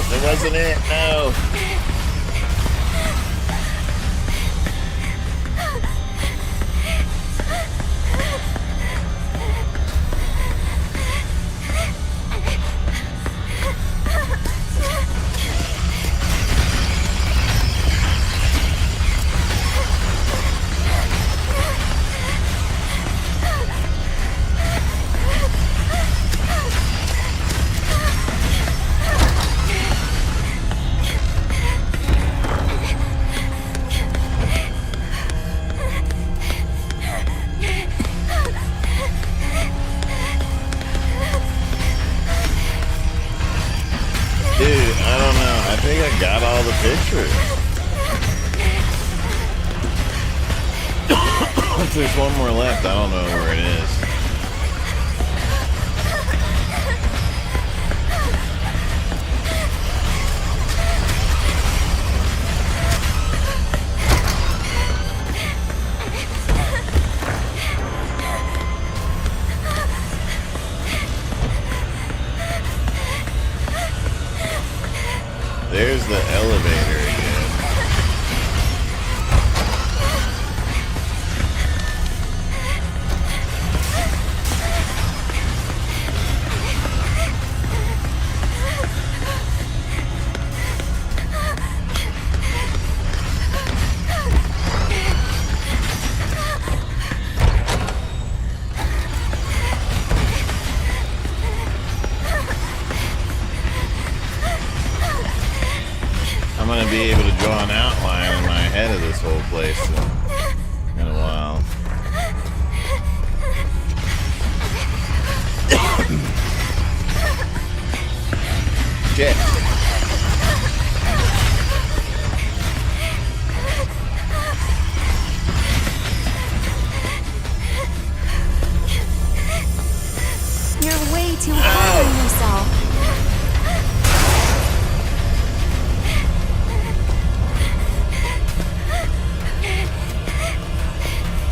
That wasn't it, no. Got all the pictures. If there's one more left, I don't know where it is. There's the elevator again. I'm gonna be able to draw an outline in my head of this whole place in a while. Shit. You're way too hard on yourself.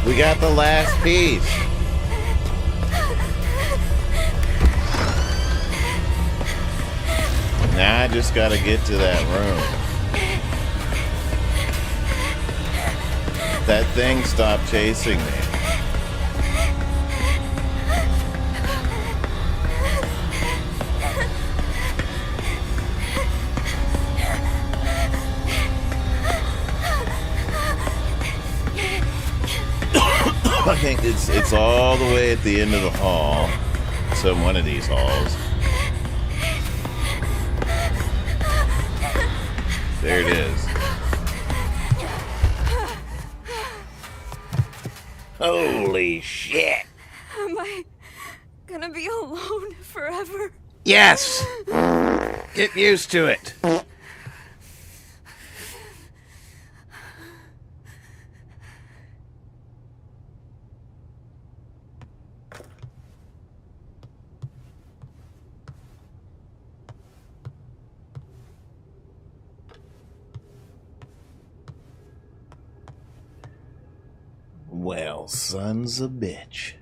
We got the last piece. Now I just gotta get to that room. That thing stopped chasing me. I think it's all the way at the end of the hall. So one of these halls. There it is. Holy shit. Am I gonna be alone forever? Yes! Get used to it. Well, son's a bitch.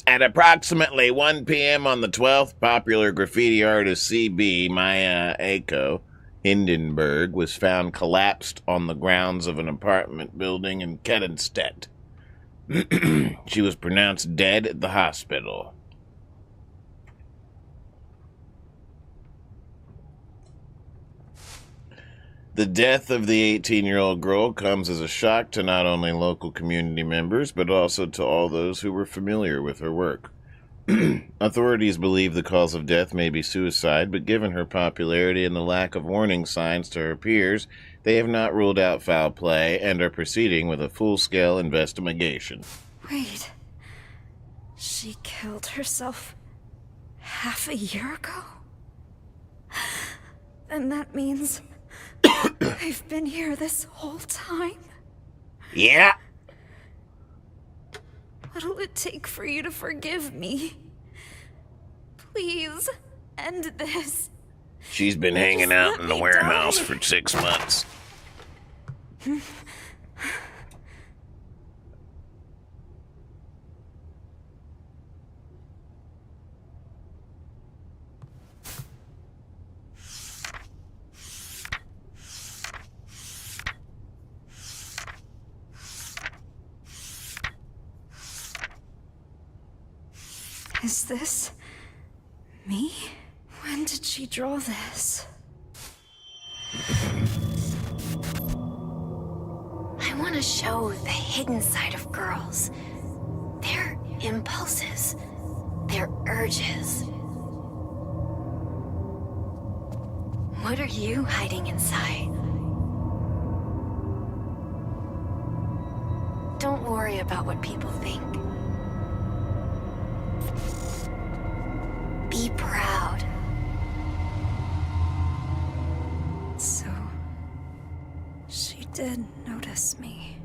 At approximately 1 p.m. on the 12th, popular graffiti artist CB Maya Aiko Hindenburg was found collapsed on the grounds of an apartment building in Kettenstedt. She was pronounced dead at the hospital. The death of the 18-year-old girl comes as a shock to not only local community members, but also to all those who were familiar with her work. Authorities believe the cause of death may be suicide, but given her popularity and the lack of warning signs to her peers, they have not ruled out foul play and are proceeding with a full-scale investigation. Wait. She killed herself half a year ago? Then that means I've been here this whole time? Yeah. What'll it take for you to forgive me? Please, end this. She's been hanging out in the warehouse for 6 months. Is this me? When did she draw this? I want to show the hidden side of girls. Their impulses, their urges. What are you hiding inside? Don't worry about what people think. Be proud. So, she did notice me.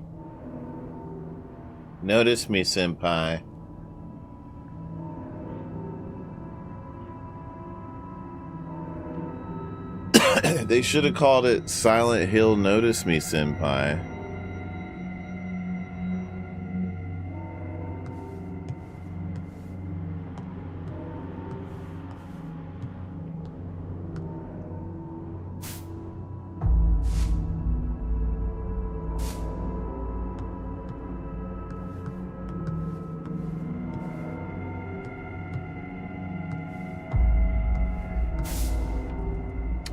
Notice me, senpai. They should have called it Silent Hill Notice Me, senpai.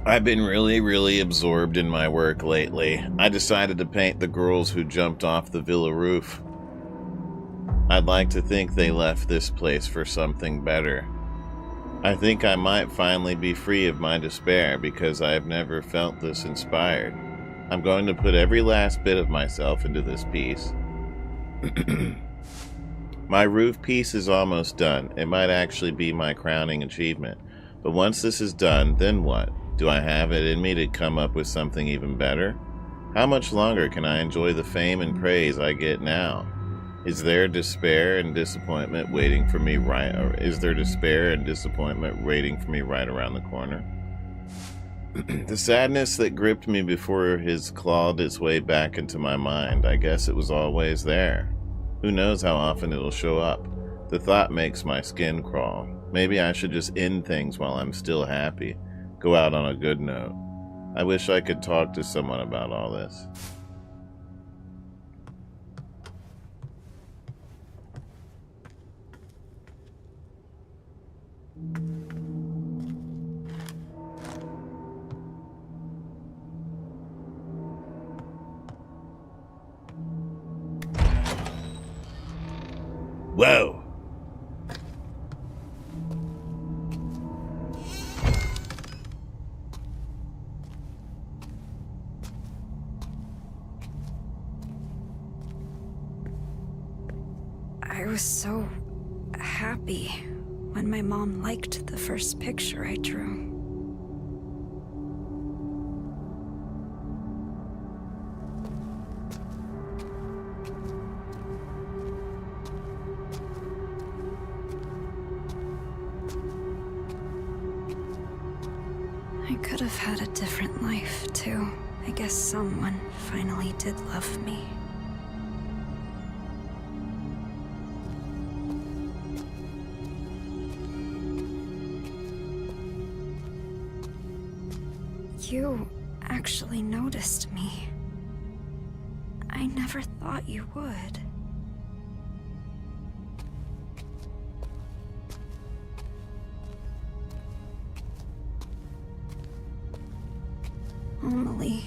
I've been really absorbed in my work lately. I decided to paint the girls who jumped off the villa roof. I'd like to think they left this place for something better. I think I might finally be free of my despair because I have never felt this inspired. I'm going to put every last bit of myself into this piece. My roof piece is almost done. It might actually be my crowning achievement. But once this is done, then what? Do I have it in me to come up with something even better? How much longer can I enjoy the fame and praise I get now? Is there despair and disappointment waiting for me right around the corner? The sadness that gripped me before his clawed its way back into my mind, I guess it was always there. Who knows how often it'll show up? The thought makes my skin crawl. Maybe I should just end things while I'm still happy. Go out on a good note. I wish I could talk to someone about all this. Whoa! I was so happy when my mom liked the first picture I drew. I could have had a different life, too. I guess someone finally did love me. You actually noticed me. I never thought you would. Emily,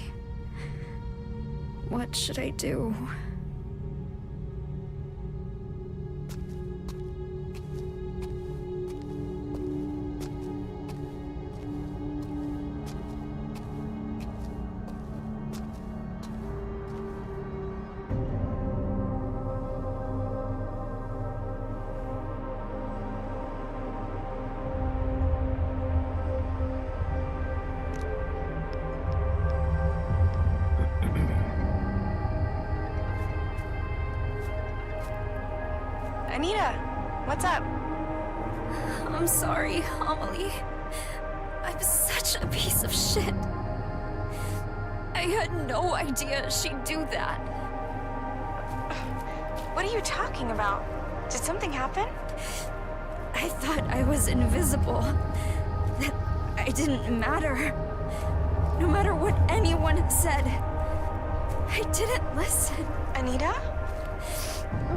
what should I do? Anita, what's up? I'm sorry, Emily. I'm such a piece of shit. I had no idea she'd do that. What are you talking about? Did something happen? I thought I was invisible. That I didn't matter. No matter what anyone said. I didn't listen. Anita?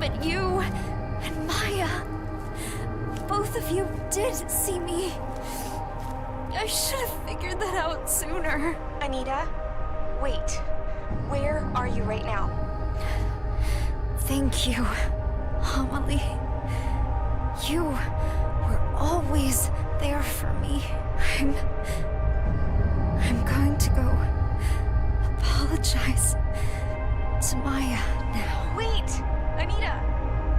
But you and Maya, both of you did see me. I should have figured that out sooner. Anita, wait. Where are you right now? Thank you, Emily. You were always there for me. I'm going to go apologize to Maya now. Wait! Anita!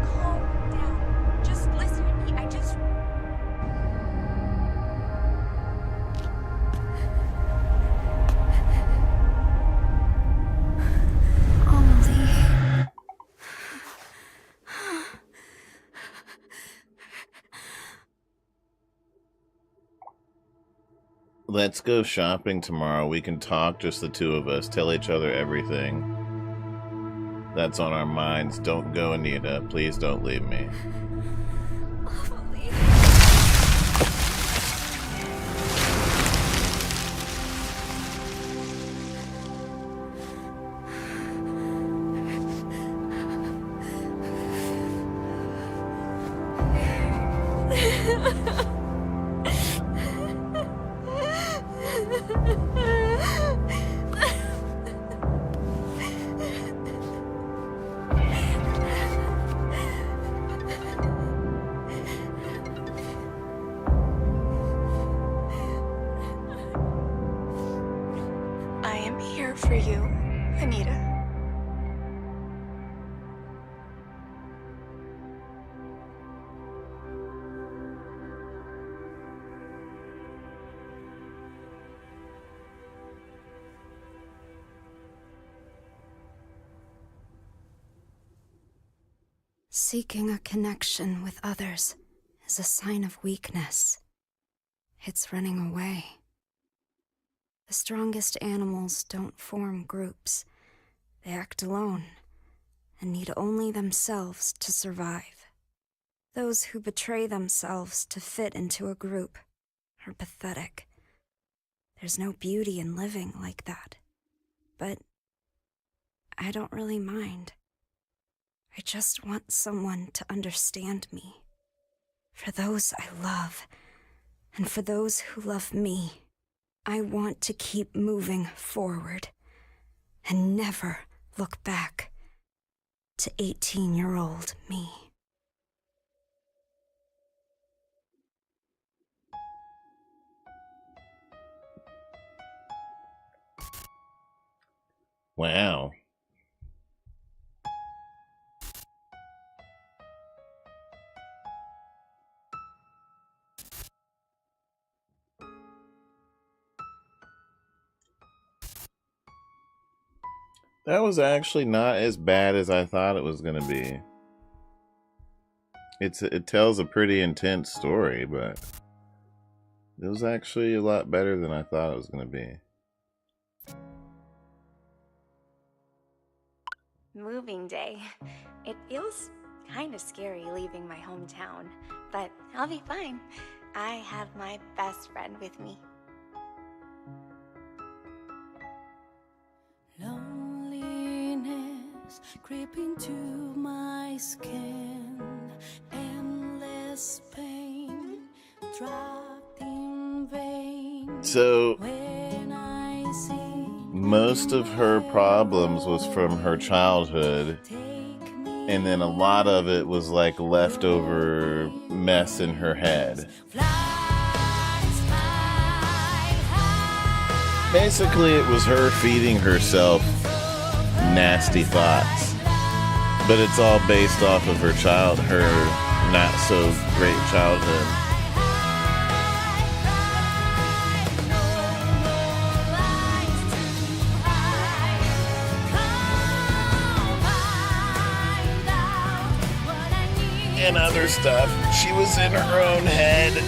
Calm down. Just listen to me. Let's go shopping tomorrow. We can talk, just the two of us. Tell each other everything that's on our minds. Don't go, Anita. Please don't leave me. I am here for you, Anita. Seeking a connection with others is a sign of weakness. It's running away. The strongest animals don't form groups. They act alone and need only themselves to survive. Those who betray themselves to fit into a group are pathetic. There's no beauty in living like that. But I don't really mind. I just want someone to understand me. For those I love, and for those who love me, I want to keep moving forward and never look back to 18-year-old me. Wow. That was actually not as bad as I thought it was going to be. It tells a pretty intense story, but it was actually a lot better than I thought it was going to be. Moving day. It feels kind of scary leaving my hometown, but I'll be fine. I have my best friend with me. creeping to my skin, endless pain, dropped in vain. So, When I see most of her problems was from her childhood, and then a lot of it was like leftover mess in her head. Basically, it was her feeding herself nasty thoughts, but it's all based off of her not so great childhood. And other stuff. She was in her own head.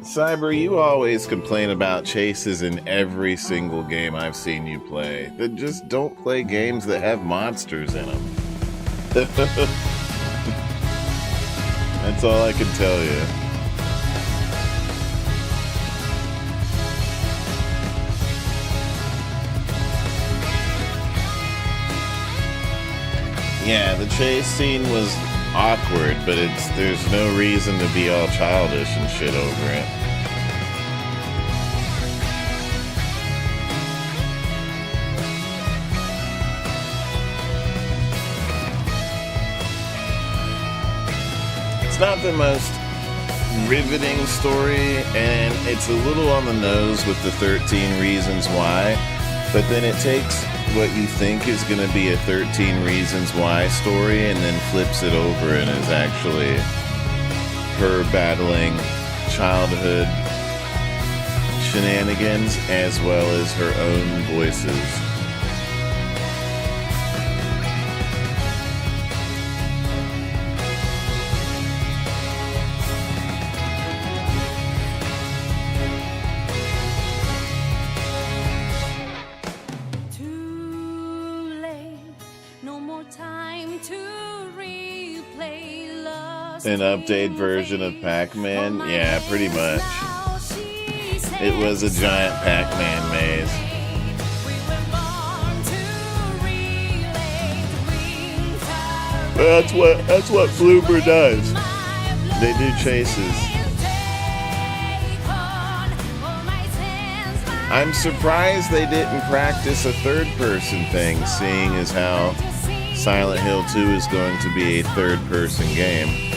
Cyber, you always complain about chases in every single game I've seen you play. Then just don't play games that have monsters in them. That's all I can tell you. Yeah, the chase scene was awkward, but there's no reason to be all childish and shit over it. It's not the most riveting story, and it's a little on the nose with the 13 Reasons Why, but then it takes what you think is going to be a 13 Reasons Why story and then flips it over and is actually her battling childhood shenanigans as well as her own voices. An updated version of Pac-Man? Yeah, pretty much. It was a giant Pac-Man maze. That's what Bloober does. They do chases. I'm surprised they didn't practice a third-person thing, seeing as how Silent Hill 2 is going to be a third-person game.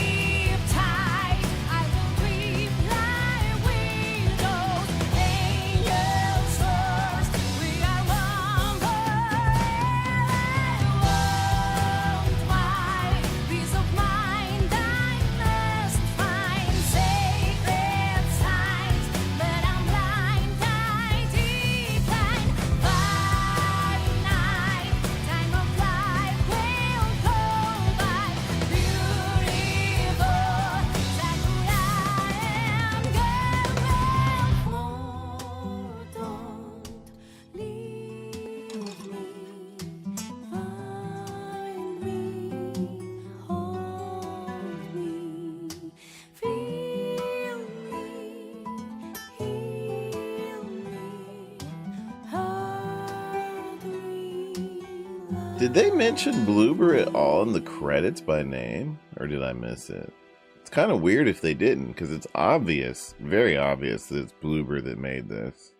Did they mention Bloober at all in the credits by name? Or did I miss it? It's kind of weird if they didn't, because it's obvious, very obvious, that it's Bloober that made this.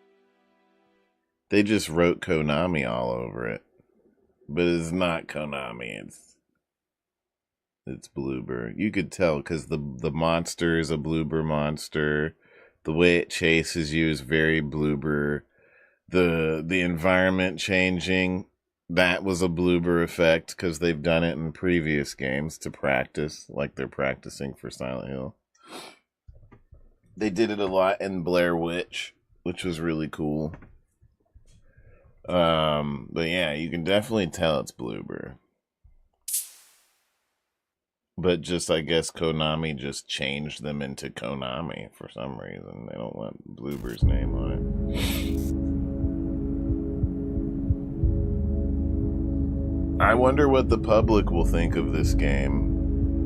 They just wrote Konami all over it. But it's not Konami, it's Bloober. You could tell, because the monster is a Bloober monster. The way it chases you is very Bloober. The environment changing, that was a Bloober effect because they've done it in previous games to practice, like they're practicing for Silent Hill. They did it a lot in Blair Witch, which was really cool. But yeah, you can definitely tell it's Bloober. But just, I guess Konami just changed them into Konami for some reason. They don't want Bloober's name on it. I wonder what the public will think of this game.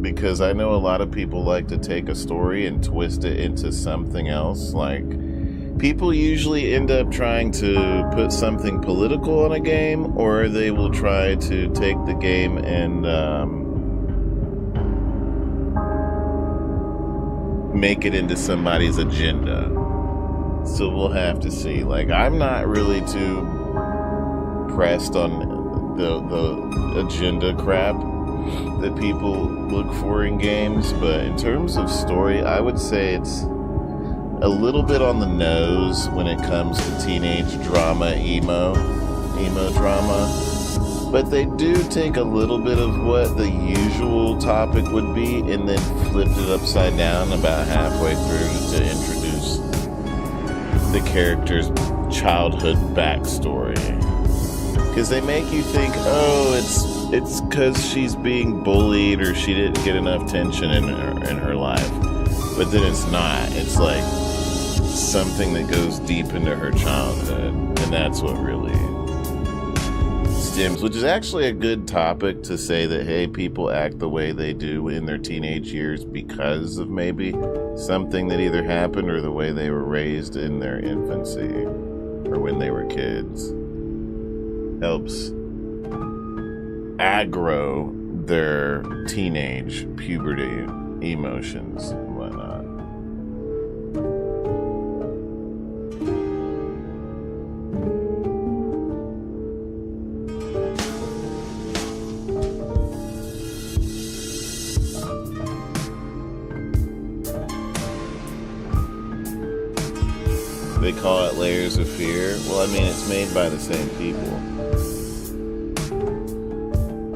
Because I know a lot of people like to take a story and twist it into something else. Like, people usually end up trying to put something political on a game, or they will try to take the game and make it into somebody's agenda. So we'll have to see. Like, I'm not really too pressed on the agenda crap that people look for in games, but in terms of story, I would say it's a little bit on the nose when it comes to teenage drama, emo drama. But they do take a little bit of what the usual topic would be and then flipped it upside down about halfway through to introduce the character's childhood backstory. Because they make you think, oh, it's because she's being bullied or she didn't get enough attention in her life. But then it's not. It's like something that goes deep into her childhood. And that's what really stems, which is actually a good topic to say that, hey, people act the way they do in their teenage years because of maybe something that either happened or the way they were raised in their infancy or when they were kids. Helps aggro their teenage puberty emotions and whatnot. They call it Layers of Fear. Well, I mean, it's made by the same people.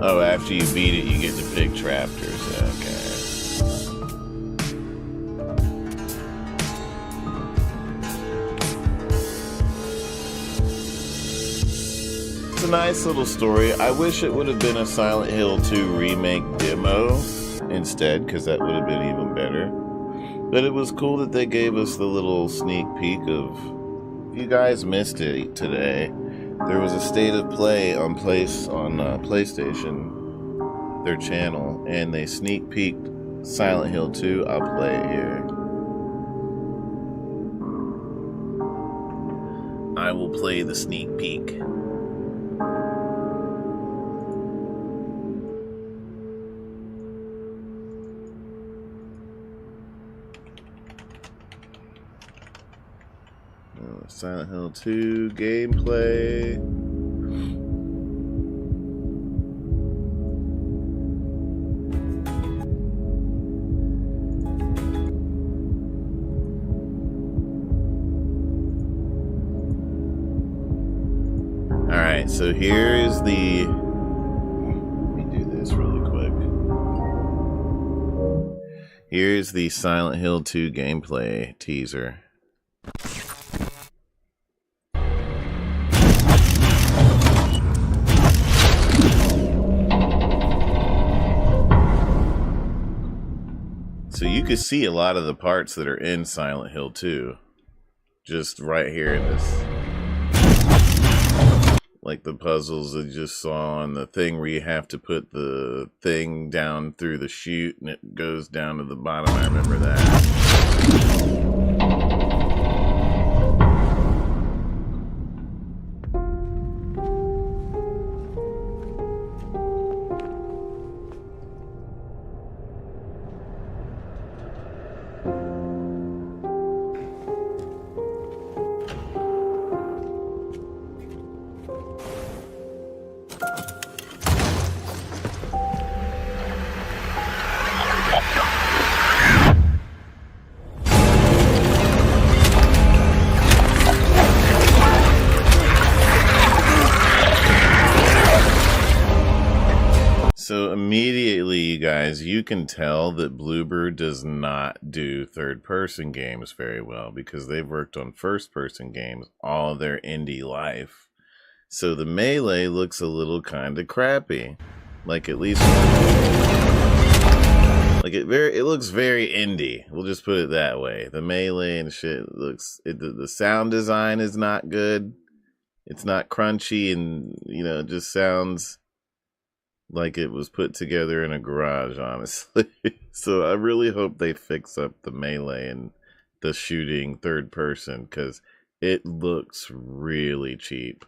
Oh, after you beat it, you get to pick chapters. Okay. It's a nice little story. I wish it would have been a Silent Hill 2 remake demo instead, because that would have been even better. But it was cool that they gave us the little sneak peek of... If you guys missed it today, there was a state of play on PlayStation, their channel, and they sneak peeked Silent Hill 2. I'll play it here. I will play the sneak peek. Silent Hill 2 gameplay. Alright, so here is the... Let me do this really quick. Here's the Silent Hill 2 gameplay teaser. So you can see a lot of the parts that are in Silent Hill 2. Just right here in this. Like the puzzles that you just saw and the thing where you have to put the thing down through the chute and it goes down to the bottom. I remember that. So immediately, you guys, you can tell that Bloober does not do third-person games very well because they've worked on first-person games all their indie life. So the melee looks a little kind of crappy. Like at least like it looks very indie. We'll just put it that way. The melee and shit looks the sound design is not good. It's not crunchy, and it just sounds like it was put together in a garage, honestly. So I really hope they fix up the melee and the shooting third person, because it looks really cheap.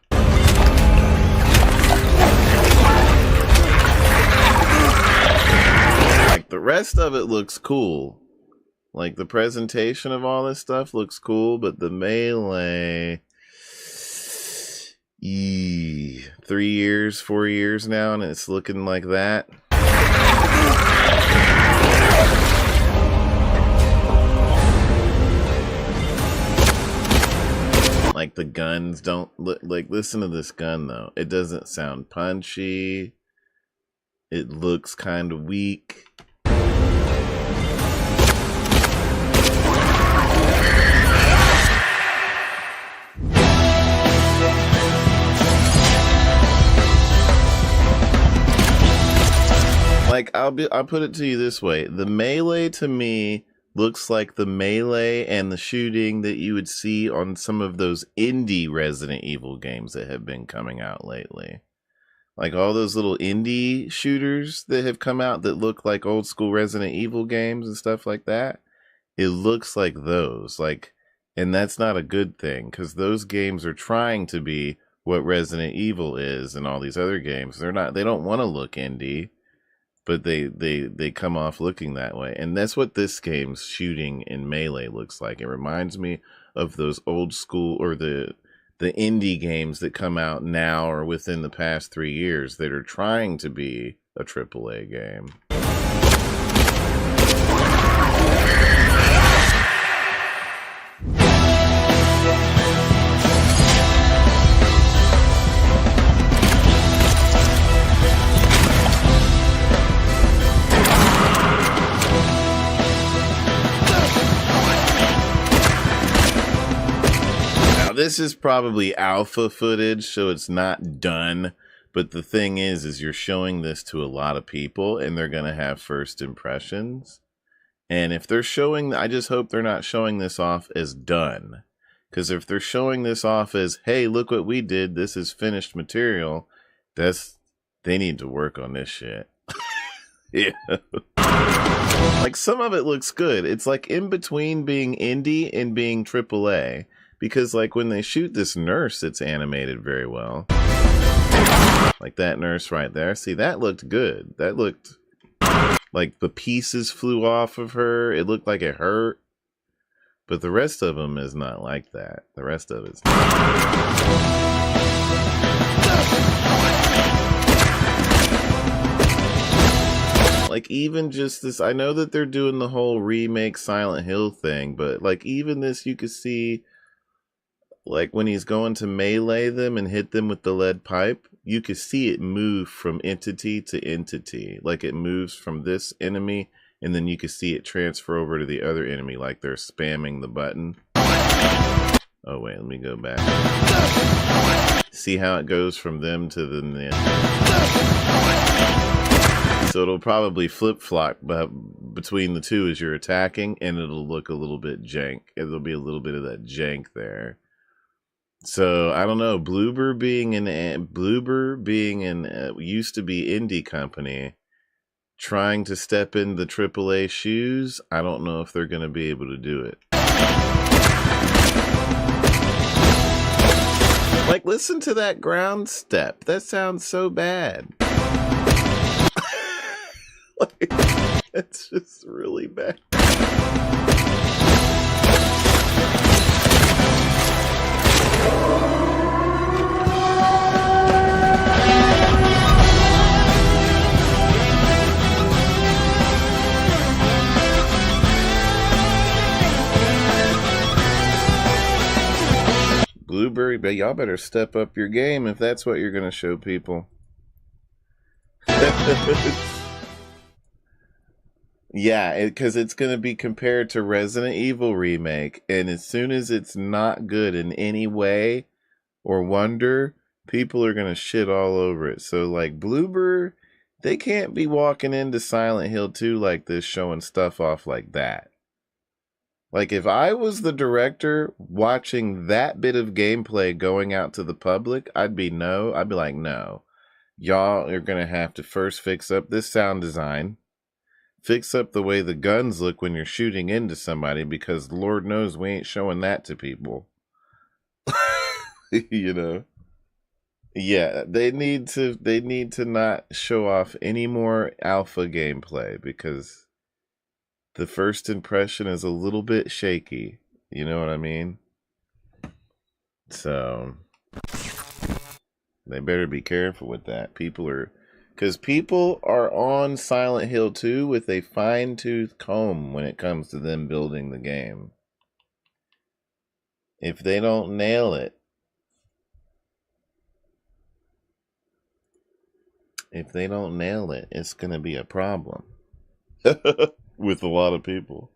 Like the rest of it looks cool. Like the presentation of all this stuff looks cool, but the melee, 3 years, 4 years now, and it's looking like that. Like the guns don't look like, listen to this gun though. It doesn't sound punchy. It looks kind of weak. Like I'll put it to you this way. The melee to me looks like the melee and the shooting that you would see on some of those indie Resident Evil games that have been coming out lately. Like all those little indie shooters that have come out that look like old school Resident Evil games and stuff like that. It looks like those. Like, and that's not a good thing, because those games are trying to be what Resident Evil is and all these other games. They don't want to look indie, but they come off looking that way. And that's what this game's shooting in melee looks like. It reminds me of those old school, or the indie games that come out now or within the past 3 years that are trying to be a AAA game. This is probably alpha footage, so it's not done. But the thing is you're showing this to a lot of people, and they're going to have first impressions. And if they're showing, I just hope they're not showing this off as done. Because if they're showing this off as, hey, look what we did, this is finished material, they need to work on this shit. Yeah. Like some of it looks good. It's like in between being indie and being AAA. Because, like, when they shoot this nurse, it's animated very well. Like that nurse right there. See, that looked good. That looked like the pieces flew off of her. It looked like it hurt. But the rest of them is not like that. The rest of it's not. Like, even just this, I know that they're doing the whole remake Silent Hill thing, but, like, even this, you could see, like when he's going to melee them and hit them with the lead pipe, you can see it move from entity to entity. Like it moves from this enemy, and then you can see it transfer over to the other enemy, like they're spamming the button. Oh wait, let me go back. See how it goes from them to the... So it'll probably flip-flop between the two as you're attacking, and it'll look a little bit jank. There'll be a little bit of that jank there. So I don't know. Bloober being an used to be indie company, trying to step in the AAA shoes. I don't know if they're going to be able to do it. Like, listen to that ground step. That sounds so bad. Like, it's just really bad. Blueberry, but y'all better step up your game if that's what you're going to show people. Yeah, because it's going to be compared to Resident Evil Remake, and as soon as it's not good in any way or wonder, people are gonna shit all over it. So like Bloober, they can't be walking into Silent Hill 2 like this, showing stuff off like that. Like if I was the director watching that bit of gameplay going out to the public, I'd be like, no. Y'all are gonna have to first fix up this sound design. Fix up the way the guns look when you're shooting into somebody, because Lord knows we ain't showing that to people. You know? Yeah, they need to not show off any more alpha gameplay, because the first impression is a little bit shaky. You know what I mean? So they better be careful with that. Because people are on Silent Hill 2 with a fine-tooth comb when it comes to them building the game. If they don't nail it, it's going to be a problem with a lot of people.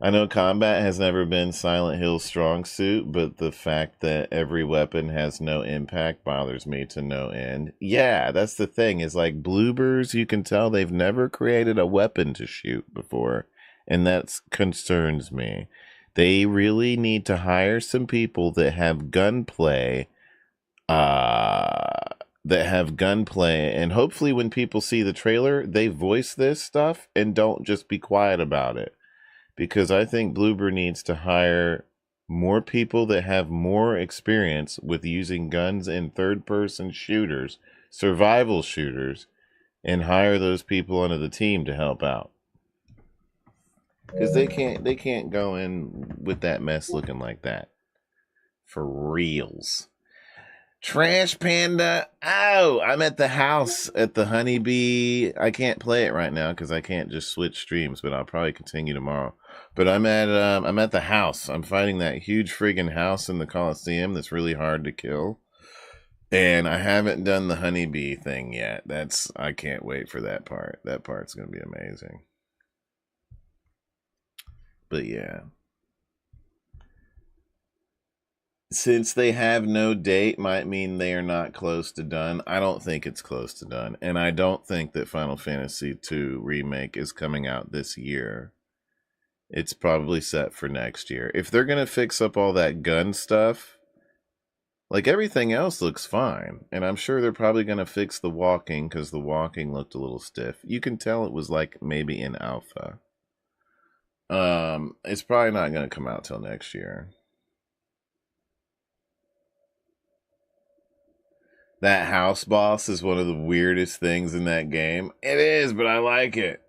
I know combat has never been Silent Hill's strong suit, but the fact that every weapon has no impact bothers me to no end. Yeah, that's the thing, is like Bloobers, you can tell they've never created a weapon to shoot before, and that concerns me. They really need to hire some people that have gunplay, and hopefully when people see the trailer, they voice this stuff and don't just be quiet about it. Because I think Bloober needs to hire more people that have more experience with using guns in third-person shooters, survival shooters, and hire those people onto the team to help out. Because they can't go in with that mess looking like that. For reals. Trash Panda. Oh, I'm at the house at the Honeybee. I can't play it right now because I can't just switch streams, but I'll probably continue tomorrow. But I'm at the house. I'm fighting that huge friggin' house in the Coliseum that's really hard to kill. And I haven't done the Honeybee thing yet. I can't wait for that part. That part's gonna be amazing. But yeah. Since they have no date might mean they are not close to done. I don't think it's close to done. And I don't think that Final Fantasy II Remake is coming out this year. It's probably set for next year. If they're going to fix up all that gun stuff, like everything else looks fine. And I'm sure they're probably going to fix the walking, because the walking looked a little stiff. You can tell it was like maybe in alpha. It's probably not going to come out till next year. That house boss is one of the weirdest things in that game. It is, but I like it.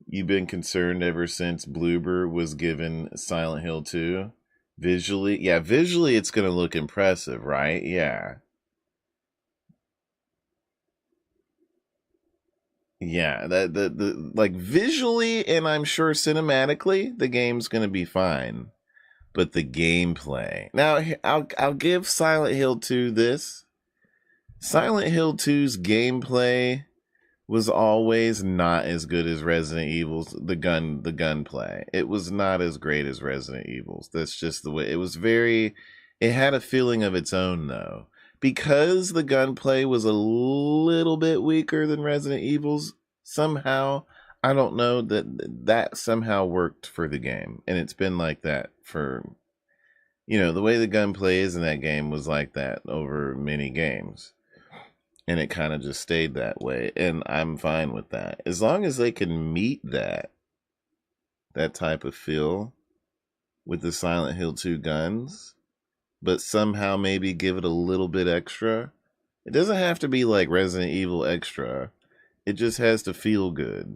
You've been concerned ever since Bloober was given Silent Hill 2? Visually? Yeah, visually it's going to look impressive, right? Yeah. Yeah, the like visually, and I'm sure cinematically, the game's going to be fine. But the gameplay. Now, I'll give Silent Hill 2 this. Silent Hill 2's gameplay was always not as good as Resident Evil's. The gunplay. It was not as great as Resident Evil's. That's just the way. It had a feeling of its own, though. Because the gunplay was a little bit weaker than Resident Evil's, somehow, I don't know, that somehow worked for the game. And it's been like that for, the way the gunplay is in that game was like that over many games. And it kind of just stayed that way. And I'm fine with that. As long as they can meet that type of feel with the Silent Hill 2 guns, but somehow maybe give it a little bit extra. It doesn't have to be like Resident Evil extra. It just has to feel good,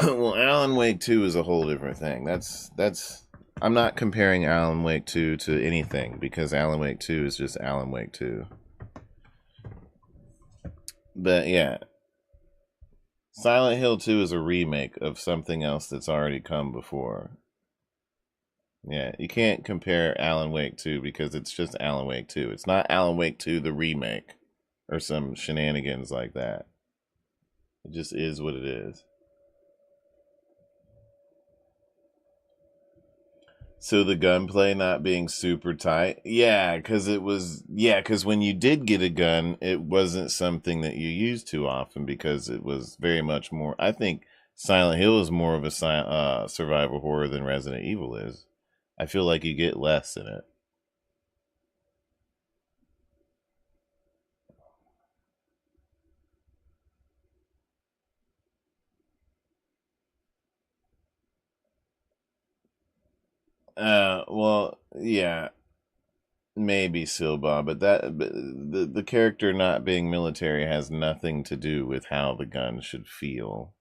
Well, Alan Wake 2 is a whole different thing. I'm not comparing Alan Wake 2 to anything, because Alan Wake 2 is just Alan Wake 2. But yeah, Silent Hill 2 is a remake of something else that's already come before. Yeah, you can't compare Alan Wake 2 because it's just Alan Wake 2. It's not Alan Wake 2 the remake or some shenanigans like that. It just is what it is. So the gunplay not being super tight? Yeah, because when you did get a gun, it wasn't something that you used too often because it was very much more, I think Silent Hill is more of a survival horror than Resident Evil is. I feel like you get less in it. Well, yeah, maybe Silba, but the character not being military has nothing to do with how the gun should feel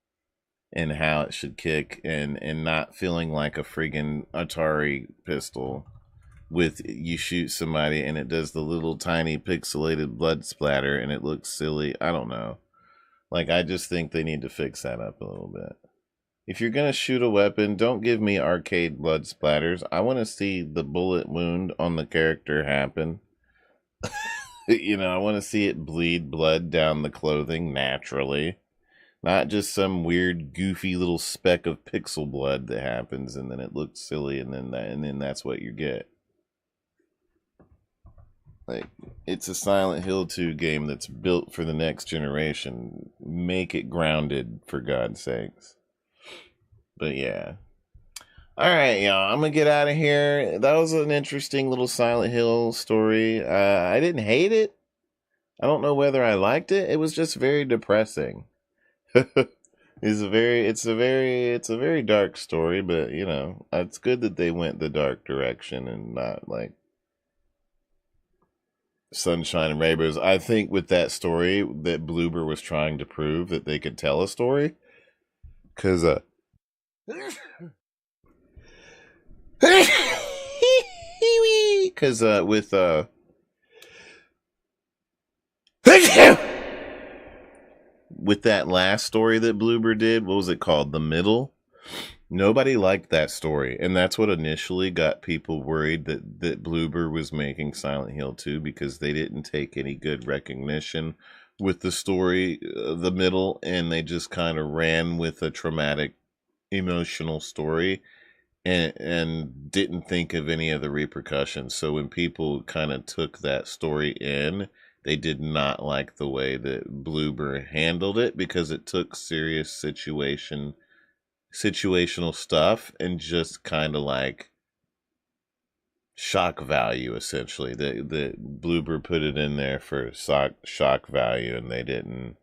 and how it should kick, and not feeling like a friggin' Atari pistol with you shoot somebody and it does the little tiny pixelated blood splatter and it looks silly. I don't know. Like, I just think they need to fix that up a little bit. If you're gonna shoot a weapon, don't give me arcade blood splatters. I want to see the bullet wound on the character happen. You know, I want to see it bleed blood down the clothing naturally. Not just some weird, goofy little speck of pixel blood that happens and then it looks silly and then that's what you get. Like, it's a Silent Hill 2 game that's built for the next generation. Make it grounded, for God's sakes. But yeah. Alright, y'all. I'm gonna get out of here. That was an interesting little Silent Hill story. I didn't hate it. I don't know whether I liked it. It was just very depressing. It's a very dark story, but you know, it's good that they went the dark direction and not like sunshine and rainbows. I think with that story that Bloober was trying to prove that they could tell a story, because with with that last story that Bloober did, what was it called? The Middle? Nobody liked that story, and that's what initially got people worried that Bloober was making Silent Hill 2, because they didn't take any good recognition with the story, The Middle, and they just kind of ran with a traumatic, emotional story and didn't think of any of the repercussions. So when people kind of took that story in, they did not like the way that Bloober handled it, because it took serious situational stuff and just kind of like shock value, essentially. The Bloober put it in there for shock value, and they didn't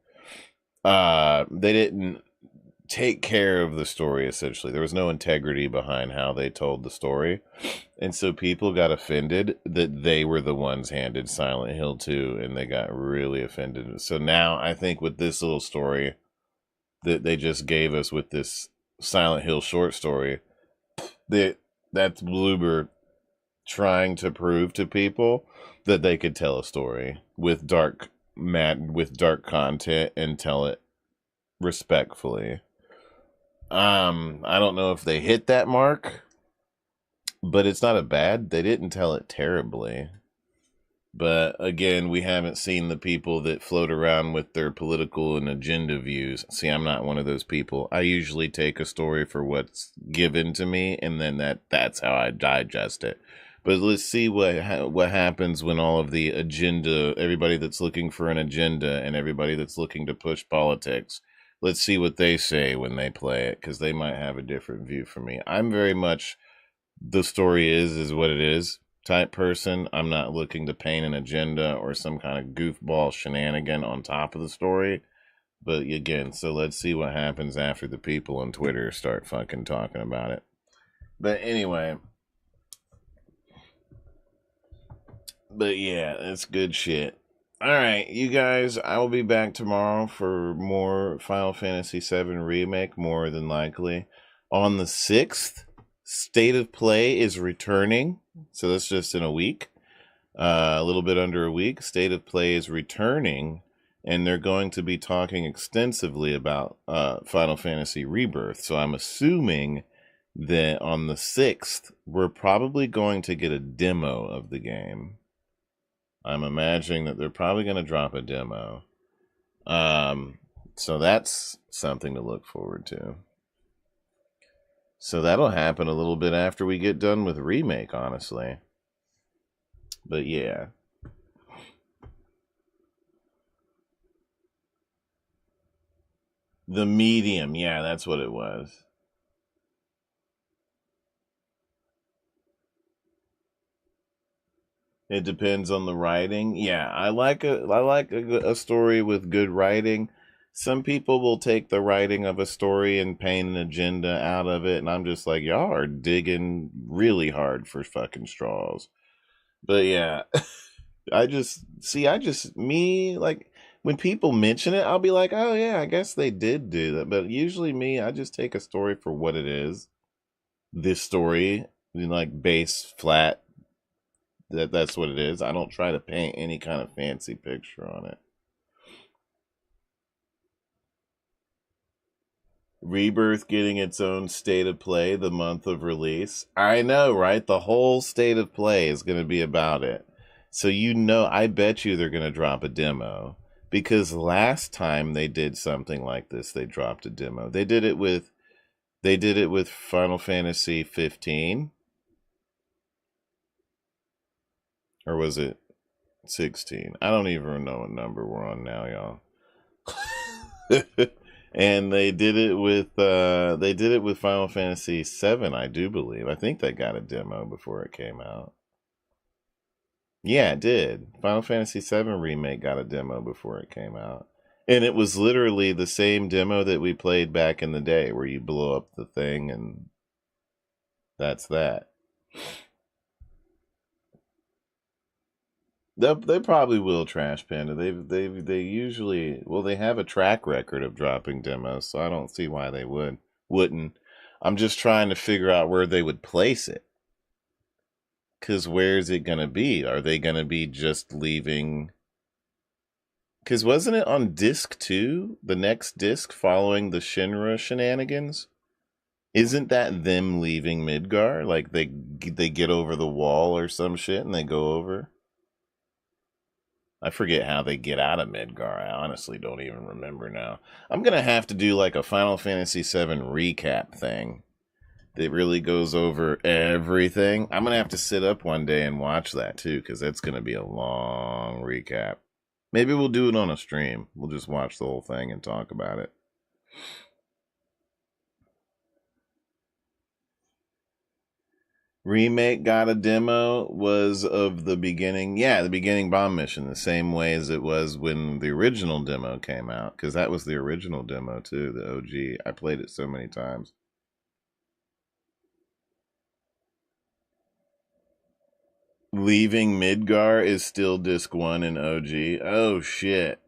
take care of the story. Essentially, there was no integrity behind how they told the story, and so people got offended that they were the ones handed Silent Hill 2, and they got really offended. So now I think with this little story that they just gave us with this Silent Hill short story, that's Bloober trying to prove to people that they could tell a story with dark content and tell it respectfully. I don't know if they hit that mark, but it's not they didn't tell it terribly. But again, we haven't seen the people that float around with their political and agenda views. See, I'm not one of those people. I usually take a story for what's given to me, and then that's how I digest it. But let's see what happens when all of the agenda, everybody that's looking for an agenda and everybody that's looking to push politics, let's see what they say when they play it, because they might have a different view from me. I'm very much the story is what it is type person. I'm not looking to paint an agenda or some kind of goofball shenanigan on top of the story. But again, so let's see what happens after the people on Twitter start fucking talking about it. But anyway. But yeah, it's good shit. Alright, you guys, I will be back tomorrow for more Final Fantasy VII Remake, more than likely. On the 6th, State of Play is returning. So that's just in a week. A little bit under a week. State of Play is returning, and they're going to be talking extensively about Final Fantasy Rebirth. So I'm assuming that on the 6th, we're probably going to get a demo of the game. I'm imagining that they're probably going to drop a demo. So that's something to look forward to. So that'll happen a little bit after we get done with Remake, honestly. But yeah. The Medium, yeah, that's what it was. It depends on the writing. Yeah, I like a story with good writing. Some people will take the writing of a story and paint an agenda out of it, and I'm just like, y'all are digging really hard for fucking straws. But yeah, like, when people mention it, I'll be like, oh yeah, I guess they did do that. But usually I just take a story for what it is. This story, like, base flat, that's what it is. I don't try to paint any kind of fancy picture on it. Rebirth getting its own state of play the month of release. I know, right? The whole state of play is going to be about it. So I bet you they're going to drop a demo. Because last time they did something like this, they dropped a demo. They did it with Final Fantasy 15. Or was it 16? I don't even know what number we're on now, y'all. And they did it with Final Fantasy 7, I do believe. I think they got a demo before it came out. Yeah, it did. Final Fantasy 7 Remake got a demo before it came out. And it was literally the same demo that we played back in the day, where you blow up the thing and that's that. They probably will, Trash Panda. They usually, well, they have a track record of dropping demos, so I don't see why they wouldn't. I'm just trying to figure out where they would place it. 'Cause where is it gonna be? Are they gonna be just leaving? 'Cause wasn't it on disc 2? The next disc following the Shinra shenanigans? Isn't that them leaving Midgar? Like they get over the wall or some shit and they go over? I forget how they get out of Midgar. I honestly don't even remember now. I'm going to have to do like a Final Fantasy VII recap thing that really goes over everything. I'm going to have to sit up one day and watch that too, because that's going to be a long recap. Maybe we'll do it on a stream. We'll just watch the whole thing and talk about it. Remake got a demo was of the beginning. Yeah, the beginning bomb mission, the same way as it was when the original demo came out, because that was the original demo too, the OG. I played it so many times. Leaving Midgar is still disc 1 in OG. Oh shit.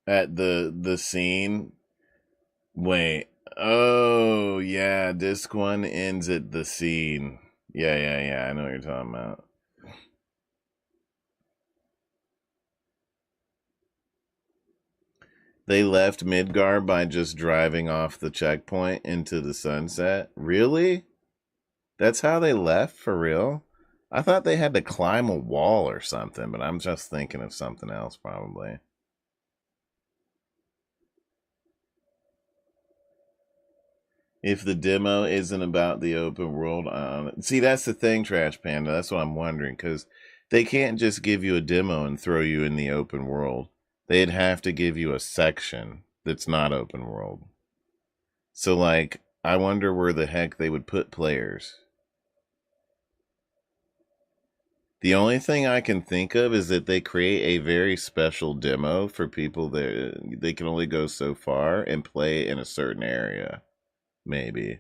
At the scene. Wait. Oh, yeah, disc 1 ends at the scene. Yeah, I know what you're talking about. They left Midgar by just driving off the checkpoint into the sunset? Really? That's how they left, for real? I thought they had to climb a wall or something, but I'm just thinking of something else, probably. If the demo isn't about the open world, see, that's the thing, Trash Panda. That's what I'm wondering, because they can't just give you a demo and throw you in the open world. They'd have to give you a section that's not open world. So, like, I wonder where the heck they would put players. The only thing I can think of is that they create a very special demo for people that they can only go so far and play in a certain area. Maybe.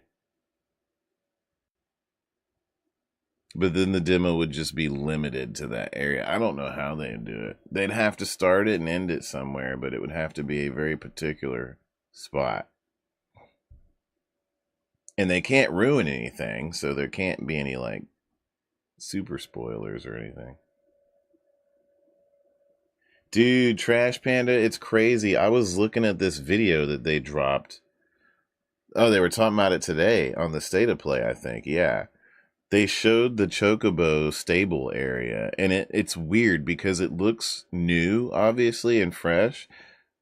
But then the demo would just be limited to that area. I don't know how they'd do it. They'd have to start it and end it somewhere, but it would have to be a very particular spot. And they can't ruin anything, so there can't be any, like, super spoilers or anything. Dude, Trash Panda, it's crazy. I was looking at this video that they dropped. Oh, they were talking about it today on the State of Play, I think. Yeah. they showed the Chocobo stable area, and it's weird because it looks new, obviously, and fresh,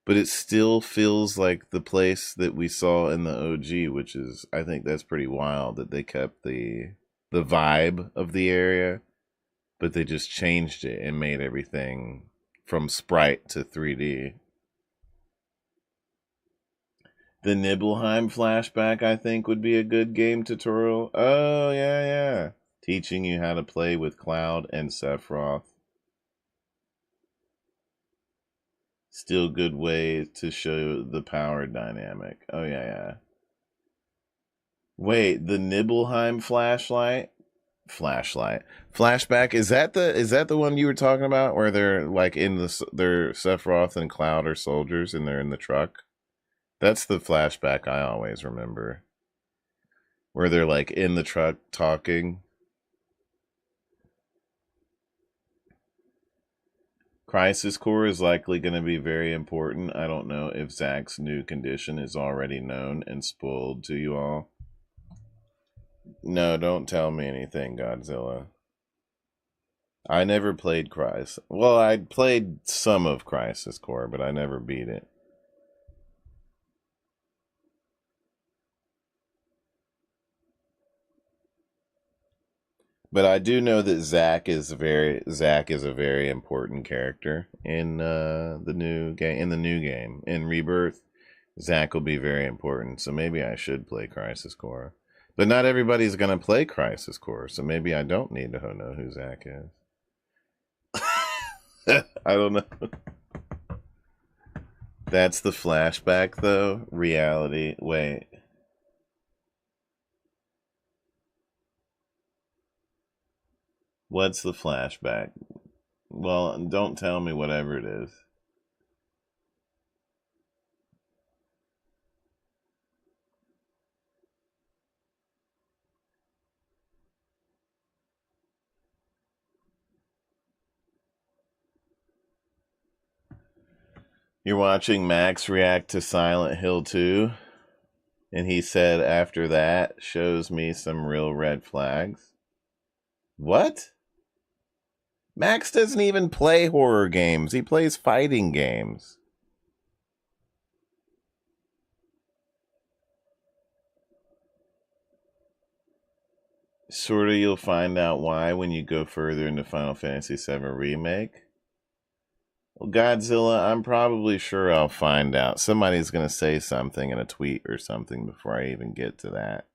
but it still feels like the place that we saw in the OG, which is, I think that's pretty wild that they kept the vibe of the area, but they just changed it and made everything from sprite to 3D. The Nibelheim flashback, I think, would be a good game tutorial. Oh, yeah, yeah. Teaching you how to play with Cloud and Sephiroth. Still good way to show the power dynamic. Oh, yeah, yeah. Wait, the Nibelheim flashback, is that the one you were talking about, where they're like they're Sephiroth and Cloud are soldiers and they're in the truck? That's the flashback I always remember, where they're like in the truck talking. Crisis Core is likely going to be very important. I don't know if Zach's new condition is already known and spoiled to you all. No, don't tell me anything, Godzilla. I never played Crisis. Well, I played some of Crisis Core, but I never beat it. But I do know that Zach is a very important character in the new game. In Rebirth, Zach will be very important. So maybe I should play Crisis Core. But not everybody's gonna play Crisis Core, so maybe I don't need to know who Zach is. I don't know. That's the flashback though. Reality. Wait. What's the flashback? Well, don't tell me whatever it is. You're watching Max react to Silent Hill 2, and he said after that shows me some real red flags. What? Max doesn't even play horror games. He plays fighting games. Sorta, you'll find out why when you go further into Final Fantasy VII Remake. Well, Godzilla, I'm probably sure I'll find out. Somebody's going to say something in a tweet or something before I even get to that.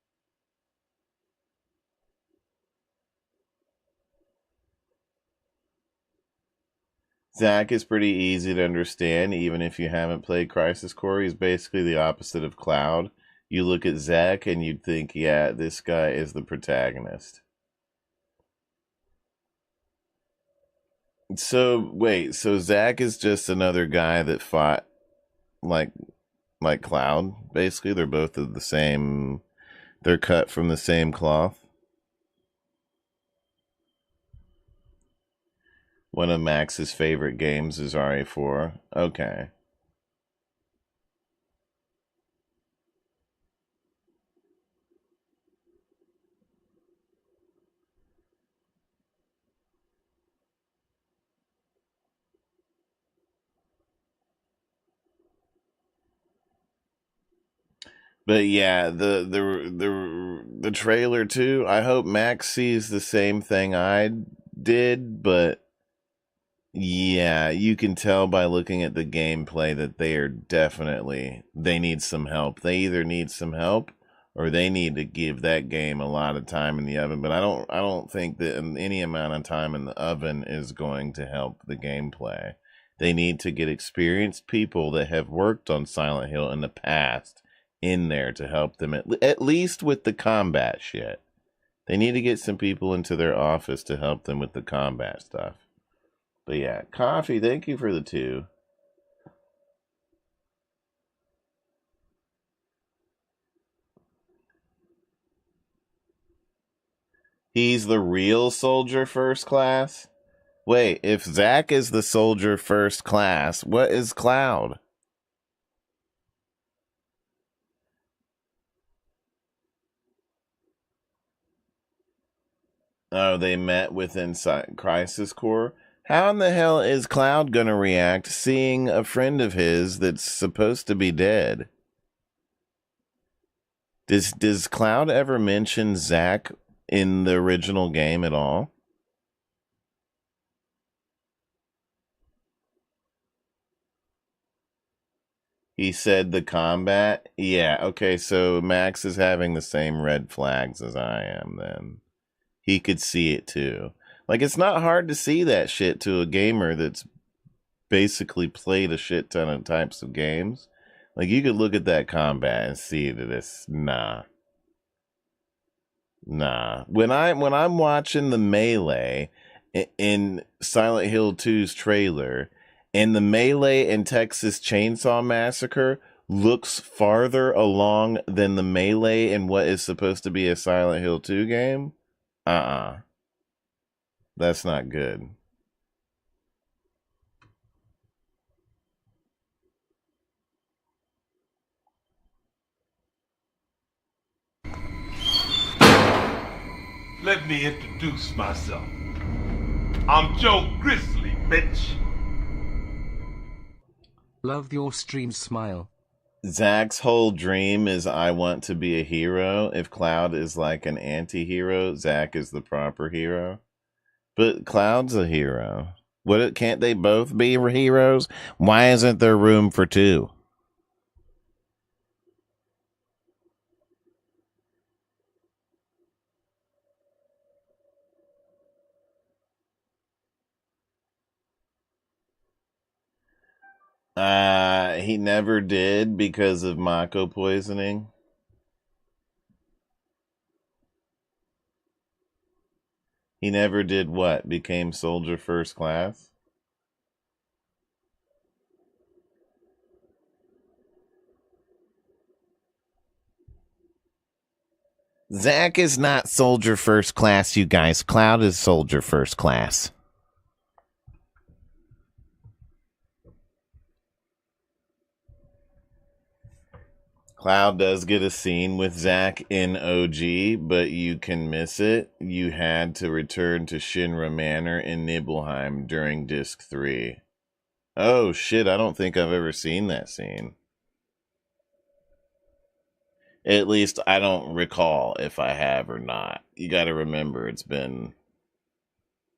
Zach is pretty easy to understand, even if you haven't played Crisis Core. He's basically the opposite of Cloud. You look at Zach and you'd think, yeah, this guy is the protagonist. So, wait, so Zach is just another guy that fought like Cloud, basically? They're both of the same, they're cut from the same cloth? One of Max's favorite games is RE4. Okay. But yeah, the trailer too. I hope Max sees the same thing I did, but yeah, you can tell by looking at the gameplay that they need some help. They either need some help or they need to give that game a lot of time in the oven. But I don't think that any amount of time in the oven is going to help the gameplay. They need to get experienced people that have worked on Silent Hill in the past in there to help them at least with the combat shit. They need to get some people into their office to help them with the combat stuff. But yeah, Coffee, thank you for the 2. He's the real soldier first class? Wait, if Zach is the soldier first class, what is Cloud? Oh, they met within Crisis Core. How in the hell is Cloud gonna react seeing a friend of his that's supposed to be dead? Does Cloud ever mention Zack in the original game at all? He said the combat? Yeah, okay, so Max is having the same red flags as I am then. He could see it too. Like, it's not hard to see that shit to a gamer that's basically played a shit ton of types of games. Like, you could look at that combat and see that it's nah. When I'm watching the melee in Silent Hill 2's trailer, and the melee in Texas Chainsaw Massacre looks farther along than the melee in what is supposed to be a Silent Hill 2 game, that's not good. Let me introduce myself. I'm Joe Grizzly, bitch. Love your stream smile. Zack's whole dream is I want to be a hero. If Cloud is like an anti-hero, Zack is the proper hero. But Cloud's a hero. Can't they both be heroes? Why isn't there room for two? He never did because of Mako poisoning. He never did what? Became soldier first class? Zack is not soldier first class, you guys. Cloud is soldier first class. Cloud does get a scene with Zack in OG, but you can miss it. You had to return to Shinra Manor in Nibelheim during Disc 3. Oh shit, I don't think I've ever seen that scene. At least I don't recall if I have or not. You gotta remember, it's been...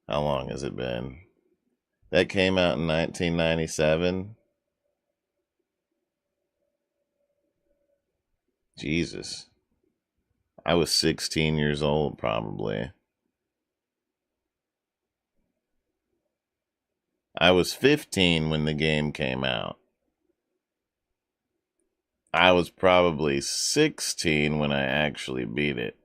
How long has it been? That came out in 1997. Jesus. I was 16 years old, probably. I was 15 when the game came out. I was probably 16 when I actually beat it.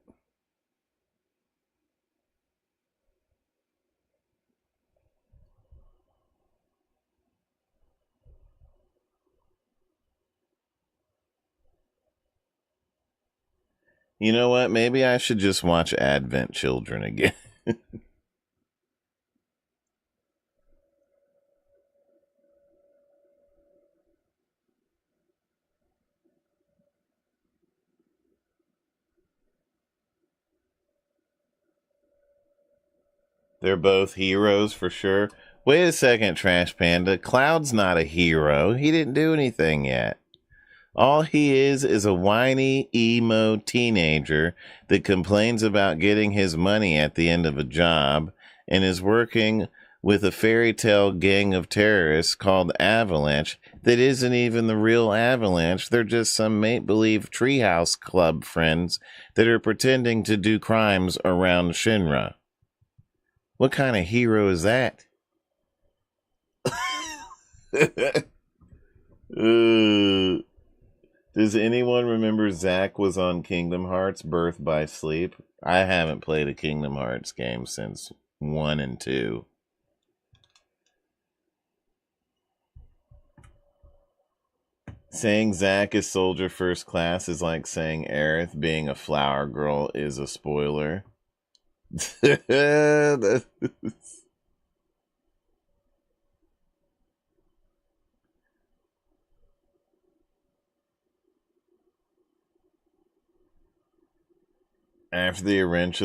You know what? Maybe I should just watch Advent Children again. They're both heroes for sure. Wait a second, Trash Panda. Cloud's not a hero. He didn't do anything yet. All he is a whiny, emo teenager that complains about getting his money at the end of a job and is working with a fairy tale gang of terrorists called Avalanche that isn't even the real Avalanche. They're just some make-believe treehouse club friends that are pretending to do crimes around Shinra. What kind of hero is that? Does anyone remember Zack was on Kingdom Hearts Birth by Sleep? I haven't played a Kingdom Hearts game since 1 and 2. Saying Zack is soldier first class is like saying Aerith being a flower girl is a spoiler. After the events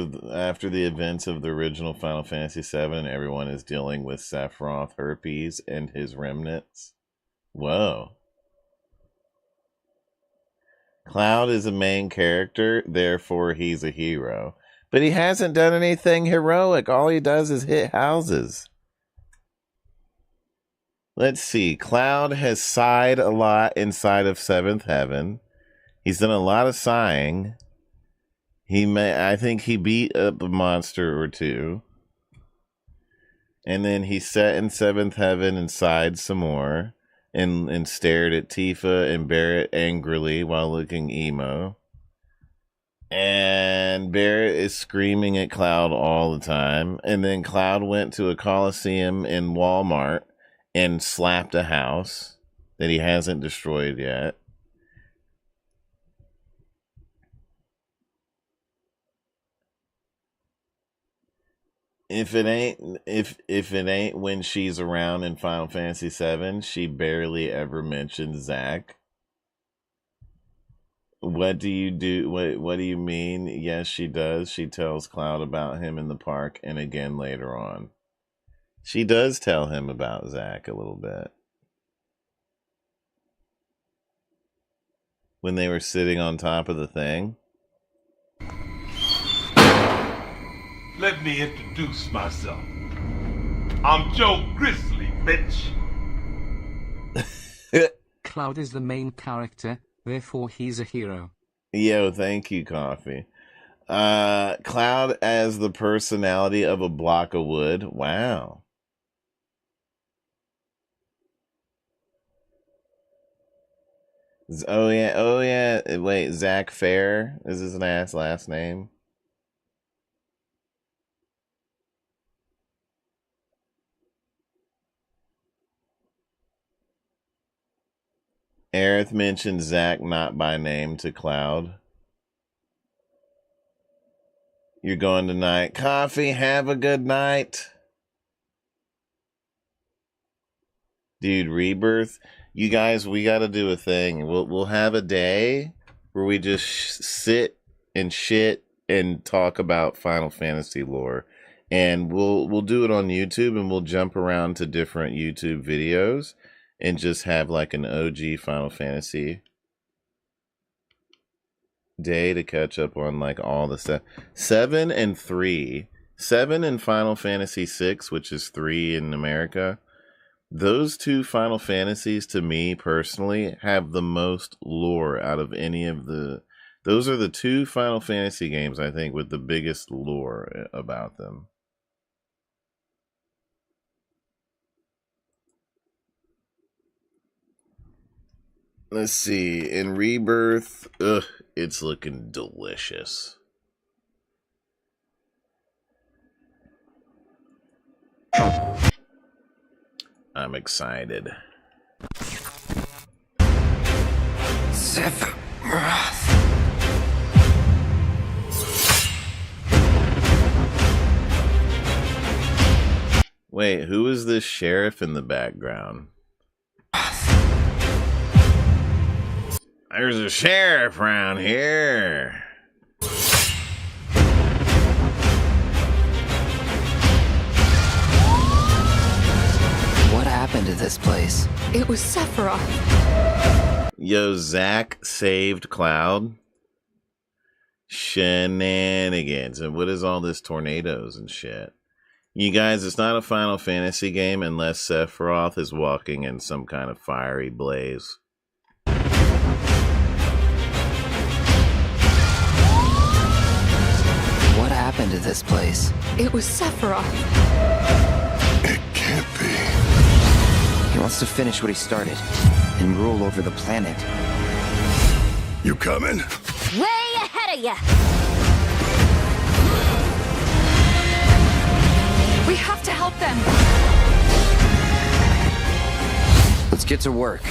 of the original Final Fantasy VII, everyone is dealing with Sephiroth herpes and his remnants. Whoa. Cloud is a main character, therefore he's a hero. But he hasn't done anything heroic. All he does is hit houses. Let's see. Cloud has sighed a lot inside of Seventh Heaven. He's done a lot of sighing. I think he beat up a monster or two. And then he sat in Seventh Heaven and sighed some more. And stared at Tifa and Barrett angrily while looking emo. And Barrett is screaming at Cloud all the time. And then Cloud went to a Coliseum in Walmart and slapped a house that he hasn't destroyed yet. If it ain't when she's around in Final Fantasy VII, she barely ever mentions Zack. What do you do? What do you mean? Yes, she does. She tells Cloud about him in the park and again later on. She does tell him about Zack a little bit. When they were sitting on top of the thing. Let me introduce myself. I'm Joe Grizzly, bitch. Cloud is the main character, therefore he's a hero. Yo, thank you, Coffee. Cloud as the personality of a block of wood. Wow. Oh yeah. Wait, Zack Fair is his last name. Aerith mentioned Zack not by name to Cloud. You're going tonight. Coffee, have a good night. Dude, Rebirth. You guys, we got to do a thing. We'll have a day where we just sit and shit and talk about Final Fantasy lore. And we'll do it on YouTube, and we'll jump around to different YouTube videos and just have like an OG Final Fantasy day to catch up on like all the stuff. 7 and 3. 7 and Final Fantasy 6, which is 3 in America. Those two Final Fantasies, to me personally, have the most lore out of any of the... Those are the two Final Fantasy games, I think, with the biggest lore about them. Let's see. In Rebirth, it's looking delicious. I'm excited. Sephiroth. Wait, who is this sheriff in the background? There's a sheriff around here. What happened to this place? It was Sephiroth. Yo, Zack saved Cloud. Shenanigans. And what is all this tornadoes and shit? You guys, it's not a Final Fantasy game unless Sephiroth is walking in some kind of fiery blaze. What happened to this place? It was Sephiroth. It can't be. He wants to finish what he started and rule over the planet. You coming? Way ahead of ya! We have to help them. Let's get to work.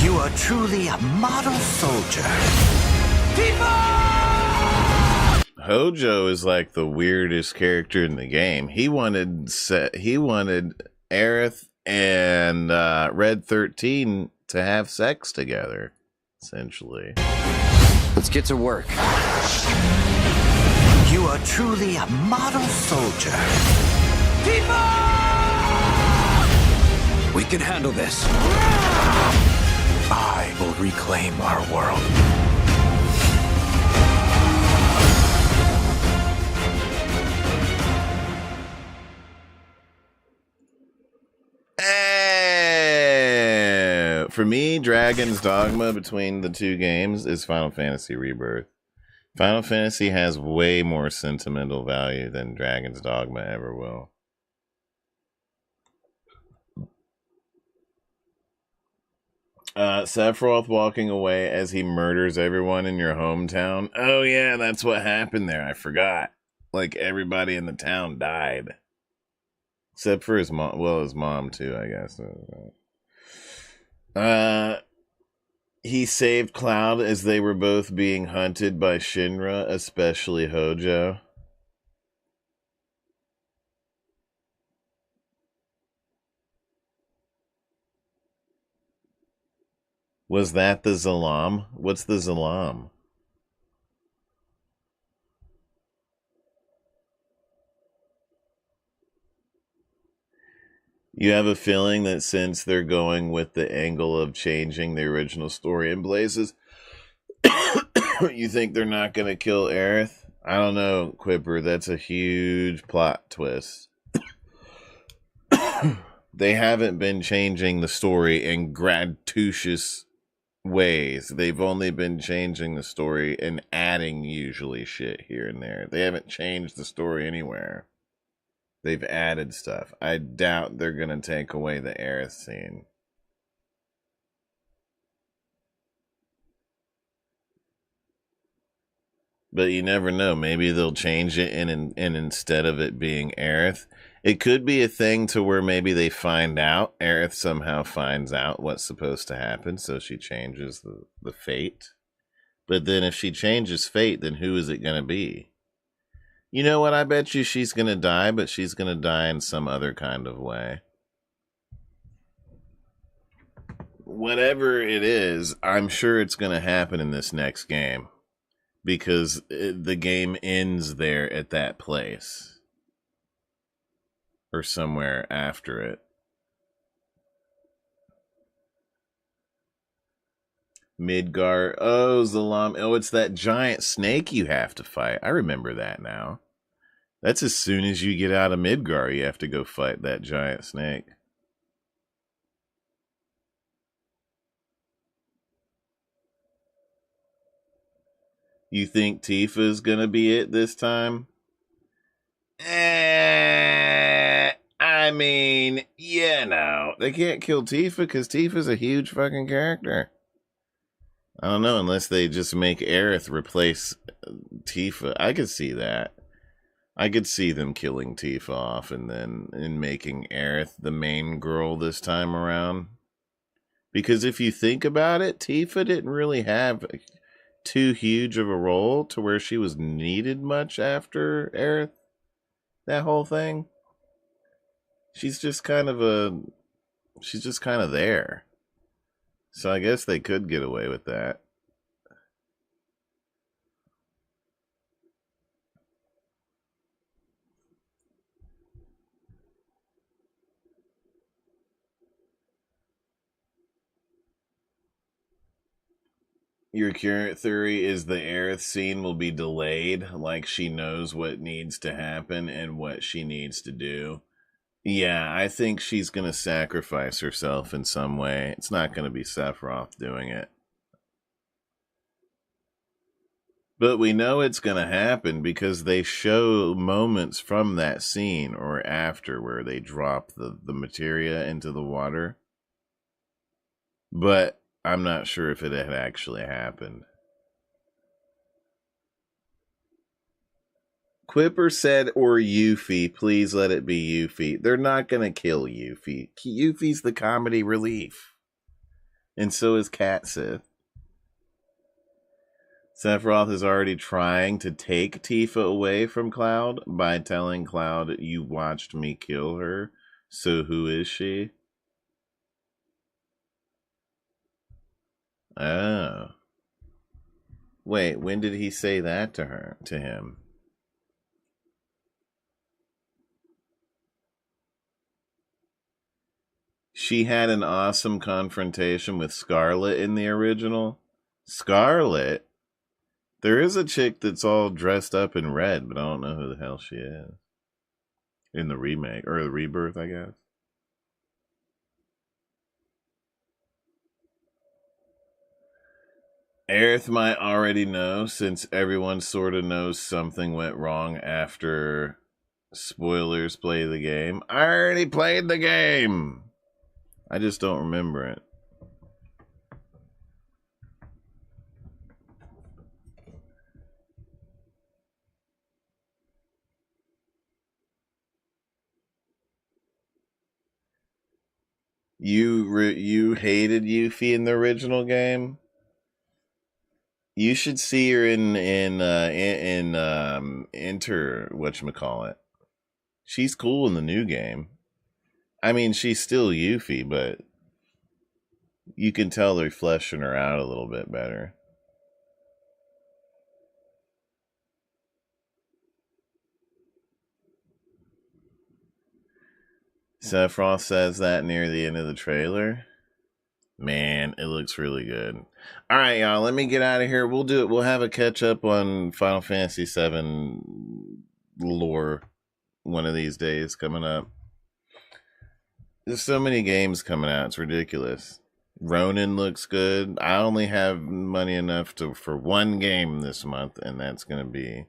You are truly a model soldier. Hojo is like the weirdest character in the game. He wanted Aerith and Red 13 to have sex together, essentially. Let's get to work. You are truly a model soldier. We can handle this. I will reclaim our world. For me, Dragon's Dogma between the two games is Final Fantasy Rebirth. Final Fantasy has way more sentimental value than Dragon's Dogma ever will. Sephiroth walking away as he murders everyone in your hometown. Oh yeah, that's what happened there. I forgot. Like, everybody in the town died. Except for his mom. Well, his mom too, I guess. He saved Cloud as they were both being hunted by Shinra, especially Hojo. Was that the Zalam? What's the Zalam? You have a feeling that since they're going with the angle of changing the original story in Blazes, you think they're not going to kill Aerith? I don't know, Quipper. That's a huge plot twist. They haven't been changing the story in gratuitous ways. They've only been changing the story and adding usually shit here and there. They haven't changed the story anywhere. They've added stuff. I doubt they're going to take away the Aerith scene. But you never know. Maybe they'll change it and instead of it being Aerith, it could be a thing to where maybe they find out. Aerith somehow finds out what's supposed to happen, so she changes the fate. But then if she changes fate, then who is it going to be? You know what? I bet you she's going to die, but she's going to die in some other kind of way. Whatever it is, I'm sure it's going to happen in this next game. Because the game ends there at that place. Or somewhere after it. Midgar. Oh, Zalam. Oh, it's that giant snake you have to fight. I remember that now. That's as soon as you get out of Midgar, you have to go fight that giant snake. You think Tifa's gonna be it this time? I mean, yeah, no. They can't kill Tifa because Tifa's a huge fucking character. I don't know, unless they just make Aerith replace Tifa. I could see that. I could see them killing Tifa off and then making Aerith the main girl this time around. Because if you think about it, Tifa didn't really have too huge of a role to where she was needed much after Aerith. That whole thing. She's just kind of there. So I guess they could get away with that. Your current theory is the Aerith scene will be delayed, like she knows what needs to happen and what she needs to do. Yeah, I think she's going to sacrifice herself in some way. It's not going to be Sephiroth doing it. But we know it's going to happen because they show moments from that scene or after where they drop the materia into the water. But I'm not sure if it had actually happened. Quipper said, or Yuffie. Please let it be Yuffie. They're not going to kill Yuffie. Yuffie's the comedy relief. And so is Cat Sith. Sephiroth is already trying to take Tifa away from Cloud by telling Cloud, you watched me kill her. So who is she? Oh. Wait, when did he say that to him? She had an awesome confrontation with Scarlet in the original. Scarlet? There is a chick that's all dressed up in red, but I don't know who the hell she is. In the remake, or the rebirth, I guess. Aerith might already know, since everyone sort of knows something went wrong after spoilers play the game. I already played the game! I just don't remember it. You hated Yuffie in the original game? You should see her in Enter whatchamacallit. She's cool in the new game. I mean, she's still Yuffie, but you can tell they're fleshing her out a little bit better. Sephiroth says that near the end of the trailer. Man, it looks really good. All right, y'all, let me get out of here. We'll do it. We'll have a catch up on Final Fantasy VII lore one of these days coming up. There's so many games coming out. It's ridiculous. Ronin looks good. I only have money enough for one game this month, and that's going to be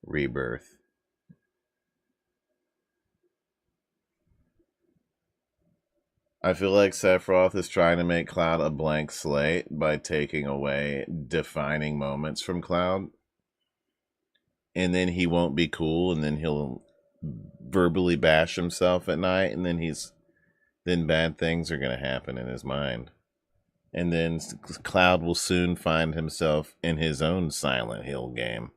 Rebirth. I feel like Sephiroth is trying to make Cloud a blank slate by taking away defining moments from Cloud. And then he won't be cool, and then he'll verbally bash himself at night, and then bad things are going to happen in his mind. And then Cloud will soon find himself in his own Silent Hill game.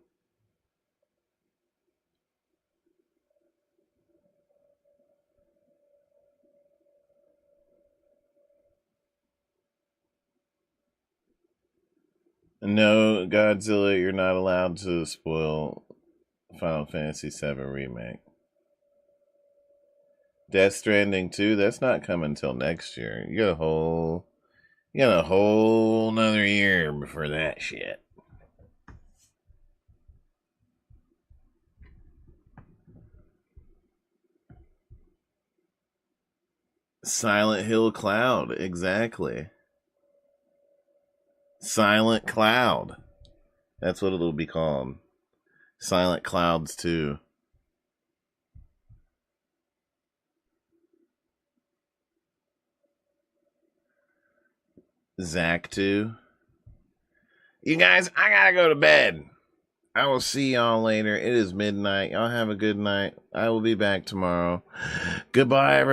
No, Godzilla, you're not allowed to spoil Final Fantasy VII Remake. Death Stranding 2, that's not coming until next year. You got a whole another year before that shit. Silent Hill Cloud, exactly. Silent Cloud. That's what it'll be called. Silent Clouds 2. Zack 2. You guys, I gotta go to bed. I will see y'all later. It is midnight. Y'all have a good night. I will be back tomorrow. Goodbye, everybody.